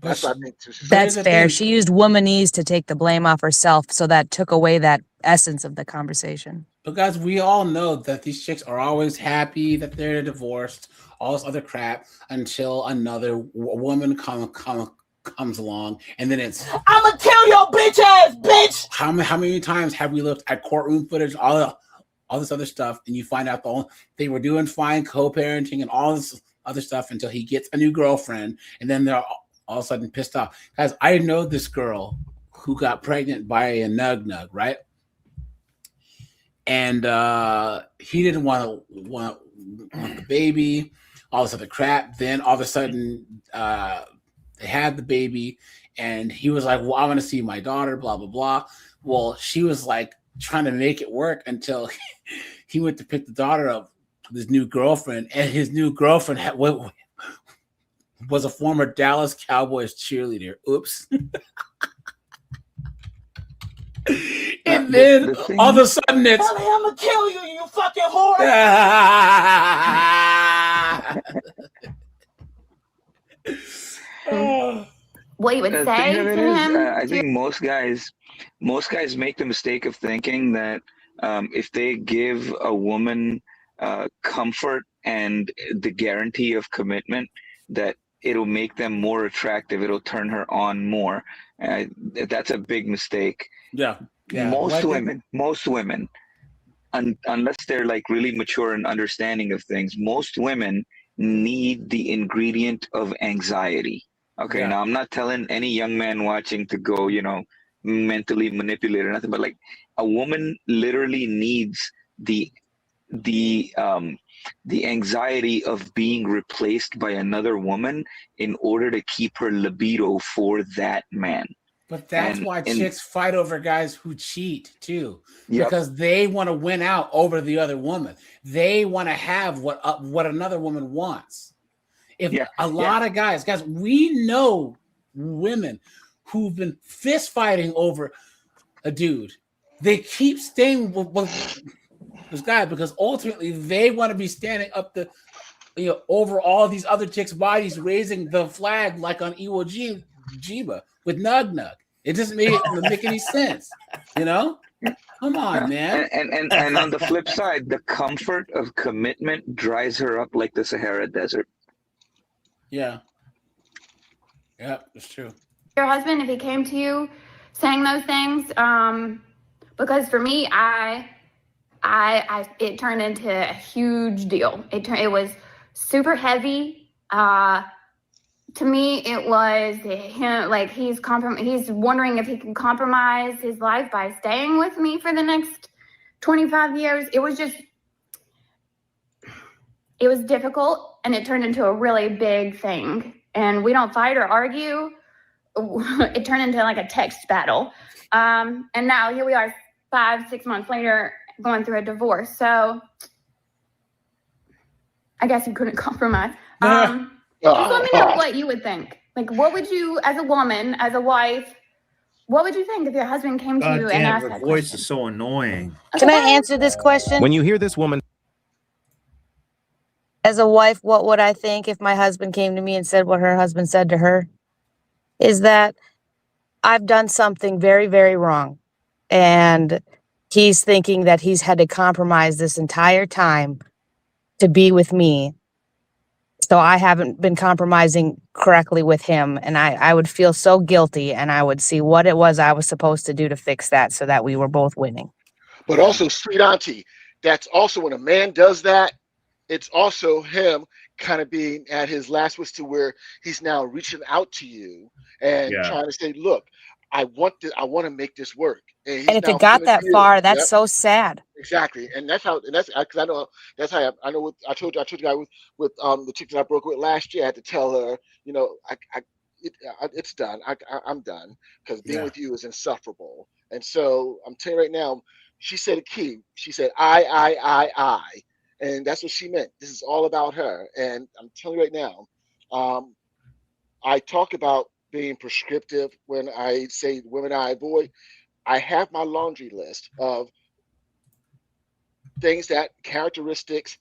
That's what I think. That's fair. She used womanese to take the blame off herself, so that took away that essence of the conversation. But guys, we all know that these chicks are always happy that they're divorced, all this other crap, until another woman comes along, and then it's, I'ma kill your bitch ass, bitch. How many times have we looked at courtroom footage, all this other stuff, and you find out they were doing fine, co-parenting and all this other stuff until he gets a new girlfriend, and then they're all of a sudden pissed off. Guys, I know this girl who got pregnant by a nug, right? And he didn't want the baby, all this other crap. Then all of a sudden, they had the baby, and he was like, well, I want to see my daughter, blah, blah, blah. Well, she was like trying to make it work until he went to pick the daughter up with his new girlfriend, and his new girlfriend was a former Dallas Cowboys cheerleader. Oops. And then all of a sudden it's, Honey, I'm gonna kill you, you fucking whore. What you would The say thing of it to is, him? I think most guys make the mistake of thinking that if they give a woman comfort and the guarantee of commitment, that it'll make them more attractive. It'll turn her on more. That's a big mistake. Yeah. Most women, unless they're like really mature and understanding of things, most women need the ingredient of anxiety. Okay. Yeah. Now I'm not telling any young man watching to go, mentally manipulate or nothing, but like a woman literally needs the anxiety of being replaced by another woman in order to keep her libido for that man. But that's why chicks fight over guys who cheat too, because they want to win out over the other woman. They want to have what another woman wants. A lot of guys, we know women who've been fist fighting over a dude. They keep staying with this guy because ultimately they want to be standing up over all these other chicks' bodies, raising the flag like on Iwo Jima with Nug. It doesn't make any sense, Come on, man. And on the flip side, the comfort of commitment dries her up like the Sahara Desert. Yeah, that's true. Your husband, if he came to you saying those things, because for me, it turned into a huge deal. It was super heavy. To me, it was him, like he's wondering if he can compromise his life by staying with me for the next 25 years. It was difficult, and it turned into a really big thing. And we don't fight or argue. It turned into like a text battle. And now here we are 5-6 months later going through a divorce. So I guess you couldn't compromise. Just let me know what you would think. Like, what would you, as a woman, as a wife, what would you think if your husband came to you and asked that her voice question? is so annoying. Can I answer this question? When you hear this woman, as a wife, what would I think if my husband came to me and said what her husband said to her? Is that I've done something very, very wrong. And he's thinking that he's had to compromise this entire time to be with me. So I haven't been compromising correctly with him. And I would feel so guilty, and I would see what it was I was supposed to do to fix that so that we were both winning. But also, sweet auntie, that's also when a man does that, it's also him kind of being at his last wish to where he's now reaching out to you and trying to say, look, I want to make this work. And if it got that far, that's so sad. Exactly. And that's because I know that's how I know what I told you guys with the chick that I broke with last year. I had to tell her, you know, it's done. I'm done because being with you is insufferable. And so I'm telling you right now, she said a key. She said, I. And that's what she meant. This is all about her. And I'm telling you right now, I talk about being prescriptive when I say women I avoid. I have my laundry list of things characteristics,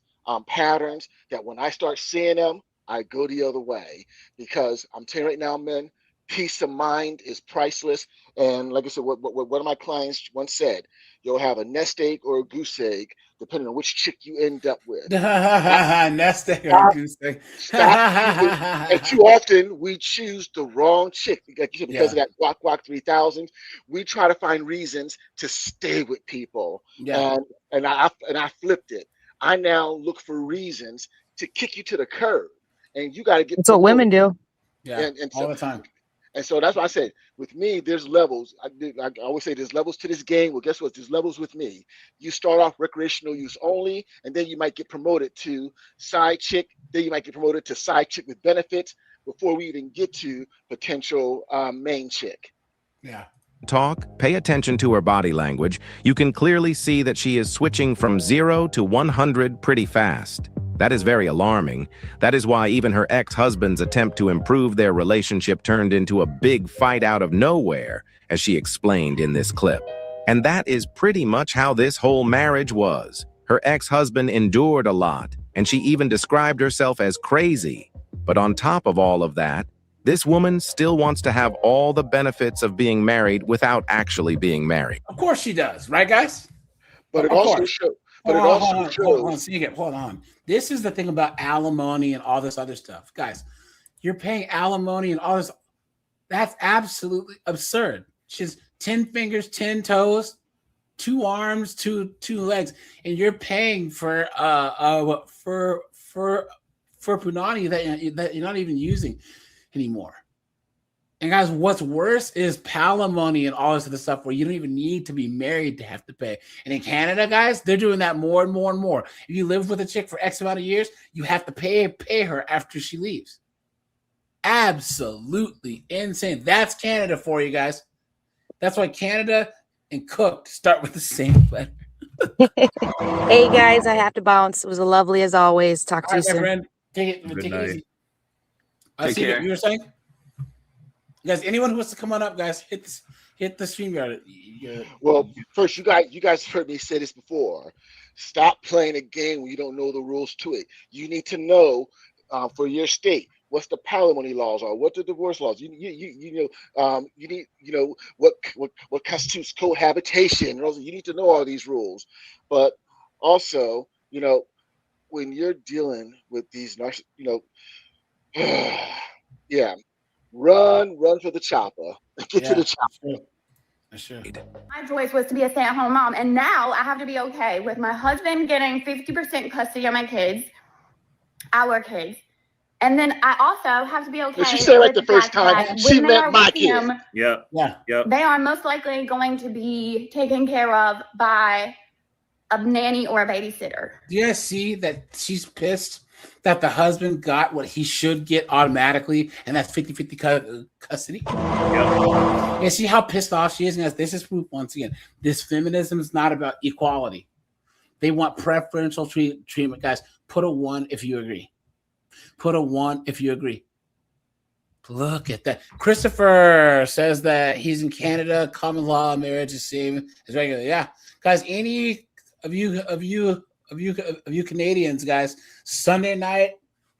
patterns that when I start seeing them, I go the other way. Because I'm telling you right now, men, peace of mind is priceless. And like I said, what one of my clients once said, you'll have a nest egg or a goose egg, depending on which chick you end up with. Nest egg or goose egg. And too often we choose the wrong chick because of that Guac 3000. We try to find reasons to stay with people. And I flipped it. I now look for reasons to kick you to the curb. And you got to get. That's what women do. Yeah, and all the time. And so that's why I said, with me, there's levels. I always say there's levels to this game. Well, guess what? There's levels with me. You start off recreational use only, and then you might get promoted to side chick. Then you might get promoted to side chick with benefits before we even get to potential main chick. Yeah. Talk, pay attention to her body language. You can clearly see that she is switching from 0 to 100 pretty fast. That is very alarming. That is why even her ex-husband's attempt to improve their relationship turned into a big fight out of nowhere, as she explained in this clip. And that is pretty much how this whole marriage was. Her ex-husband endured a lot, and she even described herself as crazy. But on top of all of that, this woman still wants to have all the benefits of being married without actually being married. Of course she does, right, guys? But it also shows. But hold on. This is the thing about alimony and all this other stuff. Guys, you're paying alimony and all this. That's absolutely absurd. She's 10 fingers, 10 toes, 2 arms, two legs, and you're paying for punani that you're not even using anymore. And guys, what's worse is palimony and all this other stuff where you don't even need to be married to have to pay. And in Canada, guys, they're doing that more and more and more. If you live with a chick for X amount of years, you have to pay her after she leaves. Absolutely insane. That's Canada for you guys. That's why Canada and Cook start with the same letter. Hey guys, I have to bounce. It was lovely as always. Talk to you soon. Friend. Take it easy. Take care. You were saying? Guys, anyone who wants to come on up, guys, hit the StreamYard. Well, first, you guys heard me say this before. Stop playing a game when you don't know the rules to it. You need to know for your state what's the palimony laws are, what the divorce laws. You need what constitutes cohabitation. You need to know all these rules. But also, when you're dealing with these yeah. Run for the chopper. Get to the chopper. Sure. My choice was to be a stay-at-home mom, and now I have to be okay with my husband getting 50% custody of my kids, our kids, and then I also have to be okay. She said like the first time she met my kids. Yeah. They are most likely going to be taken care of by a nanny or a babysitter. Do you guys see that she's pissed that the husband got what he should get automatically, and that's 50-50 custody? Yep. And see how pissed off she is? And this is proof once again. This feminism is not about equality. They want preferential treatment. Guys, put a 1 if you agree. Put a 1 if you agree. Look at that. Christopher says that he's in Canada. Common law marriage is same as regular. Yeah, guys. Any of you Canadians, guys, Sunday night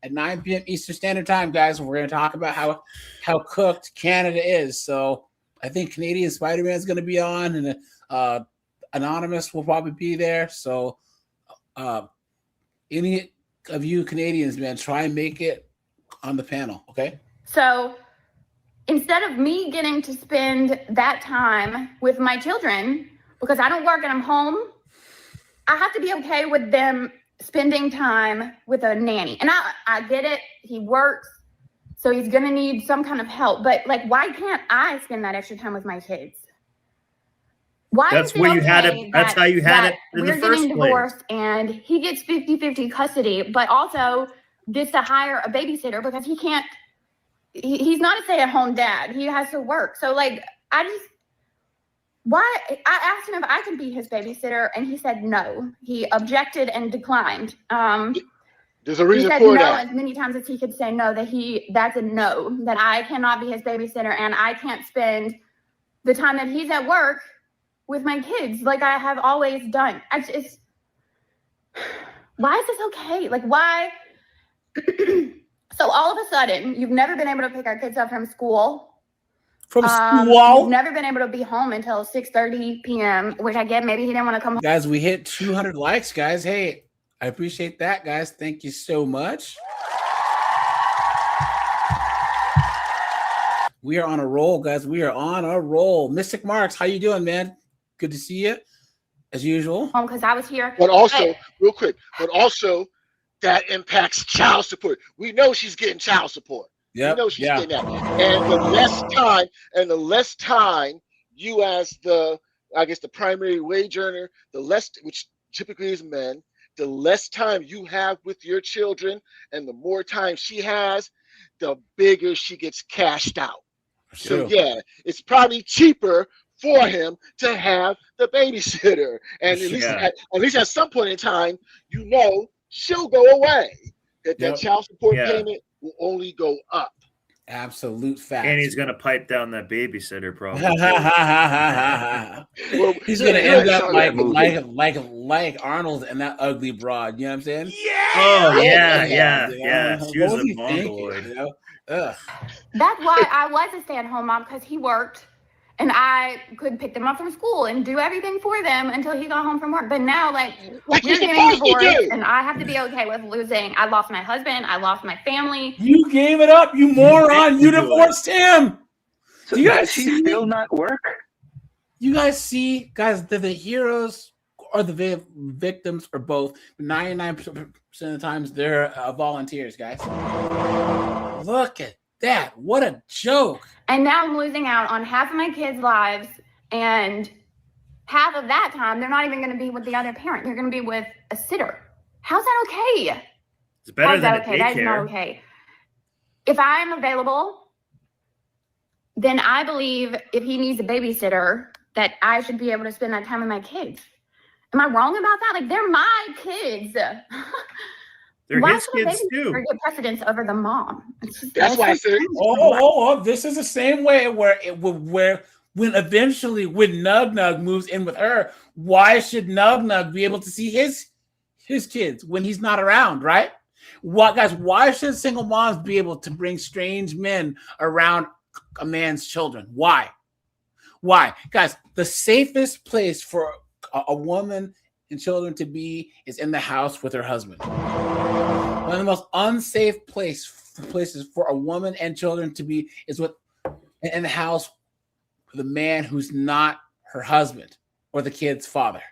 at 9 p.m. Eastern Standard Time, guys, we're going to talk about how cooked Canada is. So I think Canadian Spider-Man is going to be on, and Anonymous will probably be there. So any of you Canadians, man, try and make it on the panel, okay? So instead of me getting to spend that time with my children, because I don't work and I'm home I have to be okay with them spending time with a nanny. And I get it. He works, so he's going to need some kind of help. But like, why can't I spend that extra time with my kids? Why That's where you had it. That's how you had it in the first place. We're getting divorced and he gets 50-50 custody, but also gets to hire a babysitter because he can't, he's not a stay-at-home dad. He has to work. So like, why? I asked him if I could be his babysitter and he said no. He objected and declined. There's a reason he said for no that. as many times as he could say no, that's a no, that I cannot be his babysitter and I can't spend the time that he's at work with my kids like I have always done. Why is this okay? Like, why? So all of a sudden, you've never been able to pick our kids up from school. You've never been able to be home until 6:30 p.m., which I get maybe he didn't want to come home. Guys, we hit 200 likes, guys. Hey, I appreciate that, guys. Thank you so much. We are on a roll, guys. We are on a roll. Mystic Marks, how you doing, man? Good to see you, as usual. Because I was here. But also, real quick, that impacts child support. We know she's getting child support. Yep. We know she's getting that. And the less time you as the primary wage earner, which typically is men, the less time you have with your children and the more time she has, the bigger she gets cashed out. So yeah, it's probably cheaper for him to have the babysitter. And at least at some point in time, she'll go away. That child support payment will only go up. Absolute fact. And he's going to pipe down that babysitter probably. He's going to end up like Arnold and that ugly broad. You know what I'm saying? Yeah. Oh, yeah. She was a mongoloid. That's why I was a stay-at-home mom, because he worked and I could pick them up from school and do everything for them until he got home from work. But now, we're getting divorced and I have to be okay with losing. I lost my husband. I lost my family. You gave it up, you moron. You divorced him. So you guys still not work? You guys see, guys, the heroes or the victims or both. 99% of the times they're volunteers, guys. Look at that. What a joke. And now I'm losing out on half of my kids' lives, and half of that time they're not even going to be with the other parent. They're going to be with a sitter. How's that okay? It's better than okay? That is not okay. If I'm available, then I believe if he needs a babysitter, that I should be able to spend that time with my kids. Am I wrong about that? Like, they're my kids. They're why his kids too. Get precedence over the mom. That's why I said. This is the same way where when Nug Nug moves in with her, why should Nug Nug be able to see his kids when he's not around, right? Why should single moms be able to bring strange men around a man's children? Why? Guys, the safest place for a woman and children to be is in the house with her husband. One of the most unsafe places for a woman and children to be is in the house with a man who's not her husband or the kid's father.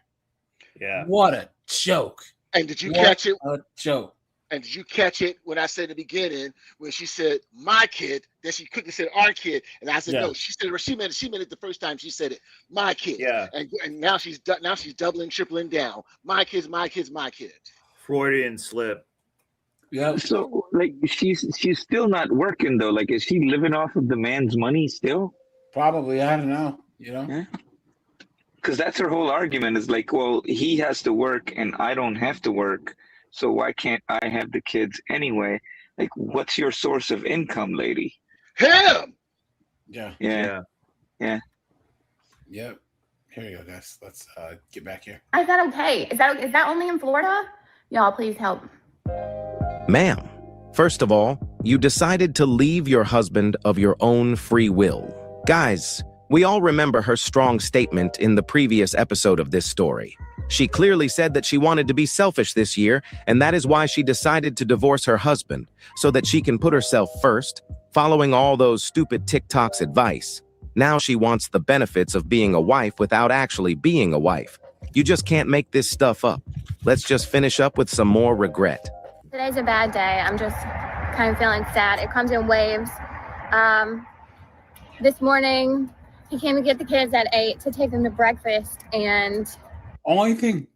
Yeah. What a joke. And did you catch it? A joke. And did you catch it when I said at the beginning when she said my kid, then she quickly said our kid, and I said no. She meant it the first time she said it, my kid. Yeah. And now she's doubling, tripling down. My kids, my kids, my kids. Freudian slip. Yeah. So she's still not working though. Like, is she living off of the man's money still? Probably. I don't know. Because that's her whole argument is like, well, he has to work and I don't have to work. So why can't I have the kids anyway? Like, what's your source of income, lady? Him. Yeah. Yep. Here you go, guys. Let's get back here. Is that okay? Is that only in Florida? Y'all, please help. Ma'am, first of all, you decided to leave your husband of your own free will. Guys, we all remember her strong statement in the previous episode of this story. She clearly said that she wanted to be selfish this year, and that is why she decided to divorce her husband, so that she can put herself first, following all those stupid TikTok's advice. Now she wants the benefits of being a wife without actually being a wife. You just can't make this stuff up. Let's just finish up with some more regret. Today's a bad day. I'm just kind of feeling sad. It comes in waves. This morning, he came to get the kids at 8 to take them to breakfast, and only thing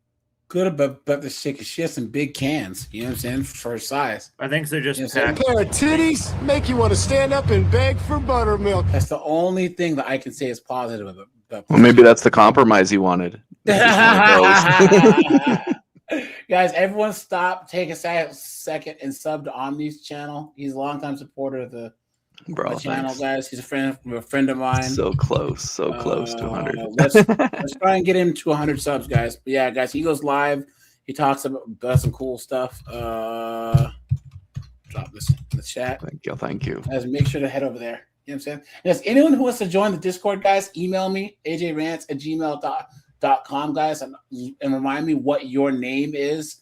good about this chick is she has some big cans. You know what I'm saying? For her size. I think they're just packed. A pair of titties make you want to stand up and beg for buttermilk. That's the only thing that I can say is positive about well, maybe that's the compromise you wanted. Guys, everyone stop, take a second, and sub to Omni's channel. He's a longtime supporter of the channel, guys. He's a friend of mine. So close to 100. Let's try and get him to 100 subs, guys. But yeah, guys, he goes live. He talks about some cool stuff. Drop this in the chat. Thank you. Guys, make sure to head over there. You know what I'm saying? Yes, anyone who wants to join the Discord, guys, email me, ajrants@gmail.com, guys, and remind me what your name is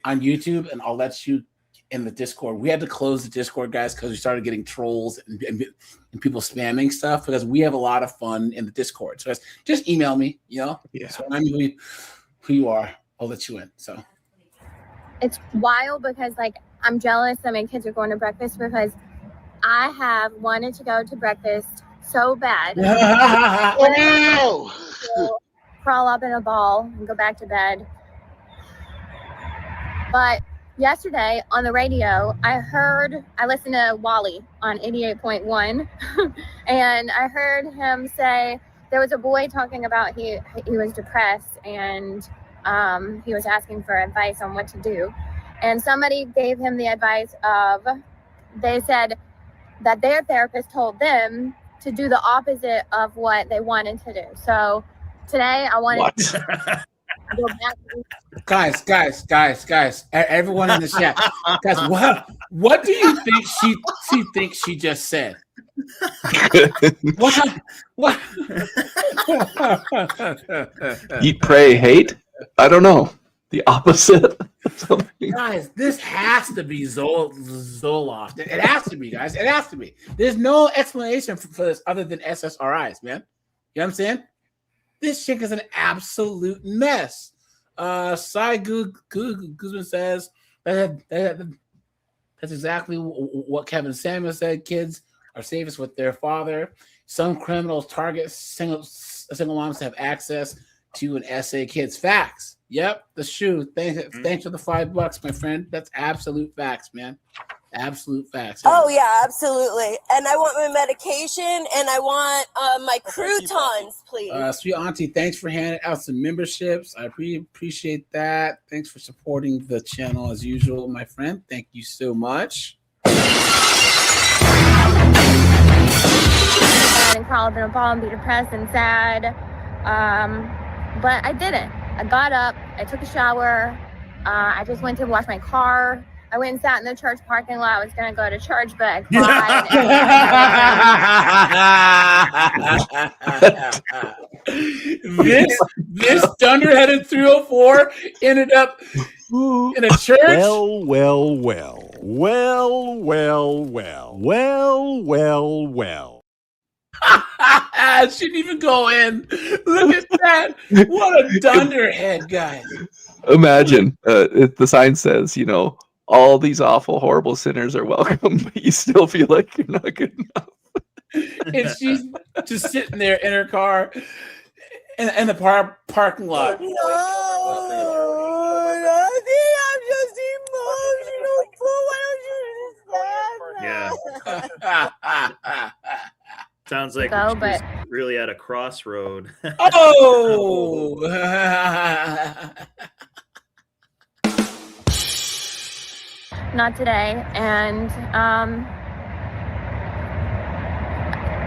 on YouTube, and I'll let you in the Discord. We had to close the Discord, guys, because we started getting trolls and people spamming stuff, because we have a lot of fun in the Discord. So guys, just email me, so remind me who you are. I'll let you in. So it's wild because I'm jealous that my kids are going to breakfast, because I have wanted to go to breakfast so bad. Wow. Crawl up in a ball and go back to bed. But yesterday on the radio, I listened to Wally on 88.1, and I heard him say there was a boy talking about he was depressed, and he was asking for advice on what to do. And somebody gave him the advice they said that their therapist told them to do the opposite of what they wanted to do. So today I wanted to go back. Guys, everyone in the chat, guys, what do you think she thinks she just said? What? Eat, pray, hate? I don't know. The opposite. Guys, this has to be Zoloft. It has to be, guys. It has to be. There's no explanation for this other than SSRIs, man. You know what I'm saying? This chick is an absolute mess. Sai Guzman says that's exactly what Kevin Samuel said. Kids are safest with their father. Some criminals target single moms to have access to an SA. Kids. Facts. Yep, the shoe. Thanks for the $5, my friend. That's absolute facts, man. Absolute facts. Oh yeah, absolutely. And I want my medication, and I want my croutons, please. Sweet auntie, thanks for handing out some memberships. I really appreciate that. Thanks for supporting the channel as usual, my friend. Thank you so much. And crawl up in a ball and be depressed and sad. But I didn't. I got up, I took a shower, I just went to wash my car. I went and sat in the church parking lot. I was going to go to church, but I cried. This dunderheaded 304 ended up in a church. Well. I shouldn't even go in. Look at that. What a dunderhead, guys. Imagine the sign says, all these awful, horrible sinners are welcome, but you still feel like you're not good enough. And she's just sitting there in her car in the parking lot. No, I think I'm just emotional. Why don't you understand that? Yeah. Sounds like she's really at a crossroad. Oh! Not today. And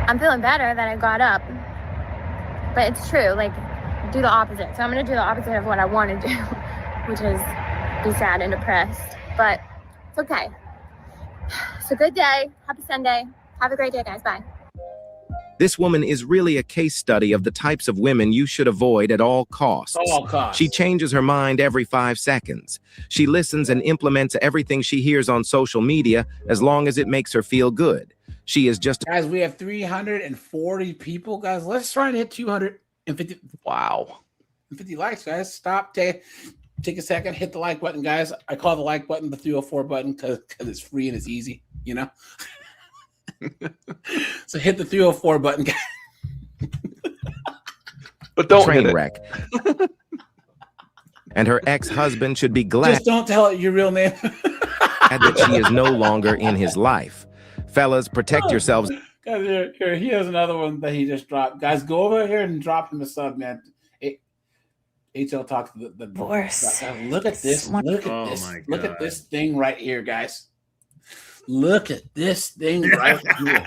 I'm feeling better that I got up. But it's true, do the opposite. So I'm going to do the opposite of what I want to do, which is be sad and depressed. But it's okay. It's a good day. Happy Sunday. Have a great day, guys. Bye. This woman is really a case study of the types of women you should avoid at all costs. She changes her mind every 5 seconds. She listens and implements everything she hears on social media as long as it makes her feel good. She is just... Guys, we have 340 people. Guys, let's try and hit 250. Wow. 50 likes, guys. Stop. Take a second. Hit the like button, guys. I call the like button the 304 button because it's free and it's easy, you know? So hit the 304 button, guys. But don't train wreck. And her ex-husband should be glad. Just don't tell it your real name. That she is no longer in his life. Fellas, protect yourselves. Guys, here, he has another one that he just dropped. Guys, go over here and drop him a sub, man. HL talks to the divorce. Look at this. Look at this. Look at this thing right here, guys. Look at this thing right here.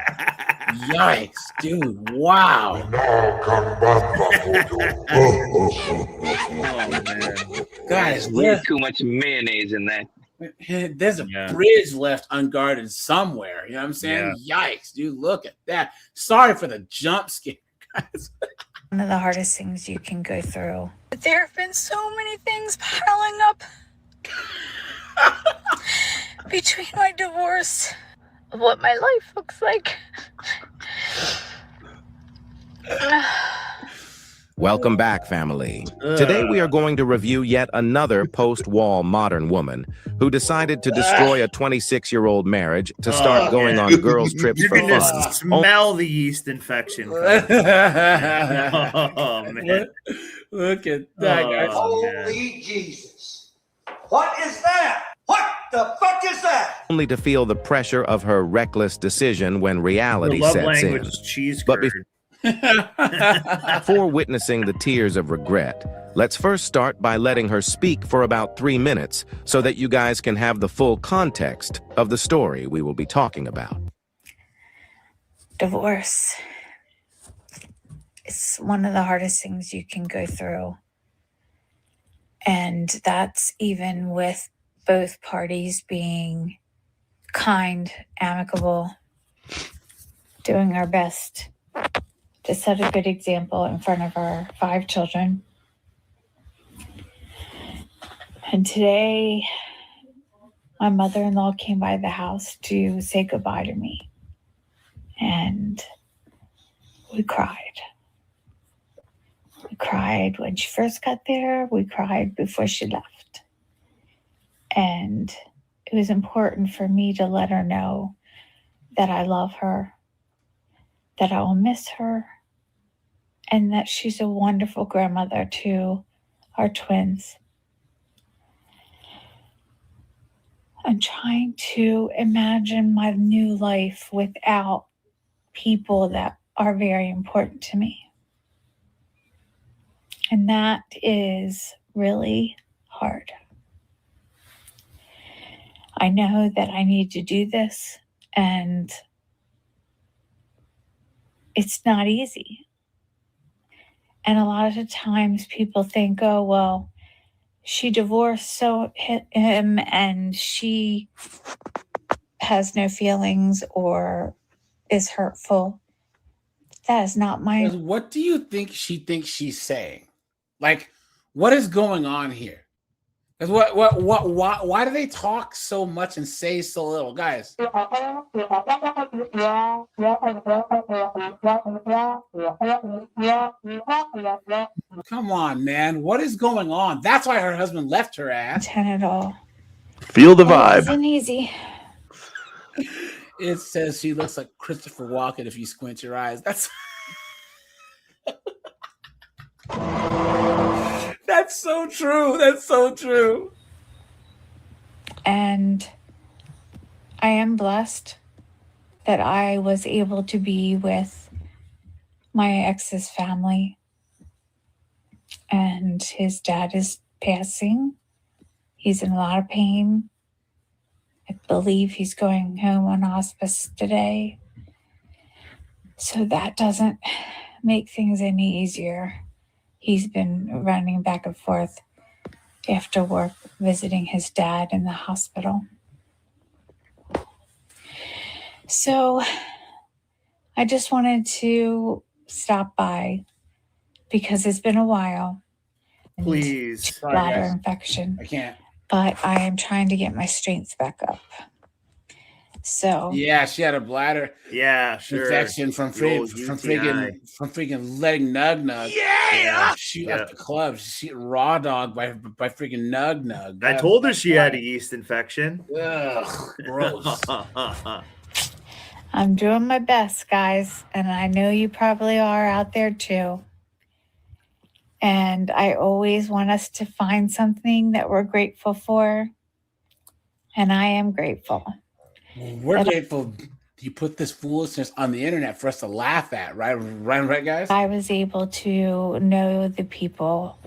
Yikes, dude. Wow. Oh, man. Guys, way too much mayonnaise in that. There's a bridge left unguarded somewhere. You know what I'm saying? Yikes, dude. Look at that. Sorry for the jump scare, guys. One of the hardest things you can go through. But there have been so many things piling up between my divorce, what my life looks like. Welcome back, family. Today we are going to review yet another post-wall modern woman who decided to destroy a 26-year-old marriage to start going on girls' trips for fun. You can just smell the yeast infection. Oh, man. Look at that, guys. Holy Jesus. What is that? What the fuck is that? Only to feel the pressure of her reckless decision when reality The love sets language in. is cheese But curd. Before witnessing the tears of regret, let's first start by letting her speak for about 3 minutes so that you guys can have the full context of the story we will be talking about. Divorce is one of the hardest things you can go through. And that's even with both parties being kind, amicable, doing our best to set a good example in front of our 5 children. And today, my mother-in-law came by the house to say goodbye to me. And we cried. We cried when she first got there. We cried before she left. And it was important for me to let her know that I love her, that I will miss her, and that she's a wonderful grandmother to our twins. I'm trying to imagine my new life without people that are very important to me. And that is really hard. I know that I need to do this, and it's not easy. And a lot of the times people think, oh, well, she divorced him and she has no feelings or is hurtful. That is not my... What do you think she thinks she's saying? Like, what is going on here? Because why do they talk so much and say so little? Guys. Come on, man. What is going on? That's why her husband left her ass. At all. Feel the vibe. It wasn't easy. It says she looks like Christopher Walken if you squint your eyes. That's That's so true. That's so true. And I am blessed that I was able to be with my ex's family. And his dad is passing. He's in a lot of pain. I believe he's going home on hospice today. So that doesn't make things any easier. He's been running back and forth after work, visiting his dad in the hospital. So I just wanted to stop by because it's been a while. Please. Bladder infection. I can't. But I am trying to get my strength back up. So yeah, she had a bladder infection from freaking letting Nug shoot up the club. She raw dog by freaking Nug. I told her she had a yeast infection. Ugh, gross. I'm doing my best, guys, and I know you probably are out there too. And I always want us to find something that we're grateful for. And I am grateful. We're grateful you put this foolishness on the internet for us to laugh at, right? Right, guys? I was able to know the people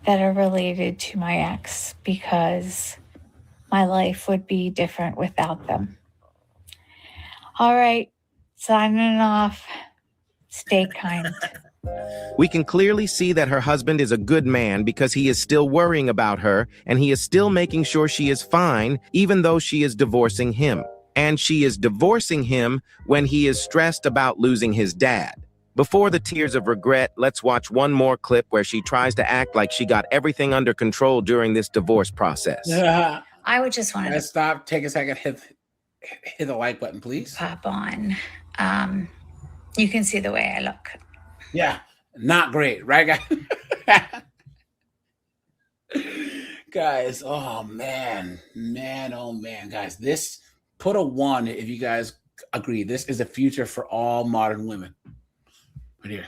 that are related to my ex because my life would be different without them. All right, signing off. Stay kind. We can clearly see that her husband is a good man because he is still worrying about her and he is still making sure she is fine even though she is divorcing him. And she is divorcing him when he is stressed about losing his dad. Before the tears of regret, let's watch one more clip where she tries to act like she got everything under control during this divorce process. I would just want to stop, take a second, hit the like button, please. Pop on. You can see the way I look. Yeah, not great, right, guys? Guys, oh man, guys, this, put a 1 if you guys agree. This is the future for all modern women. Right here.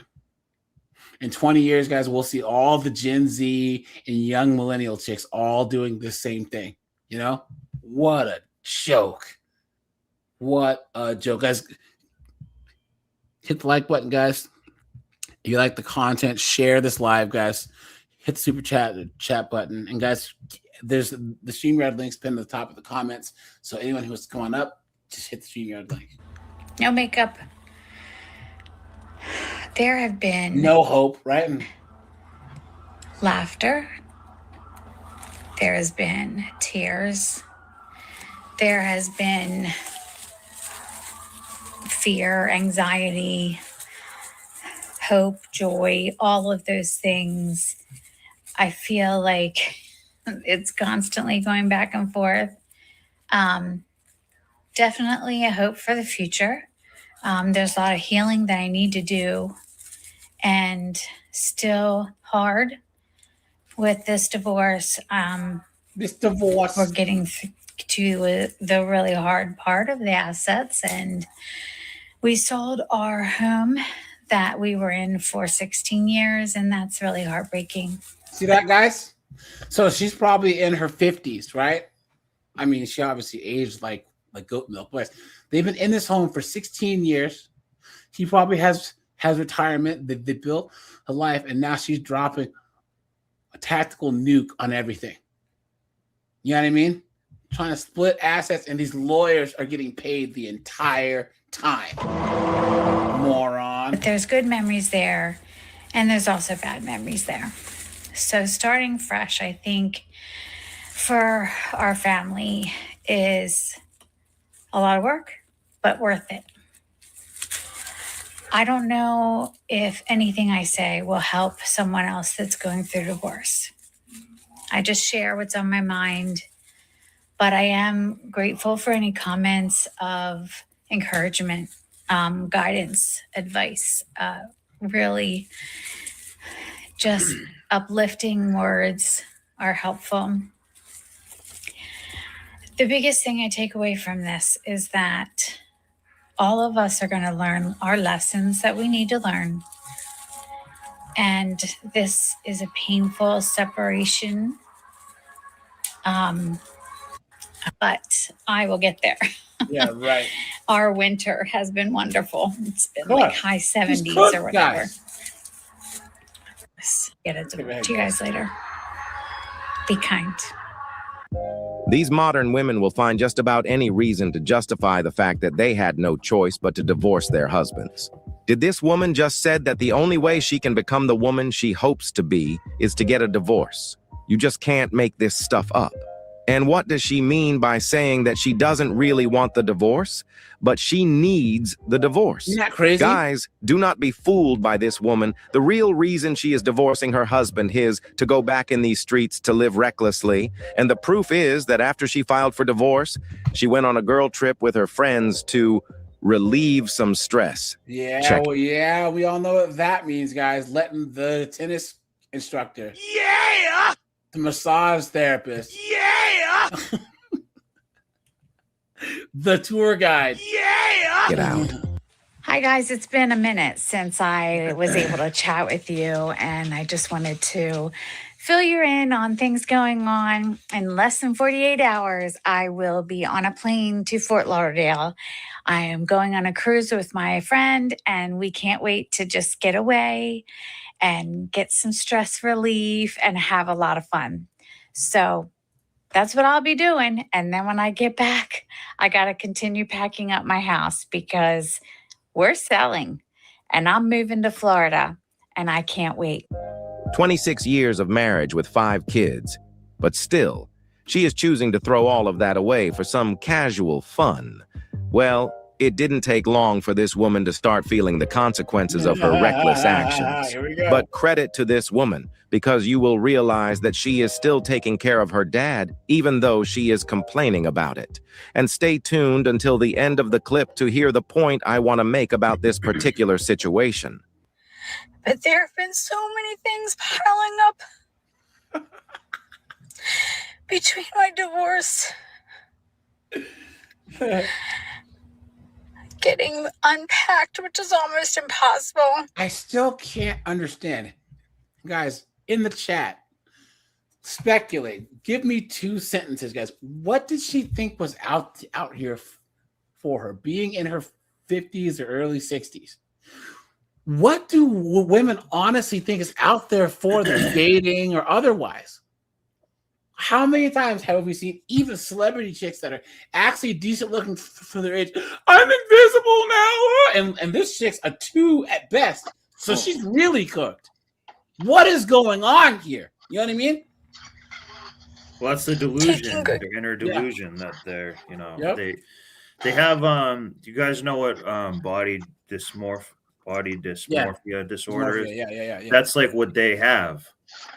In 20 years, guys, we'll see all the Gen Z and young millennial chicks all doing the same thing. You know? What a joke. What a joke. Guys, hit the like button, guys. If you like the content, share this live, guys. Hit the super chat button. And guys, there's the StreamYard links pinned at the top of the comments. So anyone who wants to come on up, just hit the StreamYard link. No makeup. There have been no hope, right? Laughter. There has been tears. There has been fear, anxiety, hope, joy, all of those things. I feel like it's constantly going back and forth. Definitely a hope for the future. There's a lot of healing that I need to do, and still hard with this divorce. We're getting to the really hard part of the assets, and we sold our home that we were in for 16 years, and that's really heartbreaking. See that, guys? So she's probably in her 50s, right? I mean, she obviously aged like goat milk. But they've been in this home for 16 years. He probably has retirement. They built a life, and now she's dropping a tactical nuke on everything. You know what I mean? Trying to split assets, and these lawyers are getting paid the entire time. Moron. But there's good memories there, and there's also bad memories there. So starting fresh, I think, for our family is a lot of work, but worth it. I don't know if anything I say will help someone else that's going through divorce. I just share what's on my mind, but I am grateful for any comments of encouragement, guidance, advice, really just uplifting words are helpful. The biggest thing I take away from this is that all of us are going to learn our lessons that we need to learn. And this is a painful separation. But I will get there. Yeah, right. Our winter has been wonderful. It's been like high 70s or whatever. Guys. Get it to you guys later. Be kind. These modern women will find just about any reason to justify the fact that they had no choice but to divorce their husbands. Did this woman just said that the only way she can become the woman she hopes to be is to get a divorce? You just can't make this stuff up. And what does she mean by saying that she doesn't really want the divorce, but she needs the divorce? Isn't that crazy? Guys, do not be fooled by this woman. The real reason she is divorcing her husband is to go back in these streets to live recklessly. And the proof is that after she filed for divorce, she went on a girl trip with her friends to relieve some stress. Yeah, Check. well, yeah, we all know what that means, guys. Letting the tennis instructor, the massage therapist, the tour guide, Get out. Hi, guys. It's been a minute since I was able to chat with you, and I just wanted to fill you in on things going on. In less than 48 hours, I will be on a plane to Fort Lauderdale. I am going on a cruise with my friend, and we can't wait to just get away and get some stress relief and have a lot of fun. So that's what I'll be doing. And then when I get back, I got to continue packing up my house because we're selling and I'm moving to Florida and I can't wait. 26 years of marriage with 5 kids, but still, she is choosing to throw all of that away for some casual fun. Well, it didn't take long for this woman to start feeling the consequences of her reckless actions. Here we go. But credit to this woman, because you will realize that she is still taking care of her dad, even though she is complaining about it. And stay tuned until the end of the clip to hear the point I want to make about this particular situation. But there have been so many things piling up between my divorce, getting unpacked, which is almost impossible. I still can't understand. Guys, in the chat, speculate. Give me 2 sentences, guys. What did she think was out here for her, being in her 50s or early 60s? What do women honestly think is out there for them, dating or otherwise? How many times have we seen even celebrity chicks that are actually decent looking for their age? I'm invisible now. And this chick's a 2 at best. So she's really cooked. What is going on here? You know what I mean? Well, that's the delusion, their inner delusion that they're, you know, they have, you guys know what body dysmorphia disorder is? Yeah. That's like what they have.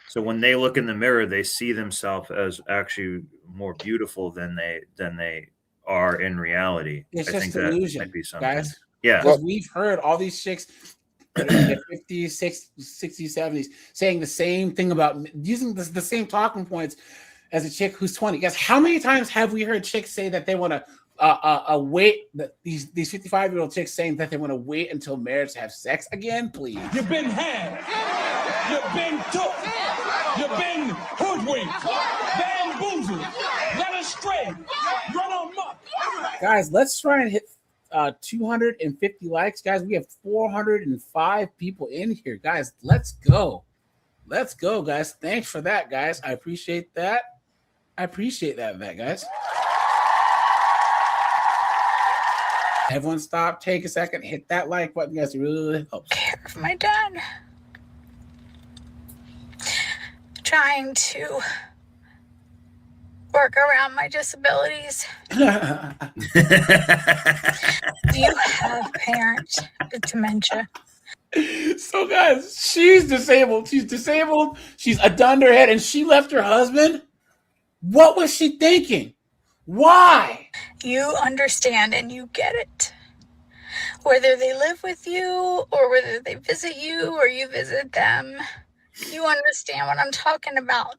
So when they look in the mirror, they see themselves as actually more beautiful than they are in reality. It's I just think delusion, that might be something. guys. Yeah. Because we've heard all these chicks in their 50s, 60s, 70s saying the same thing about using the same talking points as a chick who's 20. Guys, how many times have we heard chicks say that they want to wait, that these 55-year-old chicks saying that they want to wait until marriage to have sex again? Please. You've been had. You've been took. You've been hoodwinked. Bamboozled. Led astray. Run amok. Guys, let's try and hit 250 likes. Guys, we have 405 people in here. Guys, let's go. Let's go, guys. Thanks for that, guys. I appreciate that. Guys. Everyone stop, take a second, hit that like button, guys. It really helps. Care of my dad. Trying to work around my disabilities. Do you have parents with dementia? So, guys, she's disabled. She's a dunderhead, and she left her husband. What was she thinking? Why? You understand and you get it. Whether they live with you or whether they visit you or you visit them, you understand what I'm talking about.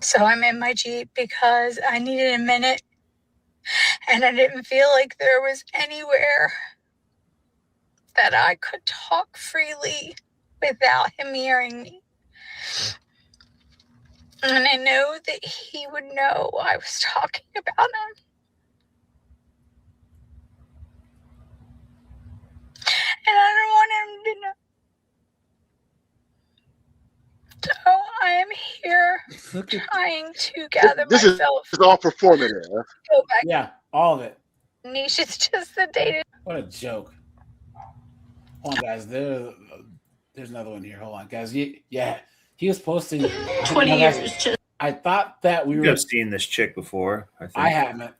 So I'm in my Jeep because I needed a minute and I didn't feel like there was anywhere that I could talk freely without him hearing me. And I know that he would know I was talking about him. And I don't want him to know. So I am here trying to gather myself. This is all performative. Go back. Yeah, all of it. Niche is just the data. What a joke. Hold on, guys. There's another one here. Hold on, guys. Yeah. He was posting 20 years. I thought that we You were. have seen this chick before. I think. I haven't.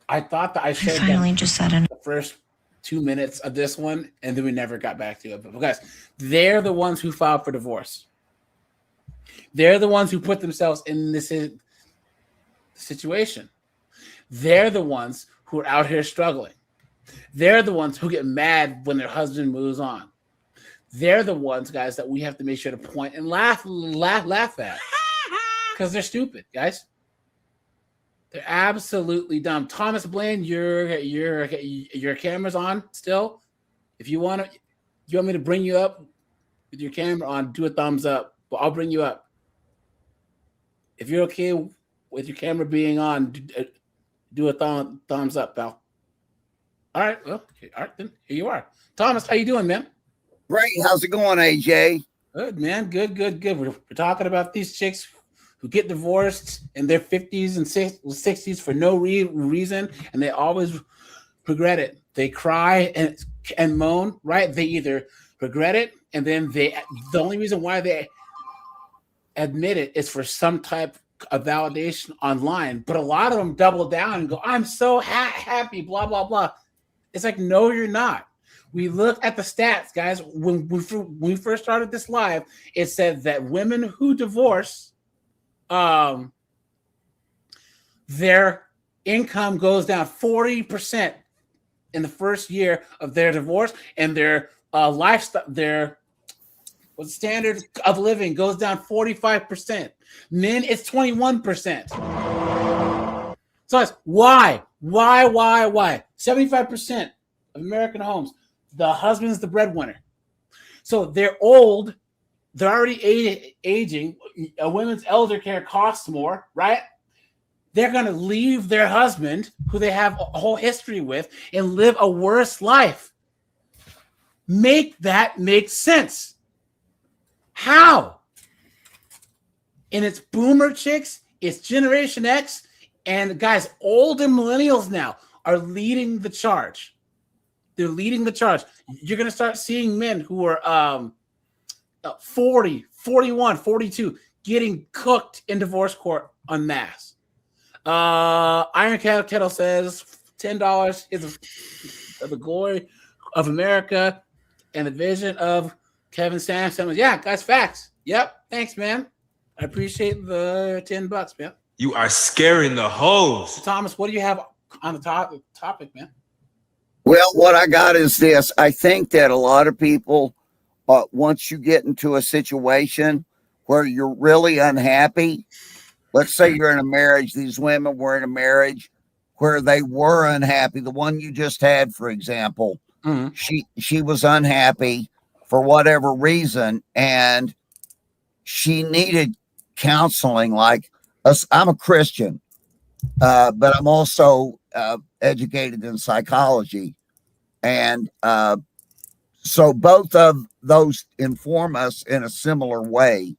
I thought that I showed finally them just said it. the first 2 minutes of this one, and then we never got back to it. But guys, they're the ones who filed for divorce. They're the ones who put themselves in this situation. They're the ones who are out here struggling. They're the ones who get mad when their husband moves on. They're the ones, guys, that we have to make sure to point and laugh at because they're stupid, guys. They're absolutely dumb. Thomas Blaine, your camera's on still. If you want me to bring you up with your camera on, do a thumbs up. But I'll bring you up. If you're okay with your camera being on, do a thumbs up, pal. All right, well, okay. All right, then here you are. Thomas, how you doing, man? Great. How's it going, AJ? Good, man. Good. We're talking about these chicks who get divorced in their 50s and 60s for no reason, and they always regret it. They cry and moan, right? They either regret it, and then the only reason why they admit it is for some type of validation online. But a lot of them double down and go, I'm so happy, blah, blah, blah. It's like, no, you're not. We look at the stats, guys. When we first started this live, it said that women who divorce, their income goes down 40% in the first year of their divorce, and their lifestyle, their standard of living goes down 45%. Men, it's 21%. So it's why? 75% of American homes, the husband's the breadwinner. So they're old. They're already aging. A women's elder care costs more, right? They're going to leave their husband, who they have a whole history with, and live a worse life. Make that make sense. How? And it's boomer chicks, it's Generation X, and guys, old and millennials now are leading the charge. They're leading the charge. You're going to start seeing men who are 40, 41, 42 getting cooked in divorce court en masse. Iron Kettle says $10 is the glory of America and the vision of Kevin Sampson. Yeah, guys, facts. Yep. Thanks, man. I appreciate the $10, man. You are scaring the hoes. So, Thomas, what do you have on the topic, man? Well, what I got is this. I think that a lot of people, once you get into a situation where you're really unhappy, let's say you're in a marriage, these women were in a marriage where they were unhappy. The one you just had, for example, she was unhappy for whatever reason, and she needed counseling. Like, I'm a Christian, but I'm also educated in psychology. And so both of those inform us in a similar way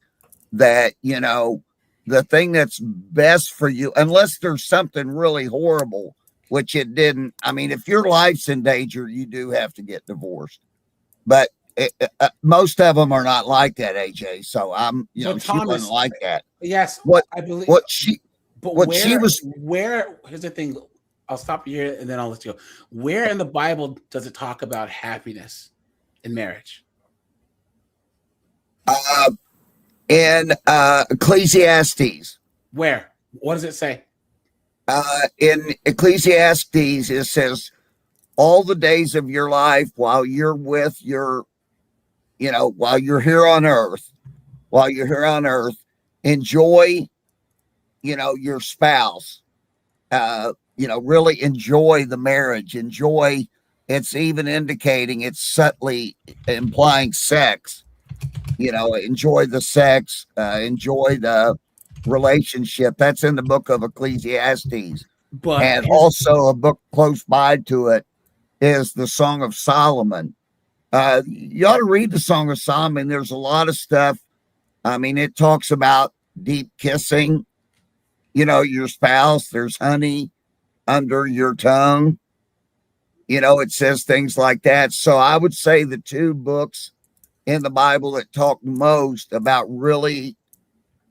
that, you know, the thing that's best for you, unless there's something really horrible, which it didn't. I mean, if your life's in danger, you do have to get divorced. But most of them are not like that, AJ. So she wasn't like that. Yes, I believe she was. Here's the thing. I'll stop you here and then I'll let you go. Where in the Bible does it talk about happiness in marriage? In Ecclesiastes. Where? What does it say? In Ecclesiastes, it says, all the days of your life while you're with your, while you're here on earth, enjoy, your spouse, really enjoy the marriage, it's even indicating, it's subtly implying sex, enjoy the sex, enjoy the relationship. That's in the book of Ecclesiastes. And also a book close by to it is the Song of Solomon. You ought to read the Song of Solomon. There's a lot of stuff. I mean, it talks about deep kissing, your spouse. There's honey under your tongue. It says things like that. So I would say the two books in the Bible that talk most about really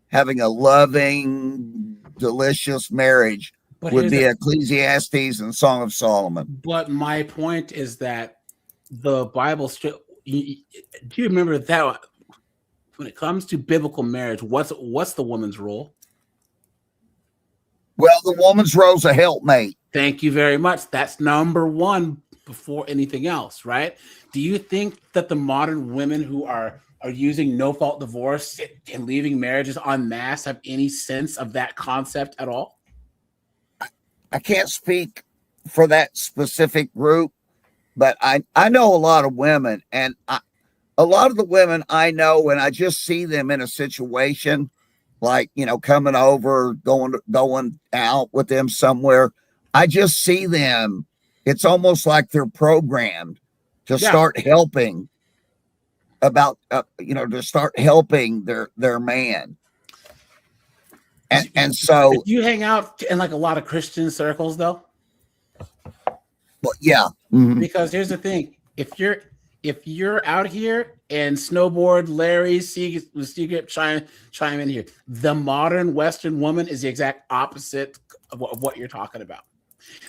having a loving, delicious marriage would be Ecclesiastes and Song of Solomon. But my point is that the Bible, do you remember that when it comes to biblical marriage, what's the woman's role? Well, the woman's role is a helpmate. Thank you very much. That's number one before anything else, right? Do you think that the modern women who are using no-fault divorce and leaving marriages en masse have any sense of that concept at all? I can't speak for that specific group, but I know a lot of women, and a lot of the women I know, when I just see them in a situation like, coming over, going out with them somewhere, I just see them. It's almost like they're programmed to start helping to start helping their man. And so if you hang out in like a lot of Christian circles though. Well, yeah. Because here's the thing. If you're out here and Snowboard, Larry, Secret, chime in here. The modern Western woman is the exact opposite of what you're talking about.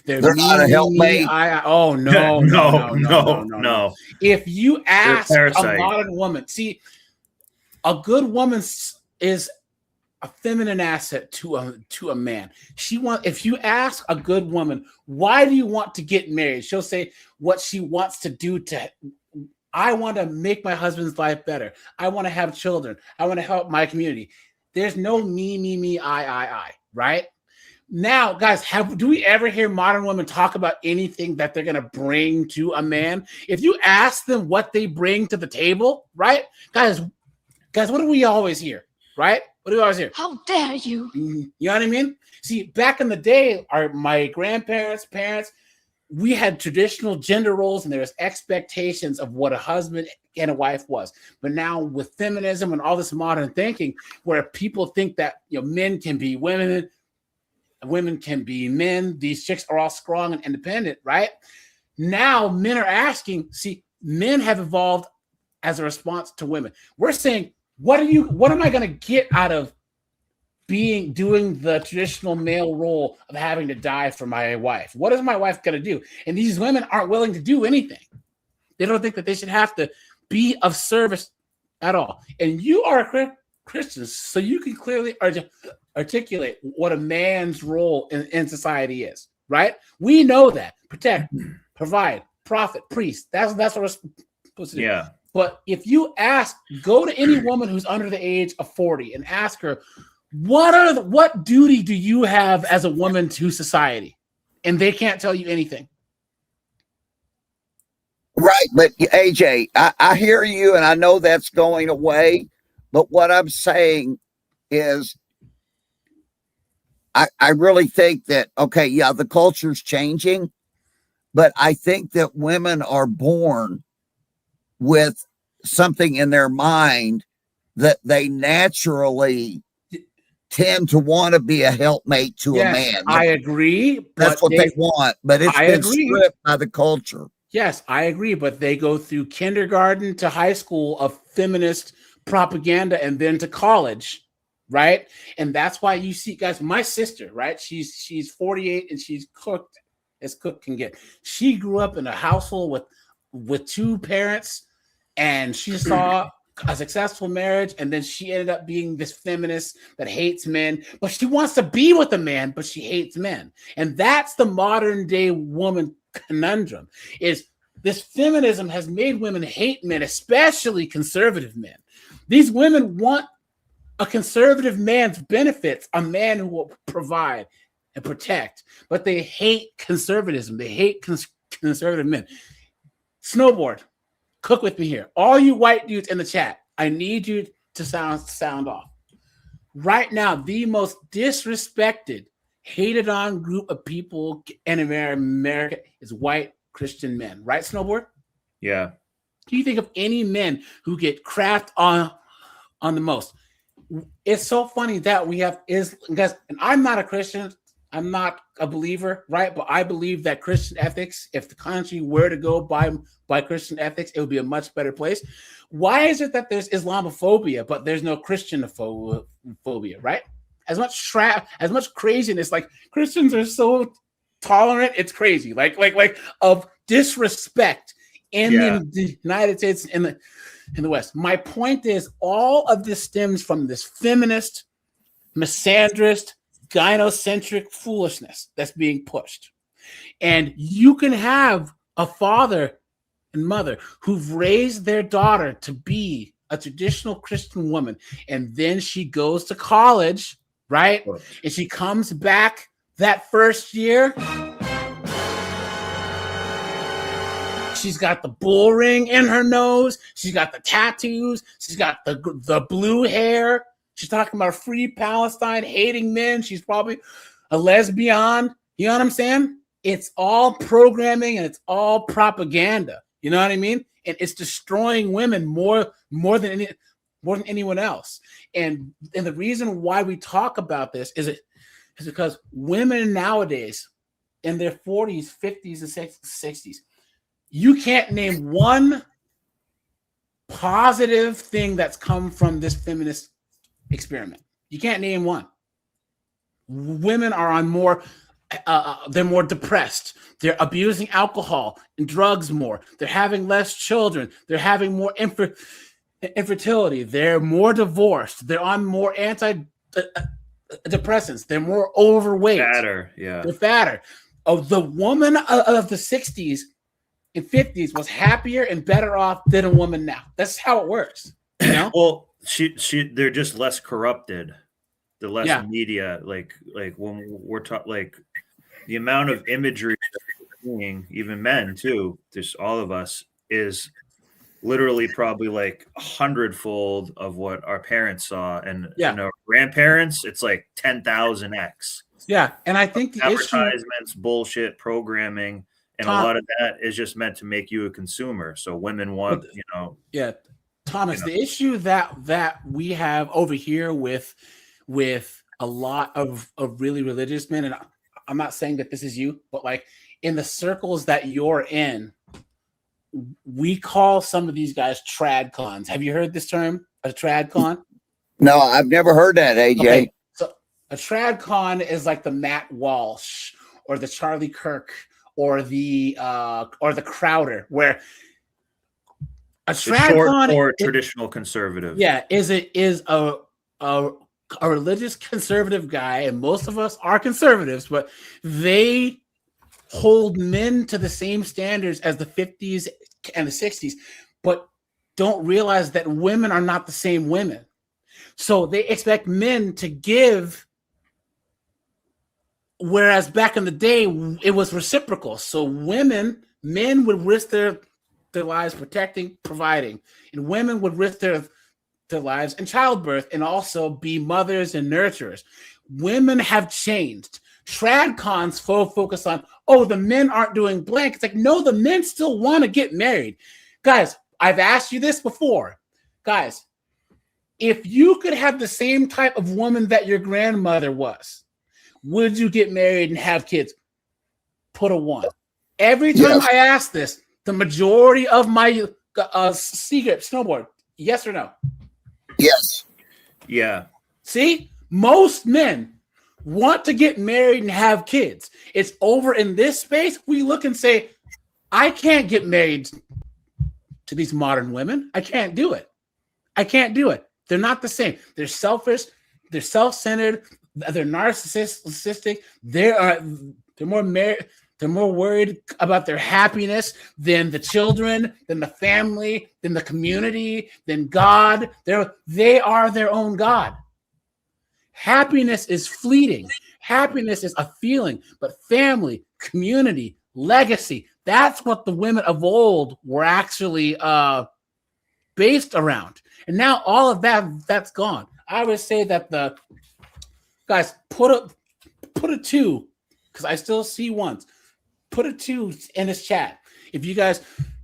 They're not a helpmate. Oh no, no. If you ask a modern woman, see, a good woman is a feminine asset to a man. If you ask a good woman, why do you want to get married? She'll say what she wants to do I want to make my husband's life better. I want to have children. I want to help my community. There's no me, I, right? Now, guys, do we ever hear modern women talk about anything that they're going to bring to a man? If you ask them what they bring to the table, right? Guys, what do we always hear, right? What do we always hear? How dare you? You know what I mean? See, back in the day, my grandparents, parents, we had traditional gender roles and there was expectations of what a husband and a wife was. But now with feminism and all this modern thinking, where people think that men can be women, women can be men, these chicks are all strong and independent, right? Now men are asking, men have evolved as a response to women. We're saying, what am I going to get out of doing the traditional male role of having to die for my wife? What is my wife going to do? And these women aren't willing to do anything. They don't think that they should have to be of service at all. And you are a Christian, so you can clearly articulate what a man's role in society is, right? We know that. Protect, provide, prophet, priest. That's what we're supposed to do. Yeah. But if you go to any woman who's under the age of 40 and ask her, what duty do you have as a woman to society? And they can't tell you anything. Right. But AJ, I hear you and I know that's going away. But what I'm saying is I really think that, the culture's changing, but I think that women are born with something in their mind that they naturally tend to want to be a helpmate to a man. I agree. That's what they want, but it's been stripped by the culture. Yes, I agree, but they go through kindergarten to high school of feminist propaganda and then to college, right? And that's why you see, guys, my sister, right? She's 48 and she's cooked as cook can get. She grew up in a household with two parents, and she saw a successful marriage, and then she ended up being this feminist that hates men, but she wants to be with a man, but she hates men. And that's the modern day woman conundrum, is this feminism has made women hate men, especially conservative men. These women want a conservative man's benefits, a man who will provide and protect, but they hate conservatism. They hate conservative men. Snowboard, cook with me here. All you white dudes in the chat, I need you to sound off. Right now, the most disrespected, hated on group of people in America is white Christian men. Right, Snowboard? Yeah. Do you think of any men who get crapped on the most? It's so funny that we have guys, and I'm not a Christian, I'm not a believer, right? But I believe that Christian ethics, if the country were to go by Christian ethics, it would be a much better place. Why is it that there's Islamophobia, but there's no Christianophobia, right? As much craziness, like Christians are so tolerant, it's crazy. Like of disrespect in the United States in the West. My point is, all of this stems from this feminist, misandrist, gynocentric foolishness that's being pushed. And you can have a father and mother who've raised their daughter to be a traditional Christian woman, and then she goes to college, right? And she comes back that first year. She's got the bull ring in her nose. She's got the tattoos. She's got the blue hair. She's talking about free Palestine, hating men. She's probably a lesbian. You know what I'm saying? It's all programming and it's all propaganda. You know what I mean? And it's destroying women more than anyone else. And the reason why we talk about this is because women nowadays in their 40s, 50s, and 60s, you can't name one positive thing that's come from this feminist experiment. You can't name one. Women are on more, they're more depressed. They're abusing alcohol and drugs more. They're having less children. They're having more infertility. They're more divorced. They're on more antidepressants. They're more overweight. Fatter, yeah. They're fatter. The woman of the 60s and 50s was happier and better off than a woman now. That's how it works. You know? Well, they're just less corrupted. The less media, like when we're talking, like the amount of imagery that we're seeing, even men too, just all of us, is literally probably like 100-fold of what our parents saw, and our grandparents, it's like 10,000x. Yeah, and I think the advertisements, bullshit, programming, and a lot of that is just meant to make you a consumer. So women want, Yeah, Thomas, the issue that we have over here with a lot of really religious men, and I'm not saying that this is you, but like in the circles that you're in, we call some of these guys trad cons. Have you heard this term, a trad con? No, I've never heard that, AJ. Okay. So a trad con is like the Matt Walsh or the Charlie Kirk or the Crowder, where a trad con or traditional conservative. Yeah, is a religious conservative guy, and most of us are conservatives, but they hold men to the same standards as the 50s and the 60s, but don't realize that women are not the same women. So they expect men to give, whereas back in the day, it was reciprocal. So men would risk their lives protecting, providing, and women would risk their lives in childbirth and also be mothers and nurturers. Women have changed. Trad cons focus on, the men aren't doing blank. It's like, no, the men still want to get married. Guys, I've asked you this before. Guys, if you could have the same type of woman that your grandmother was, would you get married and have kids? Put a 1. Every time I ask this, the majority of my secret snowboard, yes or no? Yes. Yeah. See, most men want to get married and have kids. It's over in this space. We look and say, I can't get married to these modern women. I can't do it. They're not the same. They're selfish. They're self-centered. They're narcissistic. They're more worried about their happiness than the children, than the family, than the community, than God. They are their own God. Happiness is fleeting. Happiness is a feeling, but family, community, legacy, that's what the women of old were actually based around. And now all of that's gone. I would say that the guys put a 2, because I still see ones. Put a 2 in this chat if you guys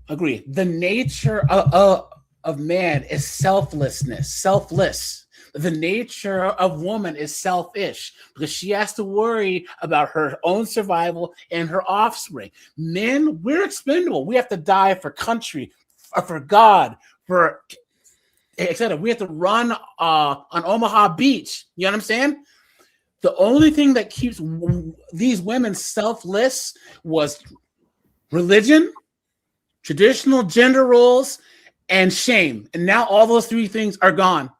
agree. The nature of man is selflessness, selfless. the nature of woman is selfish because she has to worry about her own survival and her offspring. Men, we're expendable. We have to die for country, for God, for etc. We have to run on Omaha Beach. You know what I'm saying? The only thing that keeps these women selfless was religion, traditional gender roles, and shame. And now all those three things are gone.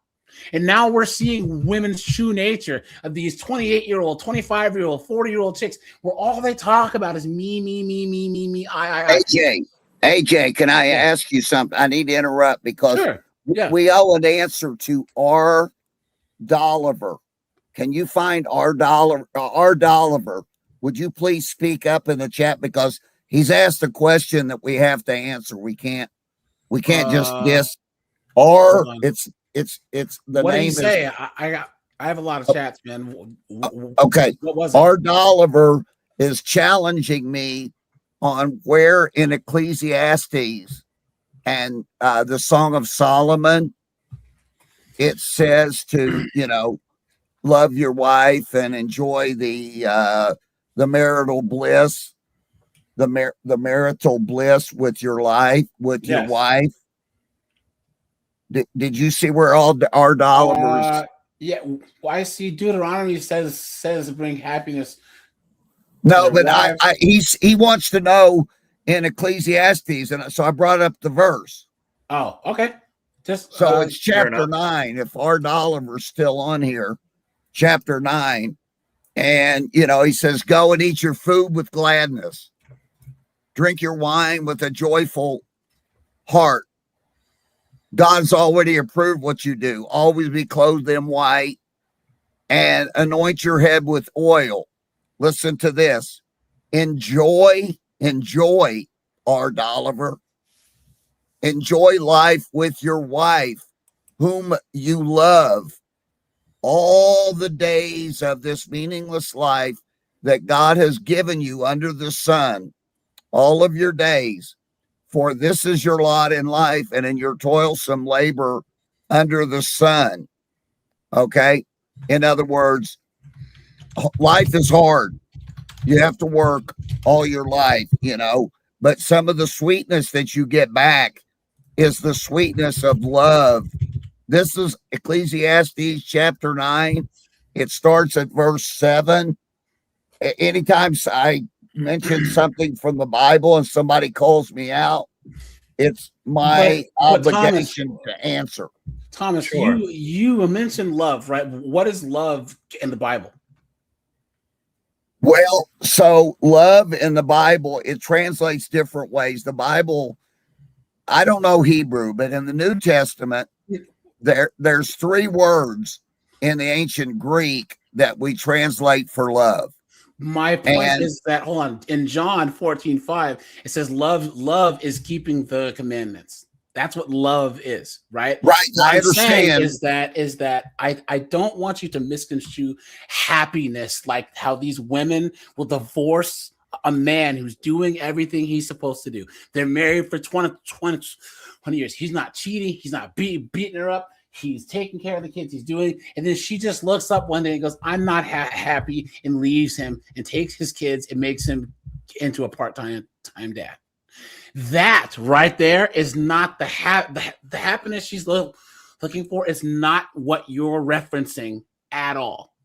And now we're seeing women's true nature of these 28-year-old, 25-year-old, 40-year-old chicks where all they talk about is me, I. AJ, can I ask you something? I need to interrupt because we owe an answer to R. Dolliver. Can you find R. Dolliver? Would you please speak up in the chat because he's asked a question that we have to answer. We can't just guess. Or it's the what name. What did you say? I have a lot of chats, man. Okay. What was it? R. Dolliver is challenging me on where in Ecclesiastes and the Song of Solomon it says to, love your wife and enjoy the marital bliss, the marital bliss with your life, with your wife. Did you see where all our Dolliver's? Yeah, I see Deuteronomy says bring happiness. No, but he wants to know in Ecclesiastes, and so I brought up the verse. Oh, okay. So it's chapter 9. If R. Dolliver's still on here, chapter 9, and he says, "Go and eat your food with gladness, drink your wine with a joyful heart. God's already approved what you do. Always be clothed in white, and anoint your head with oil." Listen to this. Enjoy, R. Dolliver. Enjoy life with your wife, whom you love, all the days of this meaningless life that God has given you under the sun, all of your days. For this is your lot in life and in your toilsome labor under the sun. Okay? In other words, life is hard. You have to work all your life, but some of the sweetness that you get back is the sweetness of love. This is Ecclesiastes chapter 9. It starts at verse 7. Anytime I mention something from the Bible and somebody calls me out, it's my obligation to answer. Thomas, you mentioned love, right? What is love in the Bible? Well, so love in the Bible, it translates different ways. The Bible, I don't know Hebrew, but in the New Testament, there's 3 words in the ancient Greek that we translate for love. My point is that, hold on, in John 14:5, it says love is keeping the commandments. That's what love is, right? Right. What I understand is that I don't want you to misconstrue happiness like how these women will divorce a man who's doing everything he's supposed to do. They're married for 20 years. He's not cheating. He's not beating her up. He's taking care of the kids. He's doing, and then she just looks up one day and goes, "I'm not happy," and leaves him and takes his kids and makes him into a part-time dad. That right there is not the happiness she's looking for. Is not what you're referencing at all,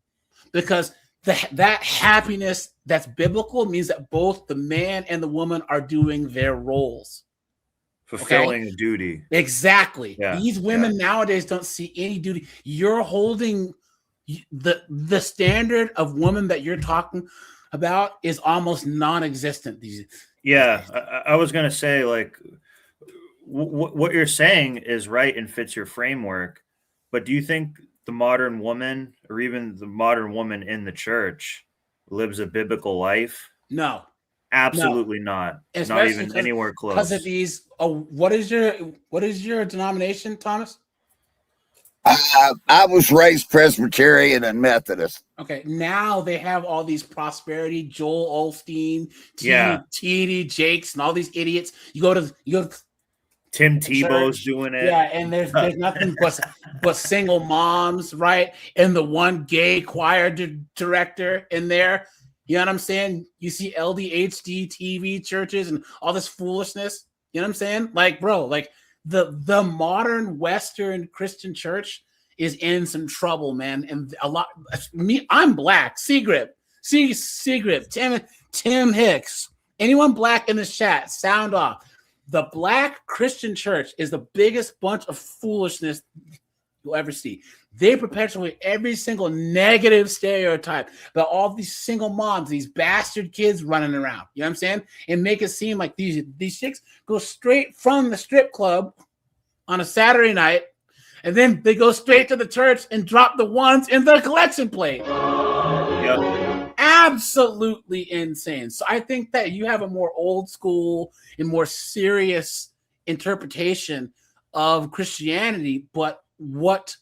because that happiness that's biblical means that both the man and the woman are doing their roles. Fulfilling a duty. Exactly. Yeah. These women nowadays don't see any duty. You're holding the standard of woman that you're talking about is almost non-existent. Yeah, I was going to say, like, what you're saying is right and fits your framework. But do you think the modern woman, or even the modern woman in the church, lives a biblical life? No. Absolutely not. Especially not even anywhere close. Because of these, what is your denomination, Thomas? I was raised Presbyterian and Methodist. Okay, now they have all these prosperity, Joel Osteen, T.D. Jakes, and all these idiots. You go to Tim Tebow's doing it. Yeah, and there's nothing but single moms, right? And the one gay choir director in there. You know what I'm saying? You see LDHD TV churches and all this foolishness. You know what I'm saying? Like, bro, like the modern Western Christian church is in some trouble, man. And a lot, I'm black. Seagrip, Tim Hicks, anyone black in this chat, sound off. The black Christian church is the biggest bunch of foolishness you'll ever see. They perpetuate every single negative stereotype about all these single moms, these bastard kids running around. You know what I'm saying? And make it seem like these chicks go straight from the strip club on a Saturday night, and then they go straight to the church and drop the ones in the collection plate. Yep. Absolutely insane. So I think that you have a more old school and more serious interpretation of Christianity, but what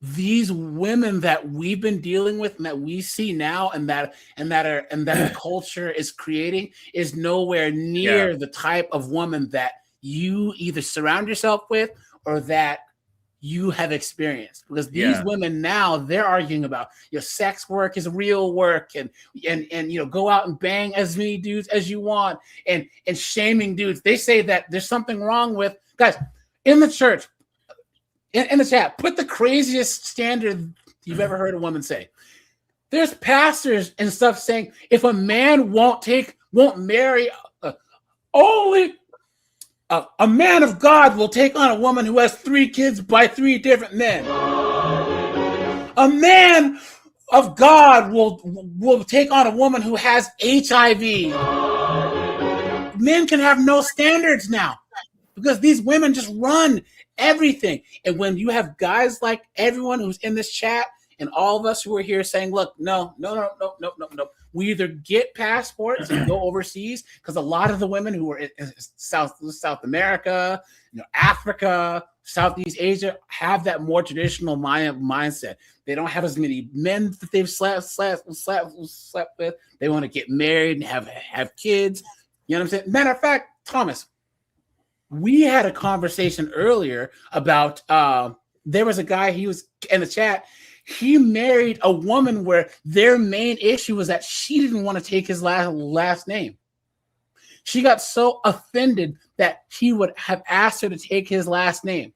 these women that we've been dealing with and that we see now and that the culture is creating is nowhere near the type of woman that you either surround yourself with or that you have experienced. Because these women now, they're arguing about your sex work is real work and you know, go out and bang as many dudes as you want and shaming dudes. They say that there's something wrong with guys in the church. In the chat, put the craziest standard you've ever heard a woman say. There's pastors and stuff saying if a man won't marry, only a man of God will take on a woman who has 3 kids by 3 different men. A man of God will take on a woman who has HIV. Men can have no standards now because these women just run everything. And when you have guys like everyone who's in this chat and all of us who are here saying, look, no. We either get passports and go overseas, because a lot of the women who are in South America, you know, Africa, Southeast Asia have that more traditional mindset. They don't have as many men that they've slept with. They want to get married and have kids. You know what I'm saying? Matter of fact, Thomas, we had a conversation earlier about there was a guy, he was in the chat. He married a woman where their main issue was that she didn't want to take his last name. She got so offended that he would have asked her to take his last name.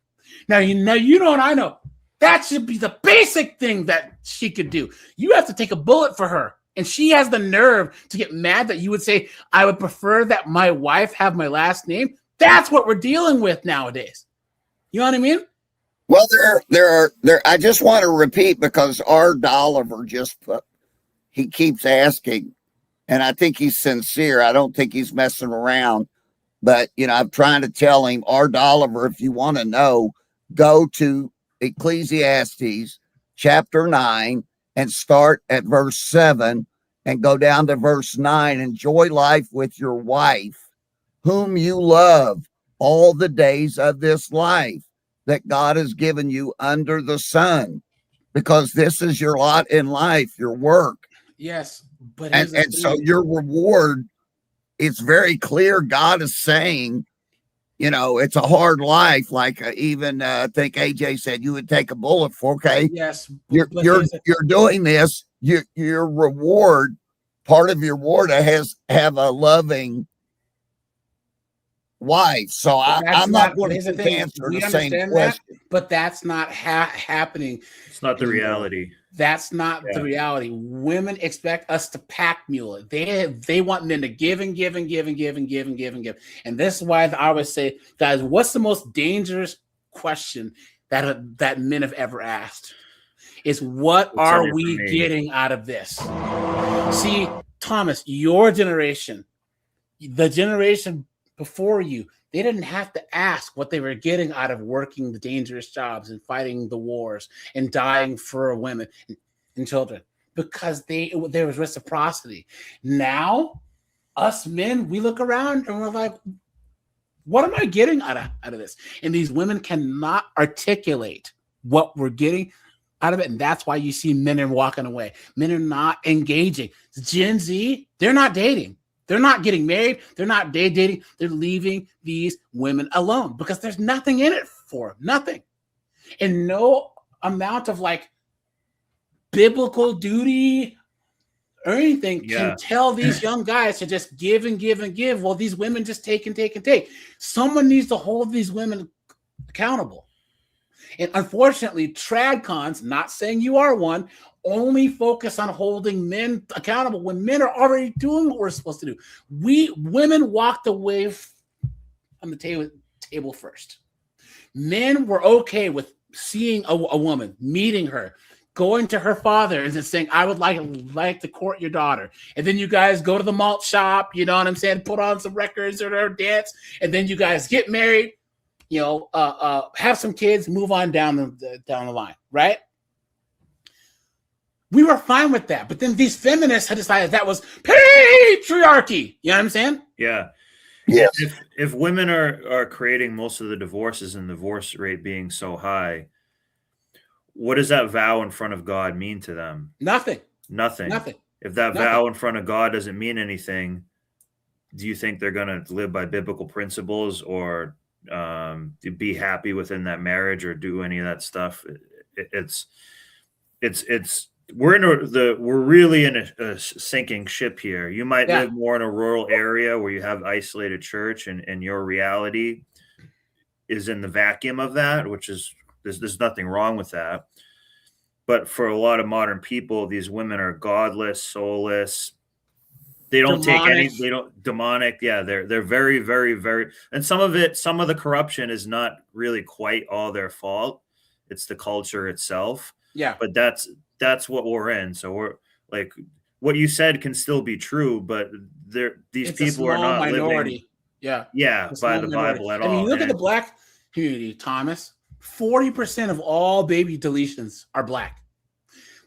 Now you know, and I know that should be the basic thing that she could do. You have to take a bullet for her. And she has the nerve to get mad that you would say, I would prefer that my wife have my last name. That's what we're dealing with nowadays. You know what I mean? Well, there are. I just want to repeat because R. Dolliver he keeps asking, and I think he's sincere. I don't think he's messing around. But you know, I'm trying to tell him, R. Dolliver, if you want to know, go to Ecclesiastes chapter 9 and start at verse 7 and go down to verse 9. Enjoy life with your wife, whom you love all the days of this life that God has given you under the sun, because this is your lot in life, your work. Yes, but and so your reward, it's very clear. God is saying, you know, it's a hard life. Like even I think AJ said you would take a bullet for. Okay, yes, you're doing this. Your reward, part of your reward, have a loving wife. So I'm not going to answer the same question. But that's not happening. It's not the reality. That's not the reality. Women expect us to pack mule it. They want men to give and give and give and give and give and give and give. And this is why I always say, guys, what's the most dangerous question that men have ever asked? Is what are we getting out of this? See, Thomas, your generation, the generation before you, they didn't have to ask what they were getting out of working the dangerous jobs and fighting the wars and dying for women and children, because there was reciprocity. Now, us men, we look around and we're like, what am I getting out of this? And these women cannot articulate what we're getting out of it. And that's why you see men are walking away. Men are not engaging. Gen Z, they're not dating. They're not getting married. They're not dating. They're leaving these women alone because there's nothing in it for them. Nothing. And no amount of like biblical duty or anything can tell these young guys to just give and give and give. Well, these women just take and take and take. Someone needs to hold these women accountable. And unfortunately, tradcons, not saying you are one, only focus on holding men accountable when men are already doing what we're supposed to do. Women walked away from the table first. Men were okay with seeing a woman, meeting her, going to her father and just saying, I would like to court your daughter. And then you guys go to the malt shop, you know what I'm saying? Put on some records or dance. And then you guys get married, you know, have some kids, move on down the line, right? We were fine with that. But then these feminists had decided that was patriarchy. You know what I'm saying? Yeah. Yes. If women are creating most of the divorces and divorce rate being so high, what does that vow in front of God mean to them? Nothing. If that vow in front of God doesn't mean anything, do you think they're going to live by biblical principles or be happy within that marriage or do any of that stuff? We're really in a sinking ship here. You might live more in a rural area where you have isolated church and your reality is in the vacuum of that, which is there's nothing wrong with that. But for a lot of modern people, these women are godless, soulless. They don't demonic. Yeah, they're very, very, very, and some of the corruption is not really quite all their fault. It's the culture itself. Yeah. But that's what we're in. So we're like, what you said can still be true, but these people are not minority. living. By the Bible at all. I mean, you look at the black community, Thomas. 40% of all baby deletions are black.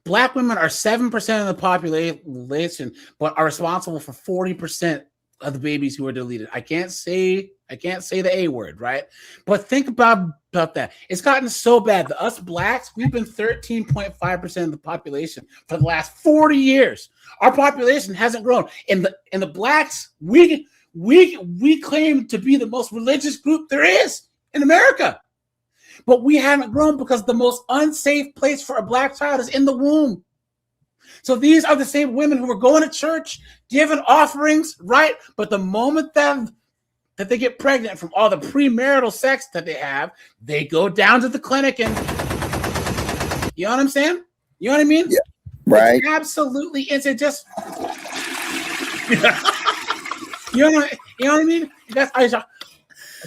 Black women are 7% of the population, but are responsible for 40% of the babies who are deleted. I can't say the A word, right? But think about that. It's gotten so bad that us blacks, we've been 13.5% of the population for the last 40 years. Our population hasn't grown. In the blacks, we claim to be the most religious group there is in America. But we haven't grown because the most unsafe place for a black child is in the womb. So these are the same women who are going to church, giving offerings, right? But the moment that they get pregnant from all the premarital sex that they have, they go down to the clinic and, you know what I'm saying? You know what I mean? Yeah, right. It's absolutely, it's just, you know what I mean? I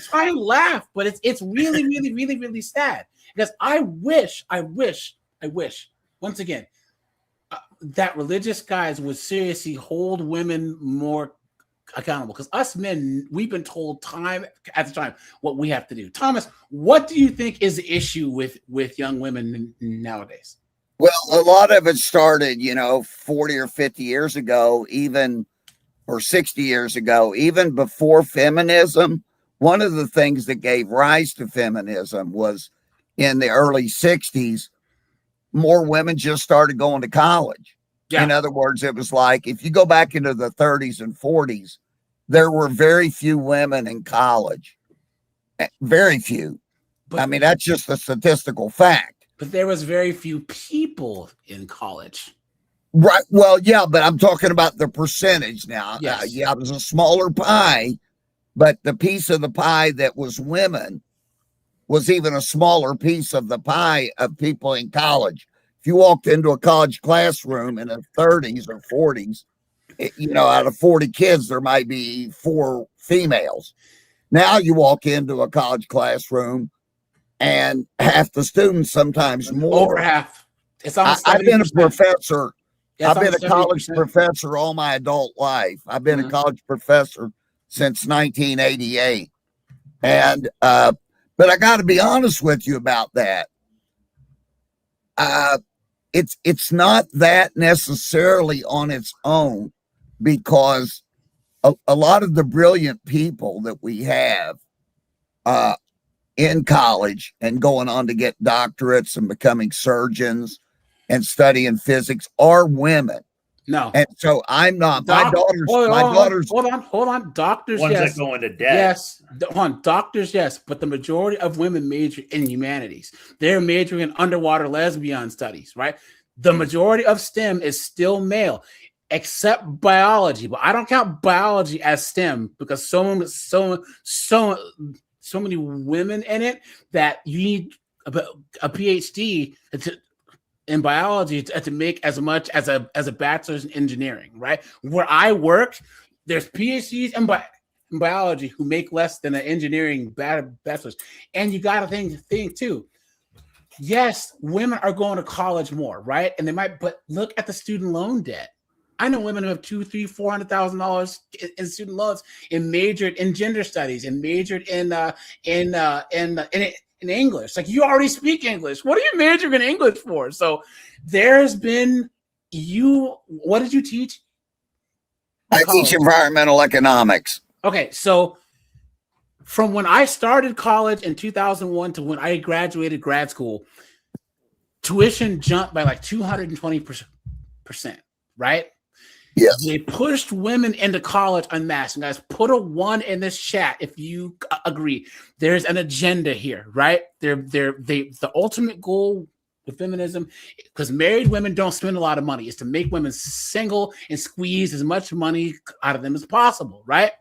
try and laugh, but it's really, really, really, really sad because I wish, once again, that religious guys would seriously hold women more accountable because us men, we've been told time after time what we have to do. Thomas, what do you think is the issue with young women nowadays? Well, a lot of it started, 40 or 50 years ago, or 60 years ago, even before feminism. One of the things that gave rise to feminism was in the early 60s, more women just started going to college. Yeah. In other words, it was like, if you go back into the 30s and 40s, there were very few women in college. Very few. But, I mean, that's just a statistical fact. But there was very few people in college. Right. Well, yeah, but I'm talking about the percentage now. Yes. Yeah, it was a smaller pie, but the piece of the pie that was women was even a smaller piece of the pie of people in college. If you walked into a college classroom in the 30s or 40s, out of 40 kids, there might be 4 females. Now you walk into a college classroom and half the students, sometimes more. Over half. It's almost I've been a professor. Yeah, I've been a college professor all my adult life. I've been a college professor since 1988. And, but I got to be honest with you about that. It's not that necessarily on its own, because a lot of the brilliant people that we have in college and going on to get doctorates and becoming surgeons and studying physics are women. No. And so I'm not. My daughter's. Hold on. Doctors, Ones yes. that go into debt. Yes. Doctors, yes. But the majority of women major in humanities. They're majoring in underwater lesbian studies, right? The majority of STEM is still male, except biology. But I don't count biology as STEM because so many women in it that you need a PhD in biology to make as much as a bachelor's in engineering, right? Where I work, there's PhDs in biology who make less than an engineering bachelor's. And you got to think too. Yes, women are going to college more, right? And they might, but look at the student loan debt. I know women who have $200,000, $300,000 in student loans and majored in gender studies and majored in English. Like, you already speak English. What are you majoring in English for? So there's been what did you teach? I teach environmental economics. Okay, so from when I started college in 2001 to when I graduated grad school, tuition jumped by like 220%, right? Yes. They pushed women into college en masse. And guys, put a 1 in this chat if you agree. There's an agenda here, right? The ultimate goal with feminism, because married women don't spend a lot of money, is to make women single and squeeze as much money out of them as possible, right?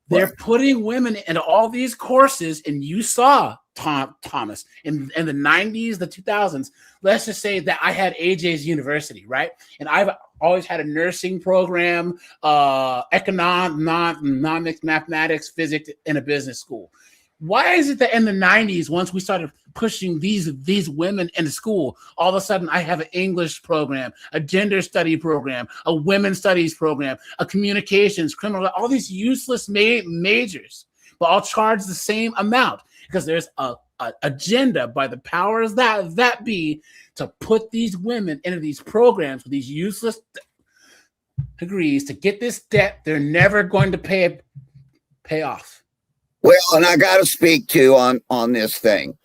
They're putting women into all these courses, and you saw Thomas in the 90s, the 2000s. Let's just say that I had AJ's University, right? And I've always had a nursing program, economics, mathematics, physics in a business school. Why is it that in the 90s, once we started pushing these women into school, all of a sudden I have an English program, a gender study program, a women's studies program, a communications, criminal, all these useless majors, but I'll charge the same amount because there's a agenda by the powers that be to put these women into these programs with these useless degrees to get this debt they're never going to pay off. Well, and I got to speak to on this thing.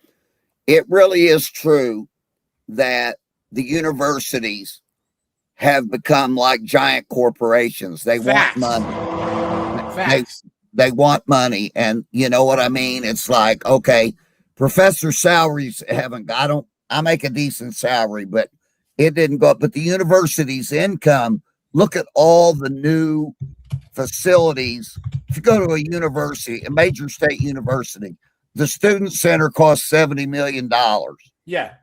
It really is true that the universities have become like giant corporations. They want money. They want money. And you know what I mean? It's like, okay, professor salaries I make a decent salary, but it didn't go up. But the university's income, look at all the new facilities. If you go to a university, a major state university, the student center costs $70 million. Yeah.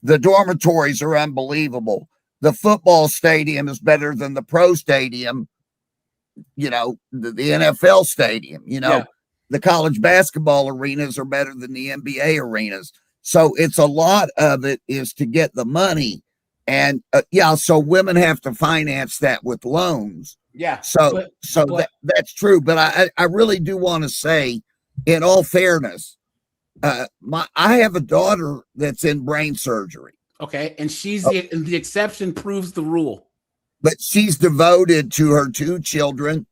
The dormitories are unbelievable. The football stadium is better than the pro stadium, the NFL stadium, the college basketball arenas are better than the NBA arenas. So it's a lot of it is to get the money. And so women have to finance that with loans. Yeah. That's true. But I really do want to say, in all fairness, I have a daughter that's in brain surgery. Okay. And the exception proves the rule. But she's devoted to her 2 children.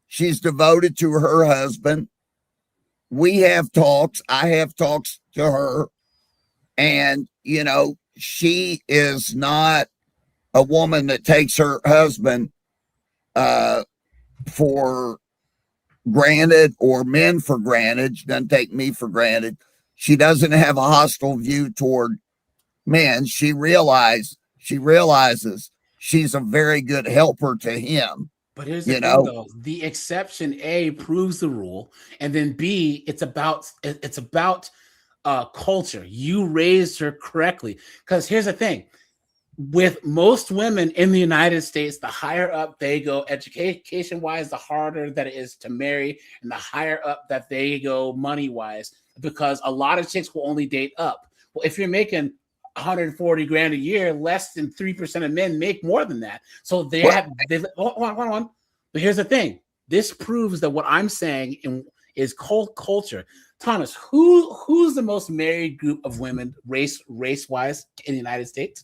She's devoted to her husband. We have talks. I have talks to her. And, she is not a woman that takes her husband for granted or men for granted. She doesn't take me for granted. She doesn't have a hostile view toward men. She realizes she's a very good helper to him. But here's the thing, though. The exception A proves the rule, and then B, it's about culture. You raised her correctly. Because here's the thing. With most women in the United States, the higher up they go education-wise, the harder that it is to marry, and the higher up that they go money-wise, because a lot of chicks will only date up. Well, if you're making $140,000 a year, less than 3% of men make more than that. So hold on. But here's the thing. This proves that what I'm saying is culture. Thomas, who's the most married group of women race-wise in the United States?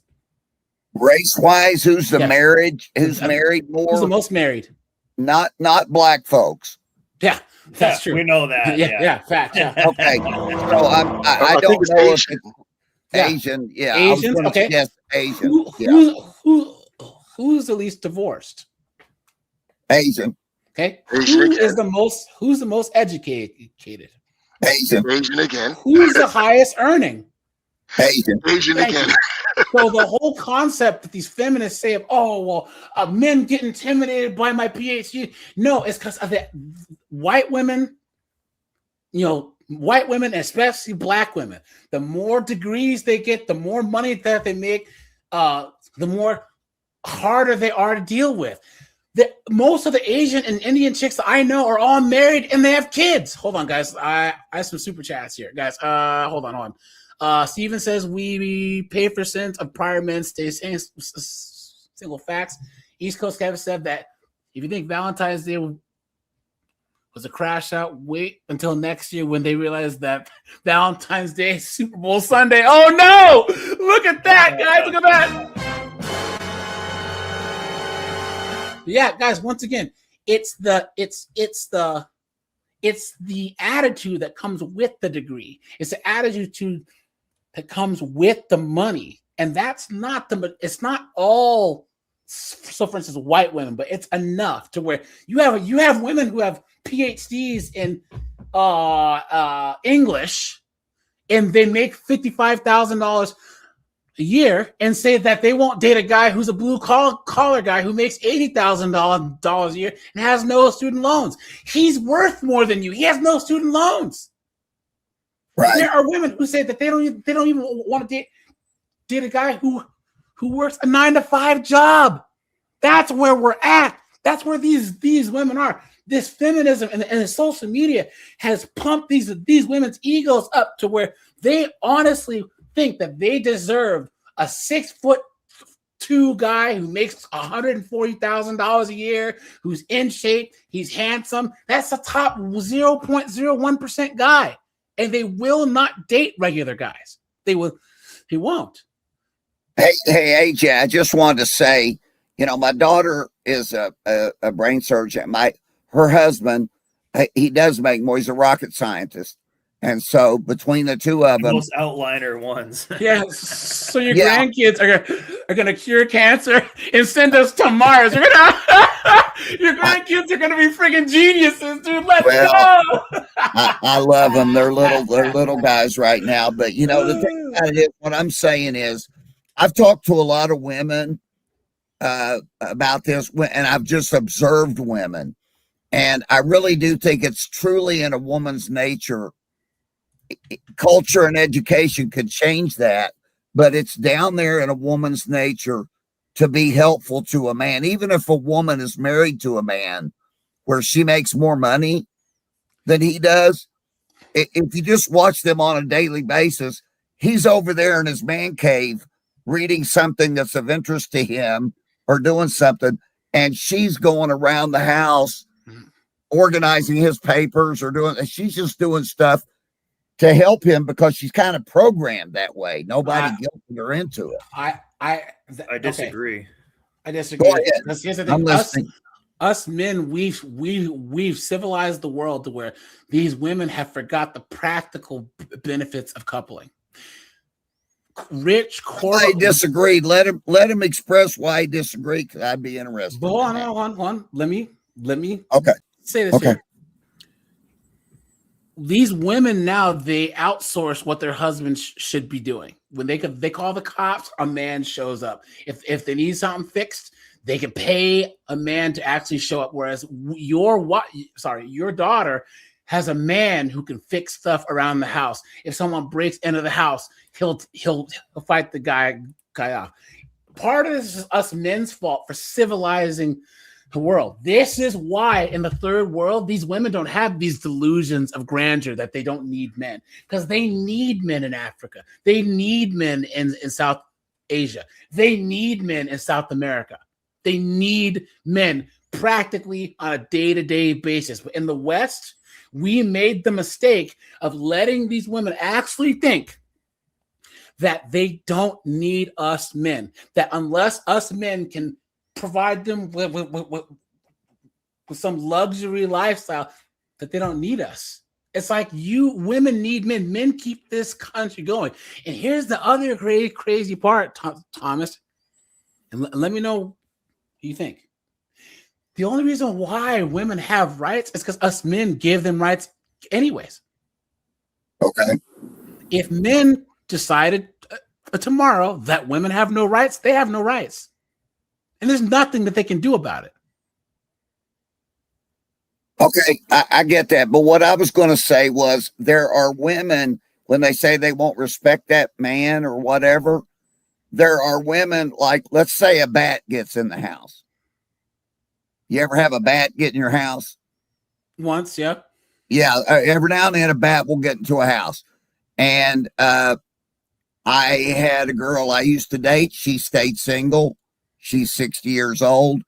Race-wise, who's the marriage? Who's married more? Who's the most married? Not black folks. Yeah, that's true. We know that. Yeah, fact. Yeah. Okay. So I don't know if it's Asian. Yeah, Asians. Okay. Yes, Asian. Who's who's the least divorced? Asian. Okay. Asian Who's the most educated? Asian. Asian again. Who's the highest earning? Asian. Asian Thank again. So the whole concept that these feminists say of, oh, well, men get intimidated by my PhD. No, it's because of the white women, white women, especially black women, the more degrees they get, the more money that they make, the more harder they are to deal with. Most of the Asian and Indian chicks that I know are all married and they have kids. Hold on, guys. I have some super chats here, guys. Hold on. Steven says we pay for sins of prior men. Stay saying single facts. East Coast Kevin said that if you think Valentine's Day was a crash out, wait until next year when they realize that Valentine's Day is Super Bowl Sunday. Oh no! Look at that, guys. Look at that. Yeah, guys, once again, it's the attitude that comes with the degree. It's the attitude that comes with the money. And that's not it's not all, so for instance, white women, but it's enough to where you have women who have PhDs in English and they make $55,000 a year and say that they won't date a guy who's a blue collar guy who makes $80,000 a year and has no student loans. He's worth more than you. He has no student loans. Right. There are women who say that they don't even want to date a guy who works a 9-to-5 job. That's where we're at. That's where these women are. This feminism and social media has pumped these women's egos up to where they honestly think that they deserve a 6'2" guy who makes $140,000 a year, who's in shape, he's handsome. That's the top 0.01% guy. And they will not date regular guys. He won't. Hey, AJ, I just wanted to say, my daughter is a brain surgeon. Her husband, he does make more. He's a rocket scientist. And so between the two of them, those outliner ones. Yeah. So your grandkids are gonna cure cancer and send us to Mars. Your grandkids are gonna be freaking geniuses, dude. Let's go. I love them. They're little guys right now. But the thing about it is, what I'm saying is, I've talked to a lot of women about this, and I've just observed women, and I really do think it's truly in a woman's nature. Culture and education could change that, but it's down there in a woman's nature to be helpful to a man, even if a woman is married to a man where she makes more money than he does. If you just watch them on a daily basis, he's over there in his man cave reading something that's of interest to him or doing something, and she's going around the house organizing his papers she's just doing stuff to help him because she's kind of programmed that way. Nobody guilted her into it. I disagree. Okay. I disagree. Here's the thing. Us men, we've civilized the world to where these women have forgot the practical benefits of coupling. Rich corporate. I disagree. Let him express why he disagreed, because I'd be interested. But hold on. Let me say this. Okay. Here. These women now, they outsource what their husbands should be doing. When they call the cops, a man shows up. If they need something fixed, they can pay a man to actually show up. Whereas your daughter has a man who can fix stuff around the house. If someone breaks into the house, he'll fight the guy off. Part of this is us men's fault for civilizing the world. This is why in the third world, these women don't have these delusions of grandeur that they don't need men, because they need men in Africa. They need men in South Asia. They need men in South America. They need men practically on a day-to-day basis. But in the West, we made the mistake of letting these women actually think that they don't need us men, that unless us men can provide them with some luxury lifestyle, that they don't need us. It's like women need men. Men keep this country going. And here's the other crazy part, Thomas. And let me know do you think? The only reason why women have rights is because us men give them rights anyways. Okay. If men decided tomorrow that women have no rights, they have no rights. And there's nothing that they can do about it. Okay, I get that. But what I was going to say was there are women, when they say they won't respect that man or whatever, there are women, like, let's say a bat gets in the house. You ever have a bat get in your house? Once, yeah. Yeah, every now and then a bat will get into a house. And I had a girl I used to date. She stayed single. She's 60 years old.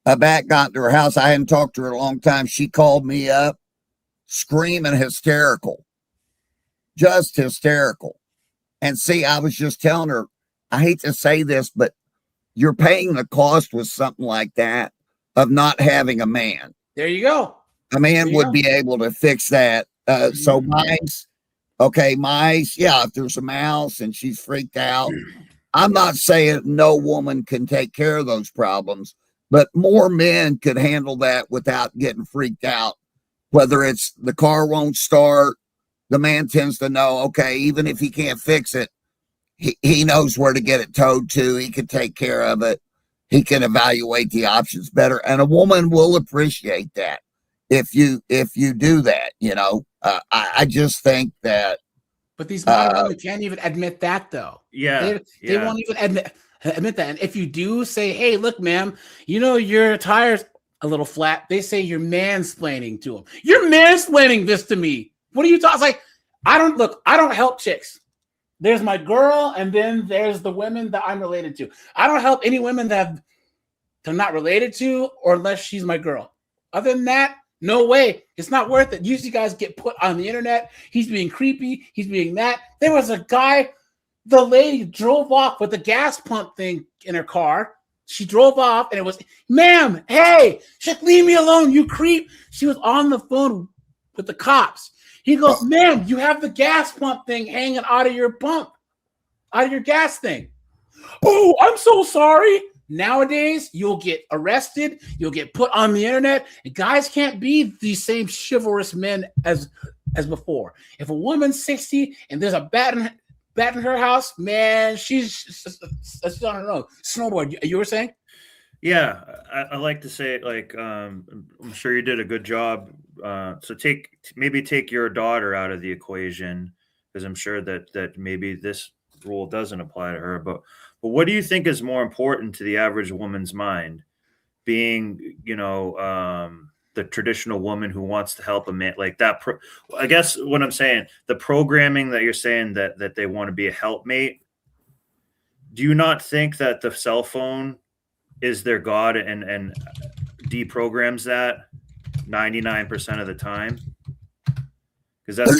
A bat got into her house. I hadn't talked to her in a long time. She called me up screaming hysterical. Just hysterical. And see, I was just telling her, I hate to say this, but you're paying the cost with something like that of not having a man. There you go. A man would be able to fix that. So mice, yeah, if there's a mouse and she's freaked out, I'm not saying no woman can take care of those problems, but more men could handle that without getting freaked out. Whether it's the car won't start, the man tends to know, okay, even if he can't fix it, he knows where to get it towed to. He can take care of it. He can evaluate the options better. And a woman will appreciate that if you do that, you know. I just think that. But these modern women can't even admit that, though. Yeah. They won't even admit that. And if you do say, hey, look, ma'am, you know, your tire's a little flat, they say you're mansplaining to them. You're mansplaining this to me. What are you talking? It's like, I don't help chicks. There's my girl, and then there's the women that I'm related to. I don't help any women that they're not related to, or unless she's my girl. Other than that, no way. It's not worth it. Usually guys get put on the internet. He's being creepy. He's being that. There was a guy, the lady drove off with the gas pump thing in her car. She drove off, and it was, ma'am, hey, just leave me alone, you creep. She was on the phone with the cops. He goes, ma'am, you have the gas pump thing hanging out of your pump, out of your gas thing. Oh, I'm so sorry. Nowadays, you'll get arrested. You'll get put on the internet. And guys can't be these same chivalrous men as before. If a woman's 60 and there's a bat in her house, man, she's on her own. Snowboard, you were saying? Yeah, I like to say, like, I'm sure you did a good job. So take your daughter out of the equation, because I'm sure that maybe this rule doesn't apply to her. But what do you think is more important to the average woman's mind? Being, you know, the traditional woman who wants to help a man, like that. I guess what I'm saying, the programming that you're saying that they want to be a helpmate. Do you not think that the cell phone is their God and deprograms that 99% of the time? Because that's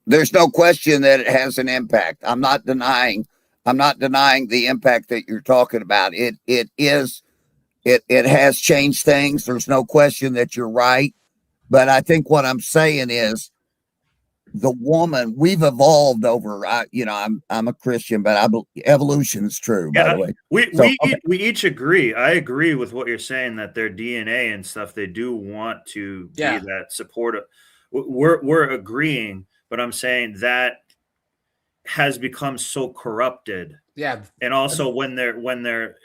there's no question that it has an impact. I'm not denying the impact that you're talking about. It has changed things. There's no question that you're right. But I think what I'm saying is the woman, we've evolved over, I'm a Christian, but evolution is true, by the way. We each agree. I agree with what you're saying, that their DNA and stuff, they do want to be that supportive. We're agreeing, but I'm saying that has become so corrupted. Yeah. And also when they're,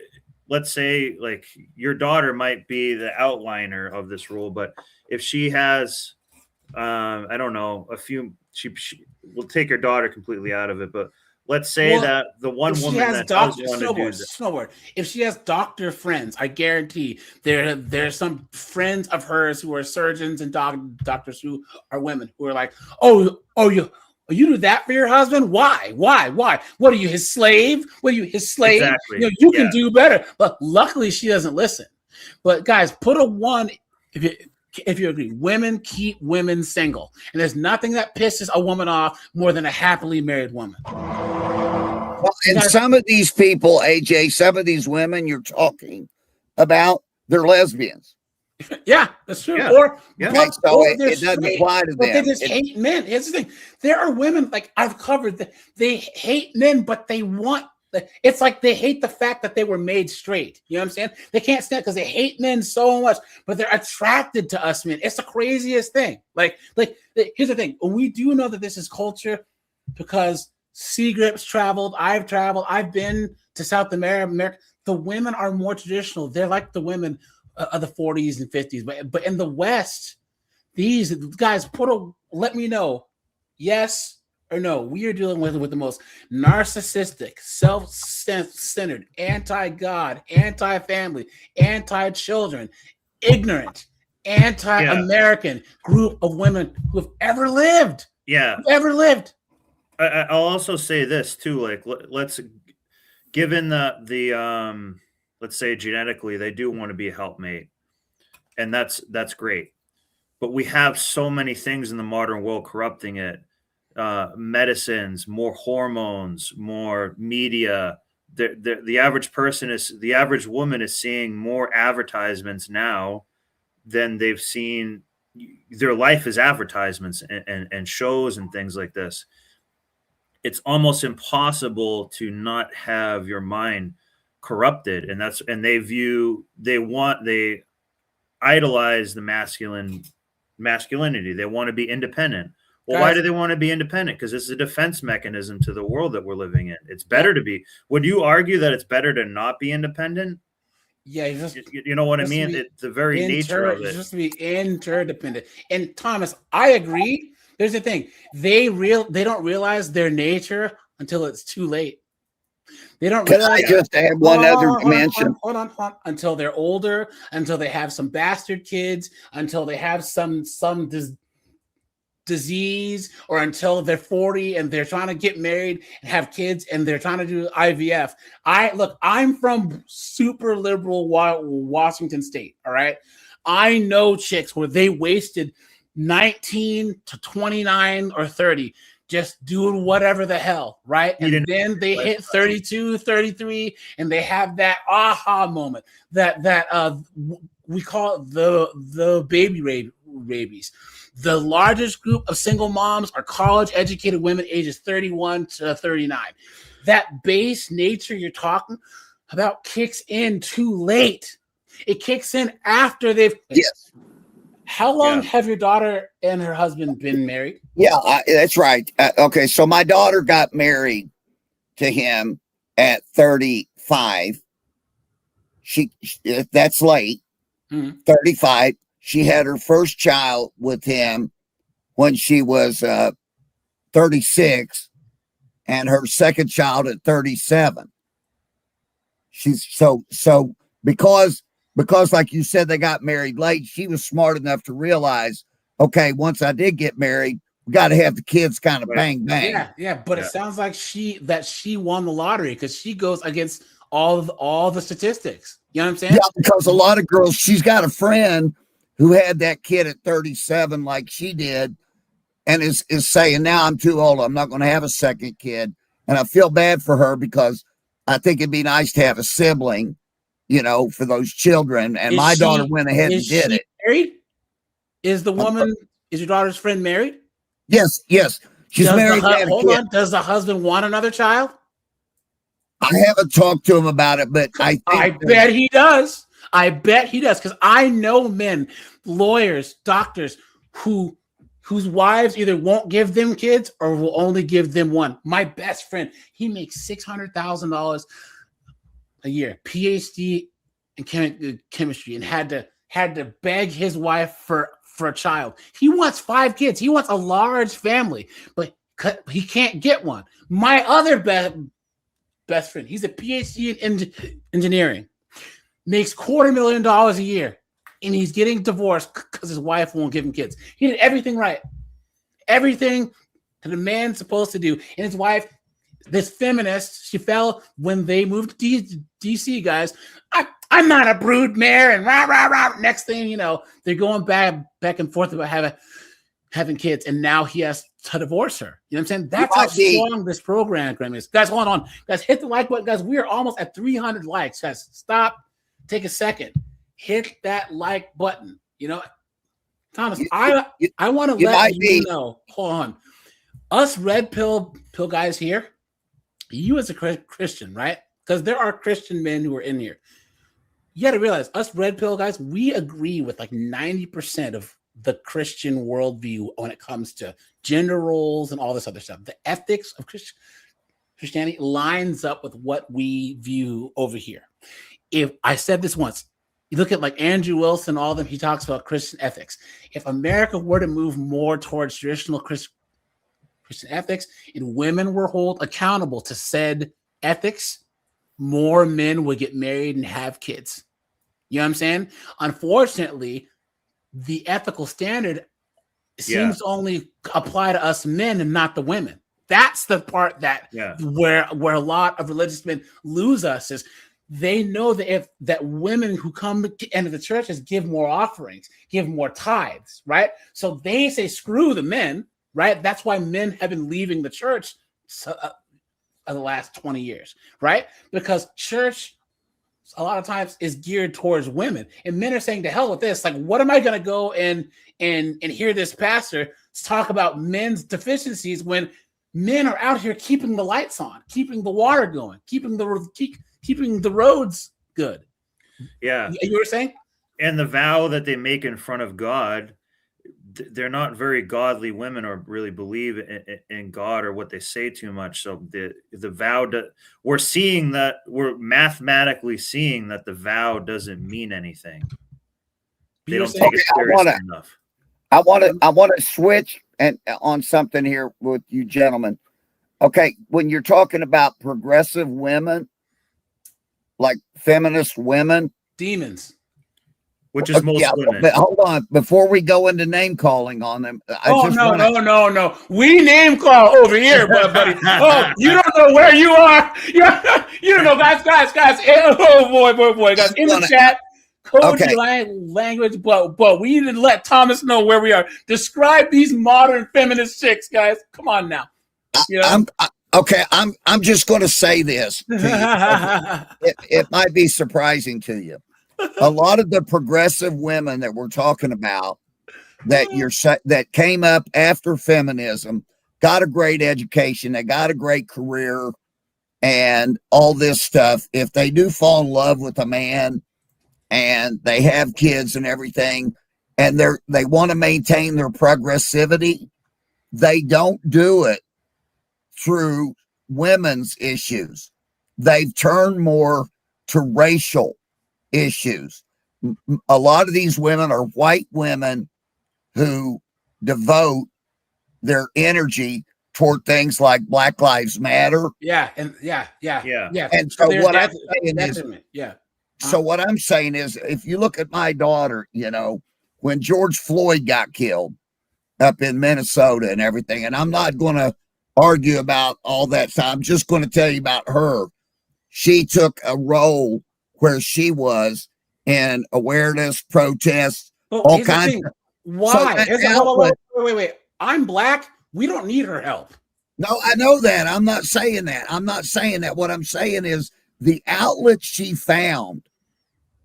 let's say, like, your daughter might be the outliner of this rule, but if she has, I don't know, she will take your daughter completely out of it. But let's say that the one woman that does want to do that. If she has doctor friends, I guarantee there's some friends of hers who are surgeons and doctors who are women who are like, oh, you do that for your husband? Why? What are you, his slave? Exactly. You can do better. But luckily, she doesn't listen. But guys, put a 1 if you agree. Women keep women single, and there's nothing that pisses a woman off more than a happily married woman. Well, and some of these people, AJ, some of these women you're talking about, they're lesbians. Yeah, that's true. Yeah. Or it doesn't apply to them. They just hate men. Here's the thing: there are women, like I've covered, they hate men, but they want It's like they hate the fact that they were made straight. You know what I'm saying? They can't stand because they hate men so much, but they're attracted to us men. It's the craziest thing. Like here's the thing. We do know that this is culture because Grip's traveled. I've been to South America. The women are more traditional. They're like the women of the 40s and 50s. But in the West, these guys let me know, yes or no, we are dealing with the most narcissistic, self-centered, anti-God, anti-family, anti-children, ignorant, anti-American group of women who have ever lived. Yeah. Ever lived. I'll also say this too, like let's given the let's say genetically they do want to be a helpmate, and that's great. But we have so many things in the modern world corrupting it. Medicines, more hormones, more media. The average the average woman is seeing more advertisements now than they've seen. Their life is advertisements and shows and things like this. It's almost impossible to not have your mind corrupted, and they idolize the masculinity. They want to be independent. Well, why do they want to be independent? Because it's a defense mechanism to the world that we're living in. It's better to be. Would you argue that it's better to not be independent? Yeah, you know what I mean? It's the very nature of it. Just to be interdependent. And Thomas, I agree. There's the thing. They don't realize their nature until it's too late. They don't realize. I just add one other dimension? Hold on. Until they're older, until they have some bastard kids, until they have some disease, or until they're 40 and they're trying to get married and have kids and they're trying to do IVF. I'm from super liberal Washington State. All right. I know chicks where they wasted 19 to 29 or 30 just doing whatever the hell, right? And then they hit 32, 33, and they have that aha moment that we call the baby rabies. The largest group of single moms are college-educated women ages 31 to 39. That base nature you're talking about kicks in too late. It kicks in after they've... Yes. How long have your daughter and her husband been married? Yeah, that's right. Okay, so my daughter got married to him at 35. That's late. 35. She had her first child with him when she was 36, and her second child at 37. She's so because like you said, they got married late. She was smart enough to realize, okay, once I did get married, we got to have the kids kind of bang bang. Yeah. But it sounds like she won the lottery because she goes against all the statistics. You know what I'm saying? Yeah, because a lot of girls. She's got a friend who had that kid at 37 like she did, and is saying, now I'm too old, I'm not going to have a second kid. And I feel bad for her because I think it'd be nice to have a sibling, for those children. And my daughter went ahead and did it. Married? Is your daughter's friend married? Yes. She's married. Hold on. Does the husband want another child? I haven't talked to him about it, but I bet he does. Because I know men, lawyers, doctors whose wives either won't give them kids or will only give them one. My best friend, he makes $600,000 a year, PhD in chemistry, and had to beg his wife for a child. He wants 5 kids. He wants a large family, but he can't get one. My other best friend, he's a PhD in engineering, makes $250,000 a year, and he's getting divorced because his wife won't give him kids. He did everything right. Everything that a man's supposed to do. And his wife, this feminist, she fell when they moved to DC, guys. I'm not a brood mare, and rah. Next thing you know, they're going back and forth about having kids, and now he has to divorce her. You know what I'm saying? That's how strong this program is. Guys, hold on. Guys, hit the like button. Guys, we are almost at 300 likes. Guys, stop. Take a second. Hit that like button. Thomas, I want to let you know. Hold on. Us red pill guys here, you as a Christian, right? Because there are Christian men who are in here. You got to realize, us red pill guys, we agree with like 90% of the Christian worldview when it comes to gender roles and all this other stuff. The ethics of Christianity lines up with what we view over here. If I said this once, you look at like Andrew Wilson, all of them, he talks about Christian ethics. If America were to move more towards traditional Christian ethics and women were held accountable to said ethics, more men would get married and have kids. You know what I'm saying? Unfortunately, the ethical standard seems to only apply to us men and not the women. That's the part that where a lot of religious men lose us, is they know that women who come into the churches give more offerings, give more tithes, right? So they say, screw the men, right? That's why men have been leaving the church the last 20 years, right? Because church a lot of times is geared towards women, and men are saying, to hell with this. Like, what am I going to go and hear this pastor talk about men's deficiencies when men are out here keeping the lights on, keeping the water going, keeping the roads good? Yeah. You were saying? And the vow that they make in front of God, they're not very godly women or really believe in God or what they say too much. So the vow, we're mathematically seeing that the vow doesn't mean anything. They don't take it seriously enough. I want to switch and on something here with you gentlemen. Okay, when you're talking about progressive women, like feminist women, demons, which is most women. But hold on, before we go into name calling on them. No. We name call over here, buddy. Oh, you don't know where you are. You don't know, guys. Oh boy, guys. In the chat, code language, but we need to let Thomas know where we are. Describe these modern feminist chicks, guys. Come on now. You know? I'm just going to say this. It might be surprising to you. A lot of the progressive women that we're talking about that came up after feminism got a great education, they got a great career and all this stuff. If they do fall in love with a man and they have kids and everything, and they want to maintain their progressivity, they don't do it through women's issues. They've turned more to racial issues. A lot of these women are white women who devote their energy toward things like Black Lives Matter. And so what I'm saying is, so what I'm saying is, if you look at my daughter, when George Floyd got killed up in Minnesota and everything, and I'm not going to argue about all that stuff, I'm just going to tell you about her. She took a role where she was in awareness, protests, all kinds of. Why? Wait. I'm Black. We don't need her help. No, I know that. I'm not saying that. What I'm saying is the outlet she found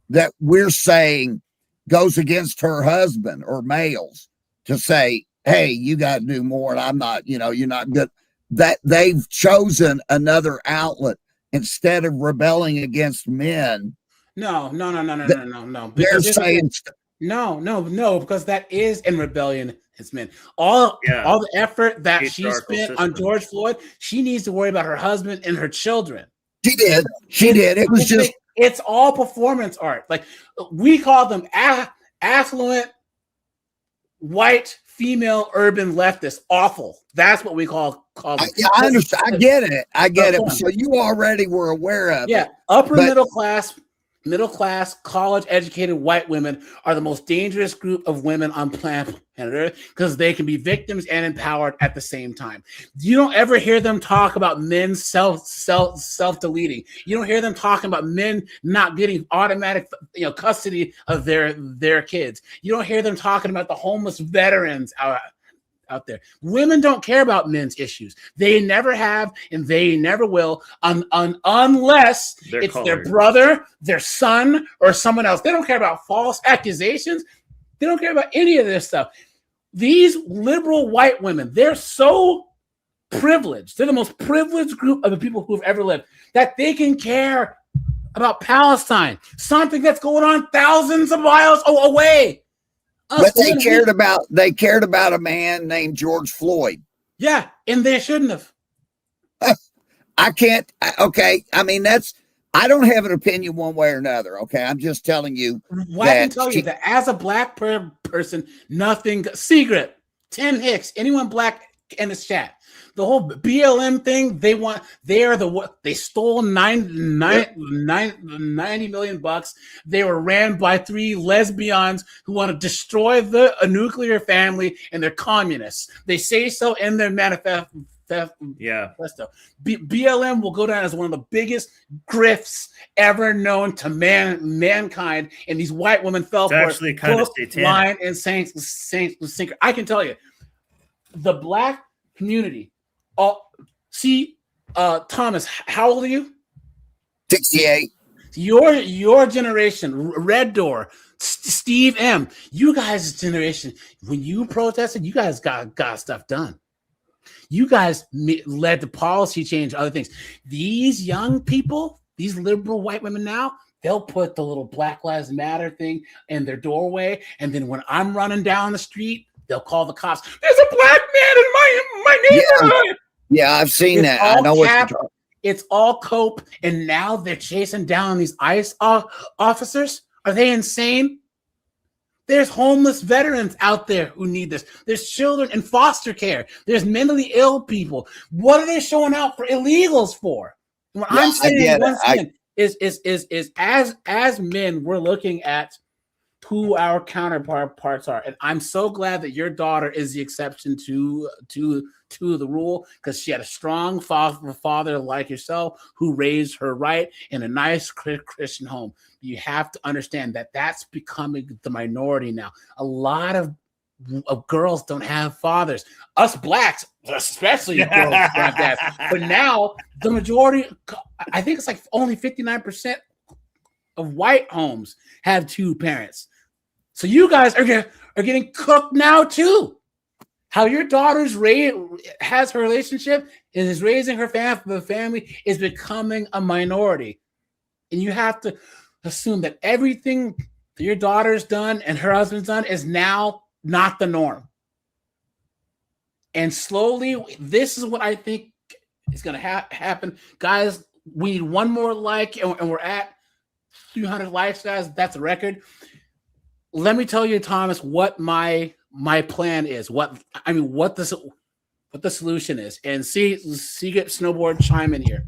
that we're saying goes against her husband or males to say, hey, you got to do more. And I'm not, you're not good. That they've chosen another outlet instead of rebelling against men. No. They're saying no, because that is in rebellion against men. All the effort that she spent on George Floyd, she needs to worry about her husband and her children. She did. It was just. It's all performance art. Like, we call them affluent, white, female, urban leftists. Awful. That's what we call them. I understand. I get it. So you already were aware of it. Upper middle class, college educated white women are the most dangerous group of women on planet Earth because they can be victims and empowered at the same time. You don't ever hear them talk about men self-deleting. You don't hear them talking about men not getting automatic custody of their kids. You don't hear them talking about the homeless veterans out there. Women don't care about men's issues. They never have, and they never will, unless it's their brother, their son, or someone else. They don't care about false accusations. They don't care about any of this stuff. These liberal white women, they're so privileged. They're the most privileged group of the people who've ever lived, that they can care about Palestine, something that's going on thousands of miles away. But they cared about a man named George Floyd. Yeah, and they shouldn't have. Okay. I mean, I don't have an opinion one way or another. Okay. I'm just telling you. Well, I can tell you that as a black person, nothing secret. 10 Hicks, anyone black in this chat. The whole BLM thing, they stole 90 million bucks. They were ran by 3 lesbians who want to destroy a nuclear family, and they're communists. They say so in their manifesto. BLM will go down as one of the biggest grifts ever known to mankind, and these white women fell for actually it. kind of line and sinker. I can tell you, the black community. Thomas, how old are you? 68. Your generation, Red Door, Steve M. You guys' generation, when you protested, you guys got stuff done. You guys led to policy change, other things. These young people, these liberal white women now, they'll put the little Black Lives Matter thing in their doorway, and then when I'm running down the street, they'll call the cops. There's a black man in my neighborhood. Yeah, I've seen that. I know what you're talking. It's all cope, and now they're chasing down these ICE officers. Are they insane? There's homeless veterans out there who need this. There's children in foster care. There's mentally ill people. What are they showing out for illegals for? What I'm saying once again is as men, we're looking at who our counterparts are, and I'm so glad that your daughter is the exception to the rule, because she had a strong father like yourself who raised her right in a nice Christian home. You have to understand that that's becoming the minority now. A lot of girls don't have fathers. Us blacks, especially girls, don't have dads. But now the majority, I think it's like only 59% of white homes have 2 parents. So you guys are getting cooked now too. How your daughter's has her relationship and is raising her family is becoming a minority. And you have to assume that everything that your daughter's done and her husband's done is now not the norm. And slowly, this is what I think is going to happen. Guys, we need one more like, and we're at 300 likes, guys. That's a record. Let me tell you, Thomas, what my plan is. What the solution is. And see get Snowboard chime in here.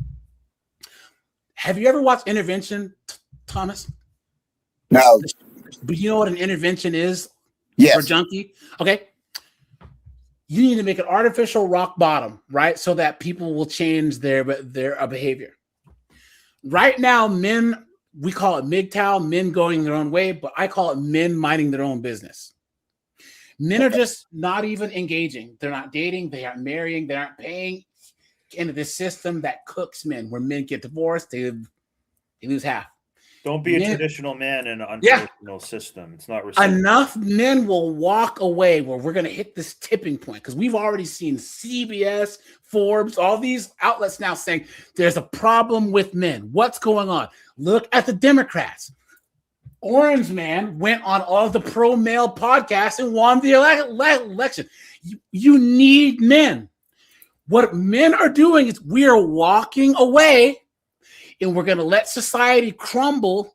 Have you ever watched Intervention, Thomas? No. But you know what an intervention is? Yes. For junkie? Okay. You need to make an artificial rock bottom, right? So that people will change their behavior. Right now, men, we call it MGTOW, men going their own way, but I call it men minding their own business. Men are just not even engaging. They're not dating. They aren't marrying. They aren't paying into this system that cooks men, where men get divorced. They lose half. Don't be a traditional man in an untraditional system. It's not reciprocal. Enough men will walk away where we're going to hit this tipping point, because we've already seen CBS, Forbes, all these outlets now saying there's a problem with men. What's going on? Look at the Democrats. Orange Man went on all the pro-male podcasts and won the election. You need men. What men are doing is we are walking away, and we're going to let society crumble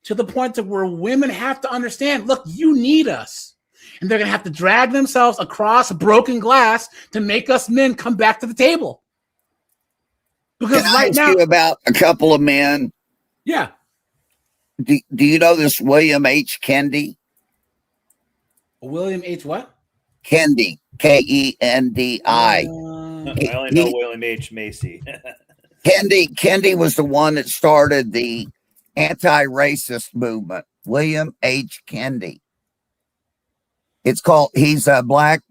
to the point of where women have to understand, look, you need us. And they're going to have to drag themselves across broken glass to make us men come back to the table. Because Can I ask you about a couple of men? Yeah. Do you know this William H. Kendi? William H. what? Kendi, Kendi. I only know William H. Macy. Kendi was the one that started the anti-racist movement. William H. Kendi. He's a black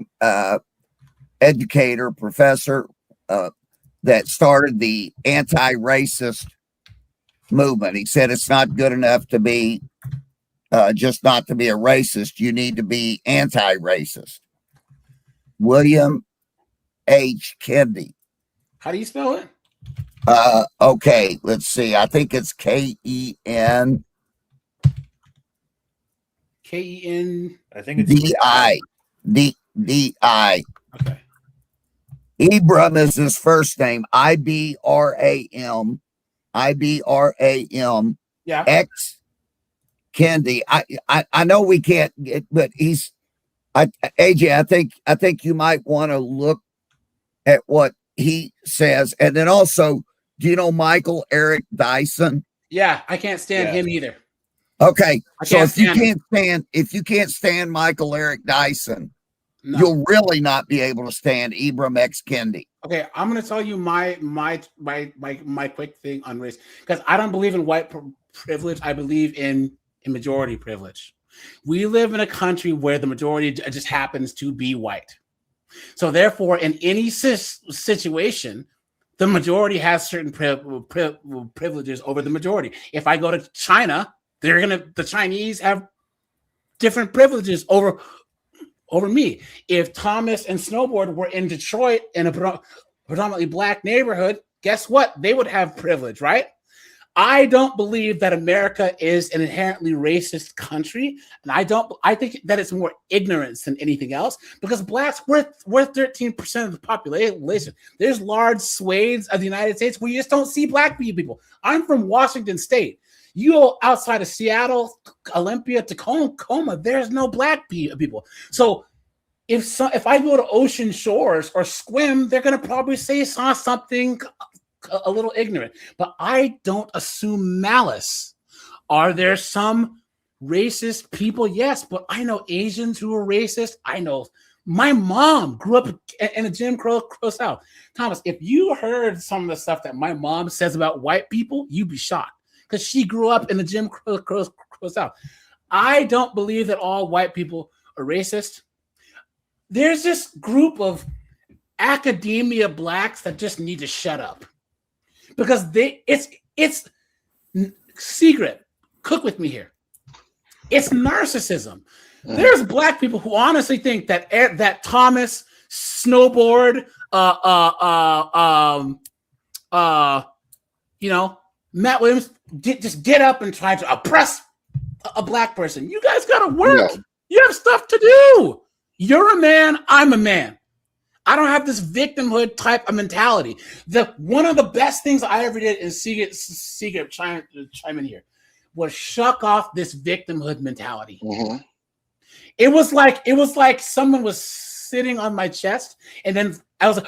educator, professor that started the anti-racist movement. He said it's not good enough to be just not to be a racist. You need to be anti-racist. William Kendi. How do you spell it? Okay, let's see. I think it's Ken. Ken. I think it's D-I. Okay. Ibram is his first name. Ibram. Yeah. X Kendi. I know we can't get, but he's AJ, I think you might want to look at what he says. And then also, do you know Michael Eric Dyson? Yeah, I can't stand him either. Okay. So if you stand can't stand Michael Eric Dyson, No. you'll really not be able to stand Ibram X Kendi. Okay, I'm going to tell you my quick thing on race, because I don't believe in white privilege. I believe in majority privilege. We live in a country where the majority just happens to be white. So therefore, in any situation, the majority has certain privileges over the majority. If I go to China, the Chinese have different privileges over me. If Thomas and Snowboard were in Detroit in a predominantly black neighborhood, guess what? They would have privilege, right? I don't believe that America is an inherently racist country, and I think that it's more ignorance than anything else, because blacks we're 13% of the population. There's large swathes of the United States where you just don't see black people. I'm from Washington State. You go outside of Seattle, Olympia, Tacoma, there's no black people. So if I go to Ocean Shores or Squim, they're going to probably say something a little ignorant, but I don't assume malice. Are there some racist people? Yes, but I know Asians who are racist. I know my mom grew up in a Jim Crow South. Thomas, if you heard some of the stuff that my mom says about white people, you'd be shocked, because she grew up in the Jim Crow South. I don't believe that all white people are racist. There's this group of academia blacks that just need to shut up, because it's secret. Cook with me here. It's narcissism. There's black people who honestly think that Thomas, Snowboard, Matt Williams just get up and try to oppress a black person. You guys got to work. No. You have stuff to do. You're a man. I'm a man. I don't have this victimhood type of mentality. One of the best things I ever did in secret chime in here was shuck off this victimhood mentality. Mm-hmm. It was like someone was sitting on my chest, and then I was like,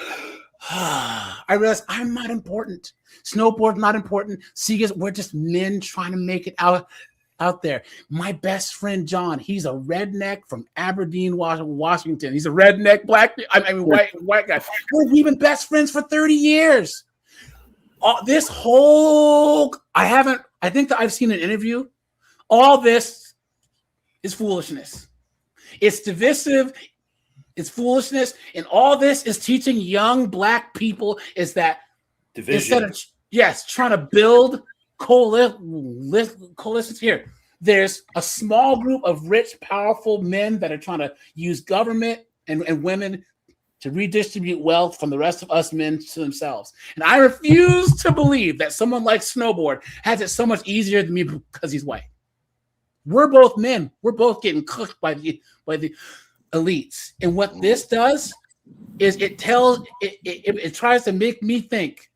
I realized I'm not important. Snowboard not important. Seagulls, we're just men trying to make it out there. My best friend John, he's a redneck from Aberdeen, Washington. He's a redneck black, white guy. We've been best friends for 30 years. This whole, I think that I've seen an interview. All this is foolishness. It's divisive. It's foolishness. And all this is teaching young black people is that division. Instead of, trying to build coalitions here. There's a small group of rich, powerful men that are trying to use government and women to redistribute wealth from the rest of us men to themselves. And I refuse to believe that someone like Snowboard has it so much easier than me because he's white. We're both men. We're both getting cooked by the elites. And what this does is it tries to make me think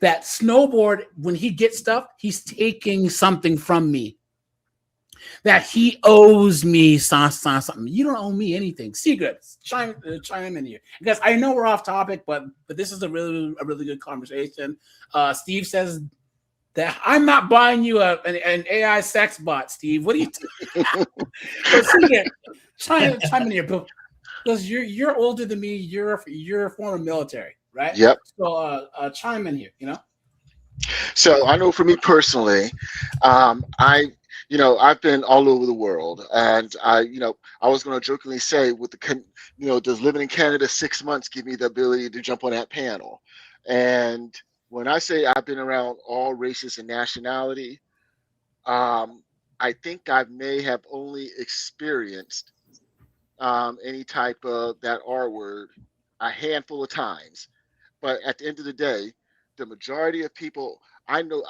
that Snowboard, when he gets stuff, he's taking something from me. That he owes me something. You don't owe me anything. Secrets, chime in here, because I know we're off topic, but this is a really good conversation. Steve says that I'm not buying you an AI sex bot. Steve, what do you? Chime in here, because you're older than me. You're a former military, right? Yep. So chime in here. So I know for me personally, I've been all over the world, and I was going to jokingly say, does living in Canada 6 months give me the ability to jump on that panel? And when I say I've been around all races and nationality, I think I may have only experienced any type of that R word a handful of times. But at the end of the day, the majority of people I know,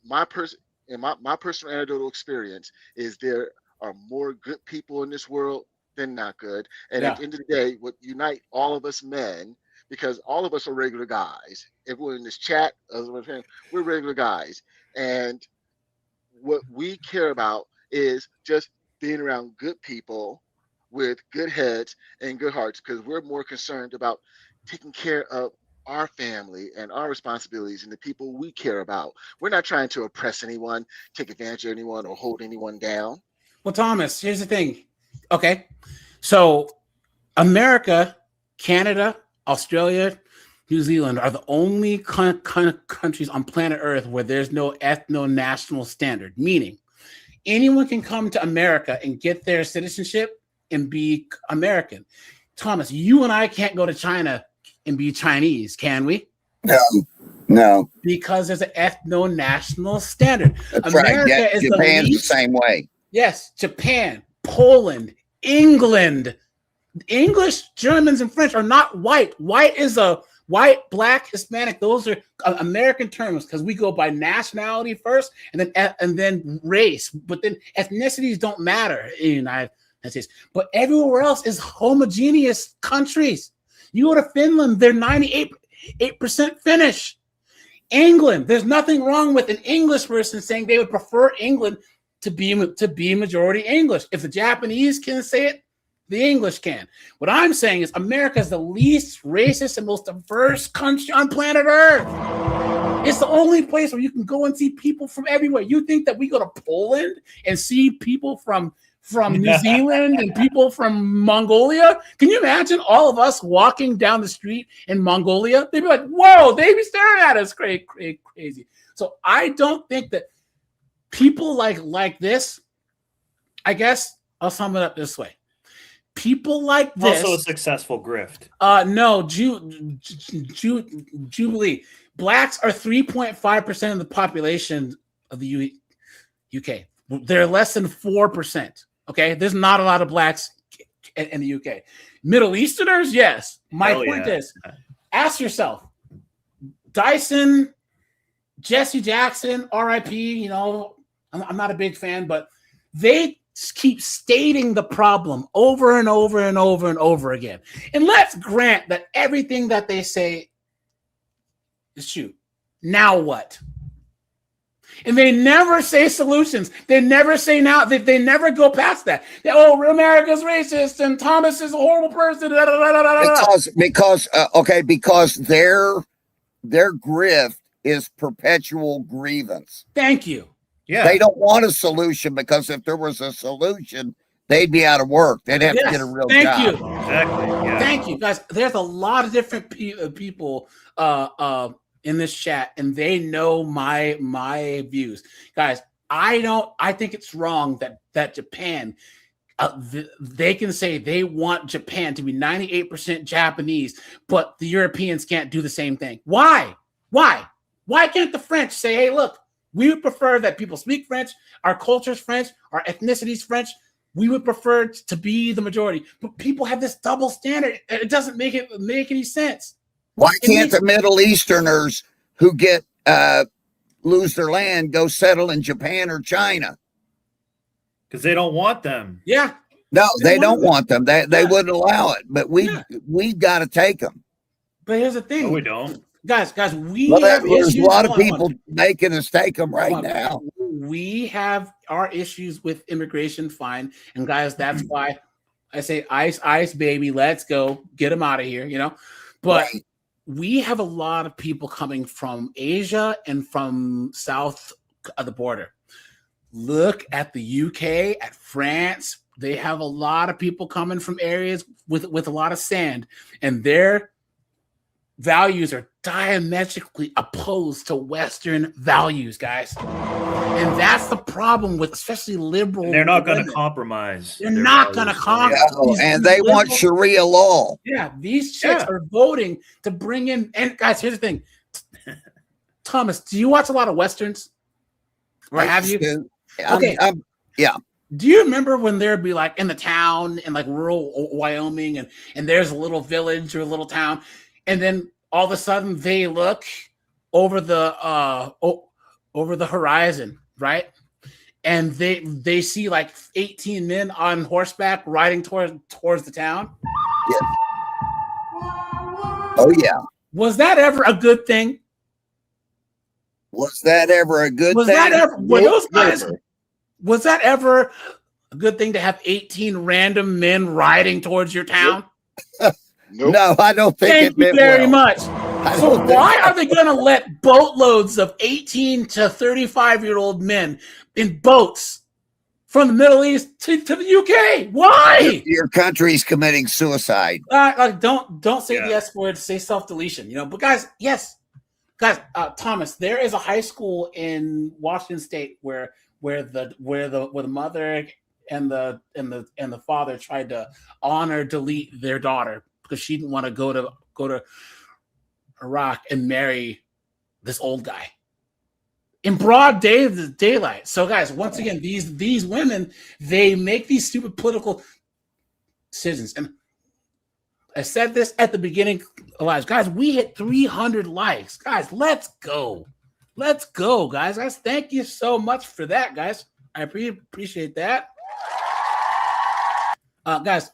my personal anecdotal experience is there are more good people in this world than not good. And at the end of the day, what unite all of us men, because all of us are regular guys. Everyone in this chat, we're regular guys. And what we care about is just being around good people with good heads and good hearts, because we're more concerned about taking care of our family and our responsibilities and the people we care about. We're not trying to oppress anyone, take advantage of anyone, or hold anyone down. Well, Thomas, here's the thing. Okay. So America, Canada, Australia, New Zealand are the only kind of countries on planet Earth where there's no ethno-national standard, meaning anyone can come to America and get their citizenship and be American. Thomas, you and I can't go to China and be Chinese, can we? No. Because there's an ethno-national standard. That's America right. is Japan's the same way. Yes, Japan, Poland, England. English, Germans, and French are not white. White is a white, black, Hispanic. Those are American terms because we go by nationality first, and then race. But then ethnicities don't matter in the United States. But everywhere else is homogeneous countries. You go to Finland, they're 98% Finnish. England, there's nothing wrong with an English person saying they would prefer England to be majority English. If the Japanese can say it, the English can. What I'm saying is America is the least racist and most diverse country on planet Earth. It's the only place where you can go and see people from everywhere. You think that we go to Poland and see people from New Zealand and people from Mongolia? Can you imagine all of us walking down the street in Mongolia? They'd be like, whoa, they'd be staring at us crazy. So I don't think that people like this, I guess I'll sum it up this way. People like this. Also a successful grift. No, Jubilee. Blacks are 3.5% of the population of the UK. They're less than 4%. Okay, there's not a lot of blacks in the UK. Middle Easterners, yes. My point is, ask yourself, Dyson, Jesse Jackson, R.I.P. You know, I'm not a big fan, but they keep stating the problem over and over and over and over again. And let's grant that everything that they say is true. Now what? And they never say solutions. They never say now. They never go past that. America's racist and Thomas is a horrible person. Because their grift is perpetual grievance. Thank you. Yeah. They don't want a solution, because if there was a solution, they'd be out of work. They'd have to get a real job. Thank you. Exactly. Yeah. Thank you, guys. There's a lot of different people in this chat, and they know my views. Guys, I think it's wrong that Japan, they can say they want Japan to be 98% Japanese, but the Europeans can't do the same thing. Why? Why can't the French say, hey, look, we would prefer that people speak French, our culture's French, our ethnicity's French. We would prefer to be the majority. But people have this double standard. It doesn't make any sense. Why can't the Middle Easterners who get lose their land go settle in Japan or China? Because they don't want them. Yeah. No, they don't want them. They wouldn't allow it. But we've got to take them. But here's the thing. No, we don't. Guys, there's a lot of people making us take them right now. We have our issues with immigration, fine. And guys, that's why I say ice, baby, let's go. Get them out of here, you know? But we have a lot of people coming from Asia and from south of the border. Look at the UK, at France. They have a lot of people coming from areas with a lot of sand, and their values are diametrically opposed to Western values, guys. And that's the problem with especially liberal. And they're not going to compromise. They're not going to compromise. And they want Sharia law. Yeah, these chicks are voting to bring in. And guys, here's the thing. Thomas, do you watch a lot of Westerns? Or have you? Okay. Yeah. Do you remember when there'd be like in the town in like rural Wyoming and there's a little village or a little town, and then all of a sudden they look over the horizon, right? And they see like 18 men on horseback riding towards the town. Yes. Oh yeah. Was that ever a good thing? Was that ever a good Was thing? that ever? Were those guys? Never. Was that ever a good thing to have 18 random men riding towards your town? Nope. No, I don't think Thank it you meant very well. much. So why are they going to let boatloads of 18 to 35-year-old men in boats from the Middle East to the UK? Why? Your country's committing suicide. Don't say the S word. Say self-deletion. But guys, yes, guys. Thomas, there is a high school in Washington State where the mother and the father tried to honor delete their daughter because she didn't want to go to Iraq and marry this old guy in broad daylight. So guys, once again, these women, they make these stupid political decisions. And I said this at the beginning, Elijah. Guys, we hit 300 likes. Guys, let's go. Let's go, guys. Guys, thank you so much for that, guys. I appreciate that. Guys,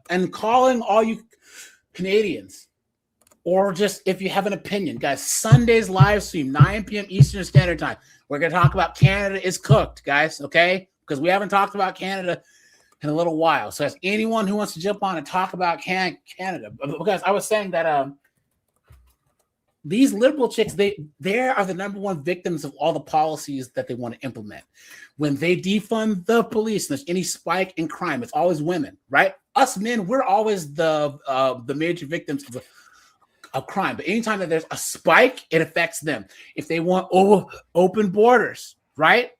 and calling all you Canadians, or just if you have an opinion, guys, Sunday's live stream, 9 p.m. Eastern Standard Time. We're going to talk about Canada is cooked, guys, okay? Because we haven't talked about Canada in a little while. So as anyone who wants to jump on and talk about Canada, because I was saying that these liberal chicks, they are the number one victims of all the policies that they want to implement. When they defund the police, and there's any spike in crime, it's always women, right? Us men, we're always the major victims of crime. But anytime that there's a spike, it affects them. If they want open borders, right?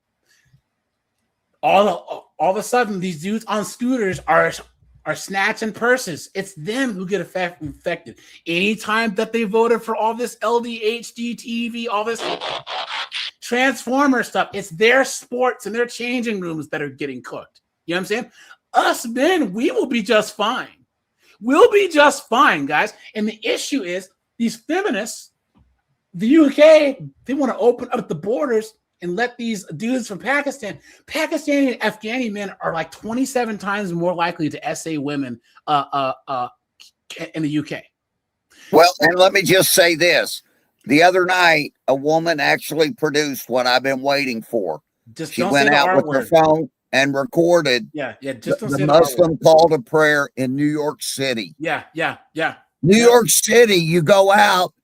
All of a sudden, these dudes on scooters are snatching purses. It's them who get affected. Anytime that they voted for all this LDHD TV, all this Transformer stuff, it's their sports and their changing rooms that are getting cooked. You know what I'm saying? Us men, we will be just fine. We'll be just fine, guys. And the issue is these feminists, the UK, they want to open up the borders and let these dudes from Pakistani and Afghani men are like 27 times more likely to essay women in the UK. Well, and let me just say this. The other night, a woman actually produced what I've been waiting for. She went out with her phone and recorded the Muslim call to prayer in New York City. Yeah. New York City, you go out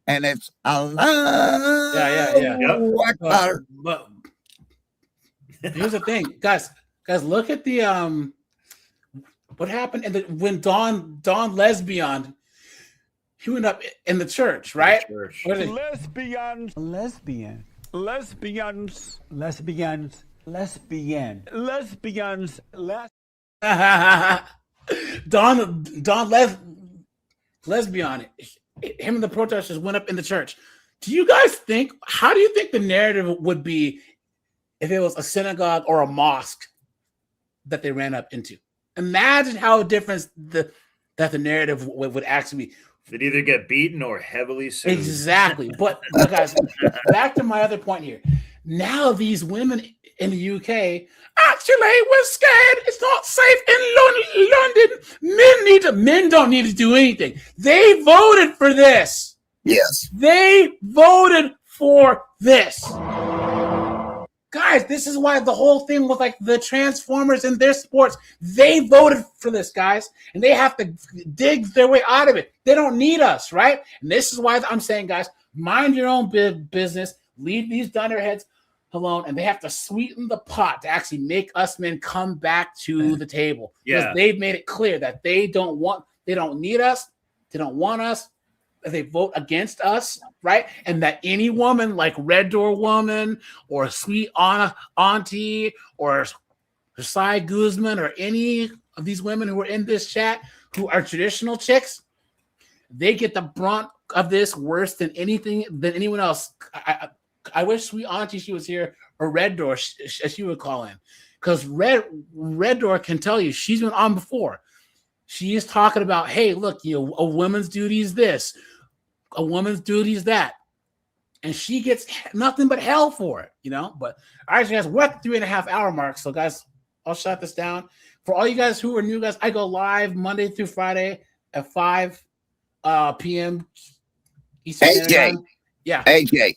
and it's Allah. Yeah. But here's the thing, guys. Look at the what happened when Don Lesbian, he went up in the church, right? Lesbian. Lesbian, him and the protesters went up in the church. How do you think the narrative would be if it was a synagogue or a mosque that they ran up into? Imagine how different the narrative would actually be. They'd either get beaten or heavily sued. Exactly. But guys, back to my other point here. Now these women in the UK, actually, we're scared. It's not safe in London. Men don't need to do anything. They voted for this. Yes. They voted for this. Guys, this is why the whole thing with like the Transformers and their sports, they voted for this, guys, and they have to dig their way out of it. They don't need us, right? And this is why I'm saying, guys, mind your own business, leave these dunderheads alone, and they have to sweeten the pot to actually make us men come back to the table. Because they've made it clear that they don't need us, they don't want us. They vote against us, right? And that any woman like Red Door Woman or Sweet Auntie or Sai Guzman or any of these women who are in this chat who are traditional chicks, they get the brunt of this worse than anyone else. I wish Sweet Auntie she was here, or Red Door as she would call in, because Red Door can tell you she's been on before. She is talking about, hey, look, a woman's duty is this, a woman's duty is that, and she gets nothing but hell for it, But all right, guys, we're at the 3.5 hour mark, so guys, I'll shut this down. For all you guys who are new, guys, I go live Monday through Friday at 5 p.m. Eastern Standard Time. Yeah. AJ,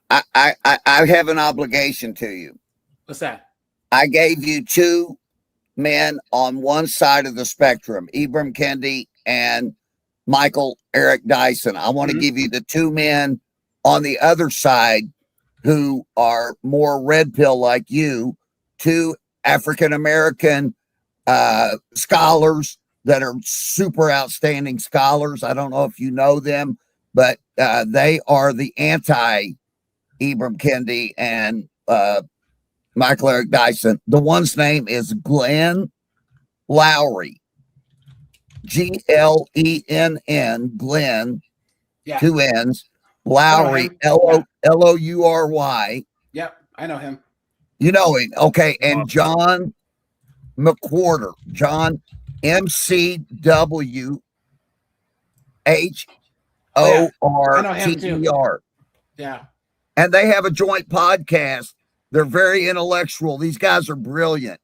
I have an obligation to you. What's that? I gave you 2 men on one side of the spectrum, Ibram Kendi and Michael Eric Dyson. I want to give you the 2 men on the other side who are more red pill like you, 2 African-American scholars that are super outstanding scholars. I don't know if you know them, but they are the anti Ibram Kendi and Michael Eric Dyson. The one's name is Glenn Lowry, Glenn, Glenn, 2 N's, Lowry, Loury. Yep, I know him. You know him, okay? And John McWhorter, John McWhorter. Yeah. And they have a joint podcast. They're very intellectual. These guys are brilliant.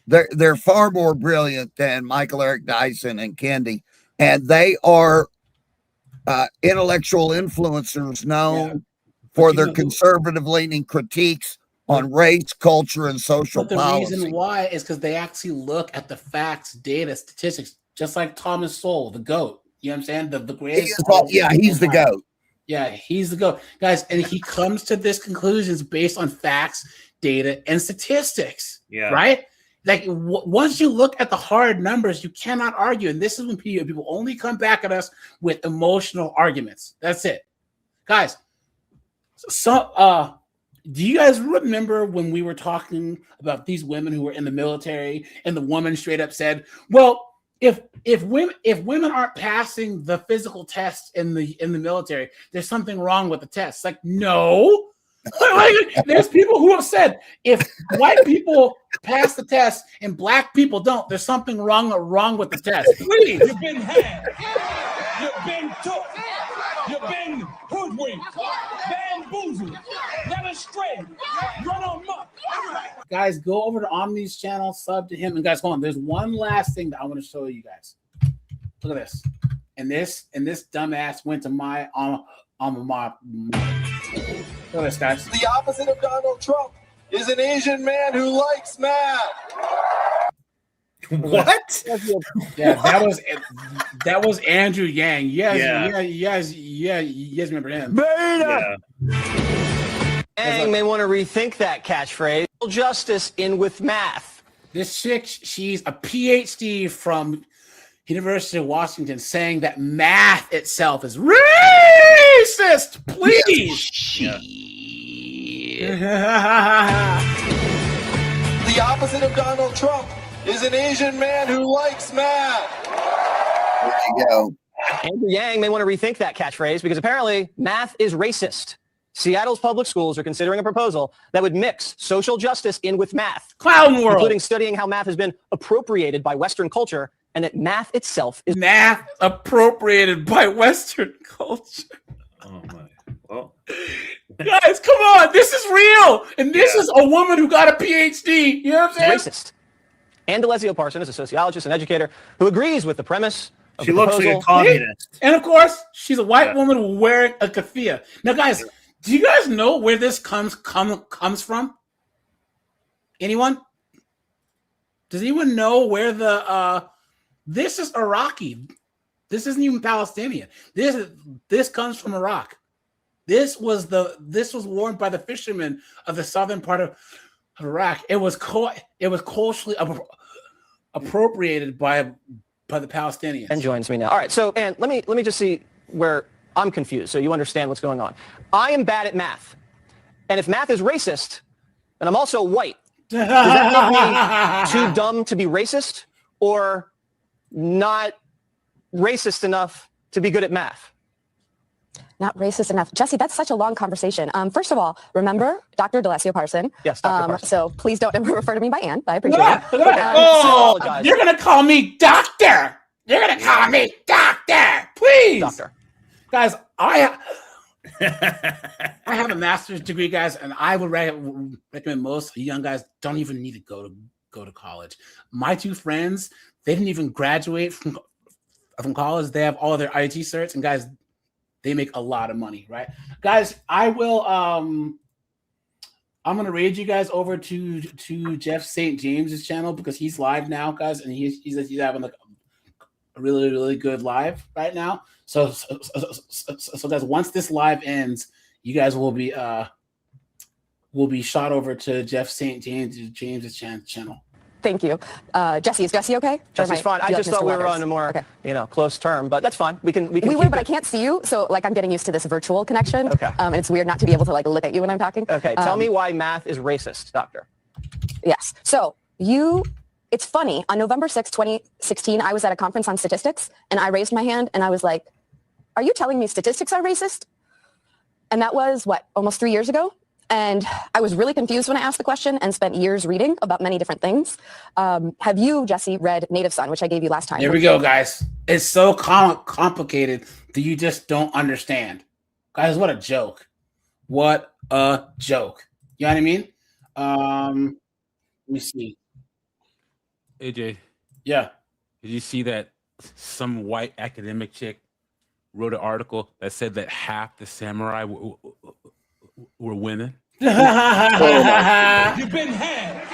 They're far more brilliant than Michael Eric Dyson and Kendi. And they are intellectual influencers known for their conservative-leaning critiques on race, culture, and social policy. Reason why is because they actually look at the facts, data, statistics, just like Thomas Sowell, the GOAT. You know what I'm saying? The greatest. He's the GOAT. Yeah, he's the GOAT. Guys, and he comes to this conclusions based on facts, data, and statistics. Yeah. Right? Like, once you look at the hard numbers, you cannot argue. And this is when people only come back at us with emotional arguments. That's it. Guys, do you guys remember when we were talking about these women who were in the military, and the woman straight up said, well, if women aren't passing the physical test in the military, there's something wrong with the test. Like, no. There's people who have said if white people pass the test and black people don't, there's something wrong with the test. Please. You've been had. You've been took. You've been hoodwinked. Bamboozled. Led astray. Run amok. Guys, go over to Omni's channel, sub to him, and guys, hold on. There's one last thing that I want to show you guys. Look at this. And this dumbass went to my alma mater. Look at this, guys. The opposite of Donald Trump is an Asian man who likes math. What? Yeah, that was Andrew Yang. Yes, remember him. Yeah. Yang may want to rethink that catchphrase. Justice in with math. This chick, she's a PhD from University of Washington, saying that math itself is racist. Please. The opposite of Donald Trump is an Asian man who likes math. There you go. Andrew Yang may want to rethink that catchphrase because apparently math is racist. Seattle's public schools are considering a proposal that would mix social justice in with math. Clown world. Including studying how math has been appropriated by Western culture and that math itself is math appropriated by Western culture. Oh my. Well. Guys, come on. This is real. And this is a woman who got a PhD. You know what I'm saying? Racist. Ann DeLezio Parson is a sociologist and educator who agrees with the premise of she the looks proposal. like a communist. And of course, she's a white woman wearing a keffiyeh. Now, guys, do you guys know where this comes from? Anyone? Does anyone know where the this is Iraqi? This isn't even Palestinian. This comes from Iraq. This was worn by the fishermen of the southern part of Iraq. It was culturally appropriated by the Palestinians. And joins me now. All right, so and let me just see where I'm confused so you understand what's going on. I am bad at math. And if math is racist, then I'm also white. Does that make me too dumb to be racist or not racist enough to be good at math? not racist enough. Jesse, that's such a long conversation. First of all, remember Dr. D'Alessio Parson. Yes, Dr. Parson. So please don't ever refer to me by Ann. I appreciate Look it. at that. Oh, you're going to call me doctor. You're going to call me doctor. Please. Doctor. Guys, I have a master's degree, guys, and I would recommend most young guys don't even need to go to college. My two friends, they didn't even graduate from college. They have all their IT certs, and guys, they make a lot of money, right? Guys, I will I'm gonna raid you guys over to Jeff St. James's channel because he's live now, guys, and he's having like a really, really good live right now. So guys, once this live ends, you guys will be shot over to Jeff St. James's channel. Thank you. Jesse, is Jesse okay? Jesse's fine. I just thought we were on a more, close term, but that's fine. We were, but I can't see you, so like I'm getting used to this virtual connection. Okay. And it's weird not to be able to like look at you when I'm talking. Okay. Tell me why math is racist, doctor. Yes. So it's funny. On November 6, 2016, I was at a conference on statistics, and I raised my hand, and I was like, "Are you telling me statistics are racist?" And that was almost 3 years ago. And I was really confused when I asked the question and spent years reading about many different things. Have you, Jesse, read Native Son, which I gave you last time? There we go, guys. It's so complicated that you just don't understand. Guys, what a joke. What a joke. You know what I mean? Let me see. AJ. Yeah. Did you see that some white academic chick wrote an article that said that half the samurai were women? You've been had.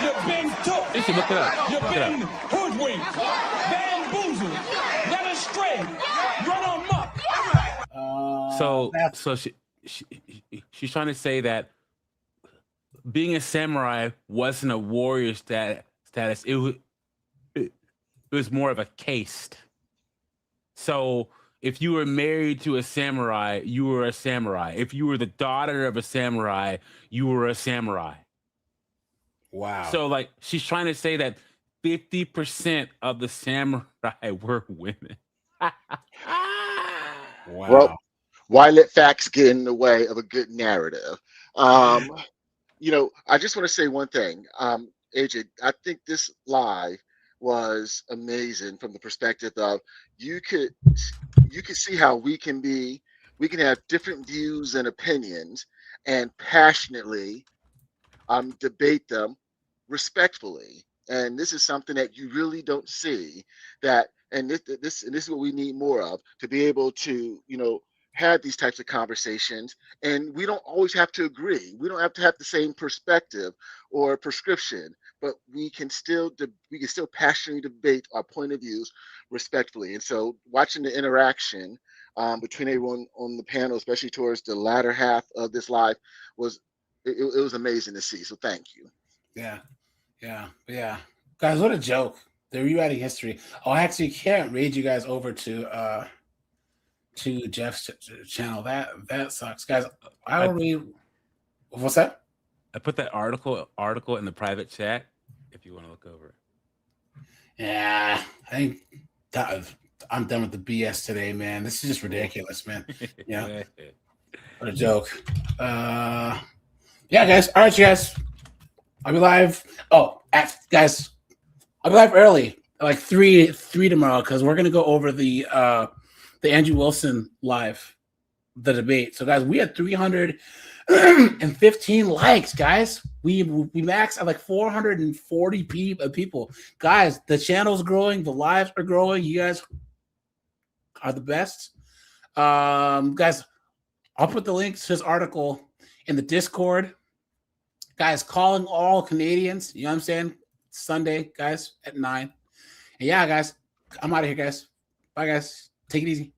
You've been took. You should look it up. You've been hoodwinked, bamboozled, led astray, run amok. So she's trying to say that being a samurai wasn't a warrior status. It was more of a caste. So if you were married to a samurai, you were a samurai. If you were the daughter of a samurai, you were a samurai. Wow. So like she's trying to say that 50% of the samurai were women. Wow. Well, why let facts get in the way of a good narrative? I just want to say one thing. AJ, I think this live was amazing from the perspective of you could see how we can have different views and opinions and passionately debate them respectfully. And this is something that you really don't see, and this is what we need more of, to be able to have these types of conversations. And we don't always have to agree. We don't have to have the same perspective or prescription, but we can still passionately debate our point of views respectfully. And so watching the interaction between everyone on the panel, especially towards the latter half of this live, was amazing to see. So thank you. Yeah. Guys, what a joke. They're rewriting history. Oh, I actually can't raid you guys over to Jeff's channel. That sucks. Guys, I will read. What's that? I put that article in the private chat if you want to look over it. Yeah, I think I'm done with the BS today, man. This is just ridiculous, man. Yeah. What a joke. Yeah, guys. All right, you guys. I'll be live. Guys, I'll be live early, like 3 tomorrow, because we're gonna go over the Andrew Wilson live, the debate. So, guys, we had 315 likes, guys. We maxed at like 440 people. Guys, the channel's growing, the lives are growing. You guys are the best. Guys, I'll put the link to this article in the Discord. Guys, calling all Canadians, you know what I'm saying? Sunday, guys, at 9. And yeah, guys, I'm out of here, guys. Bye, guys. Take it easy.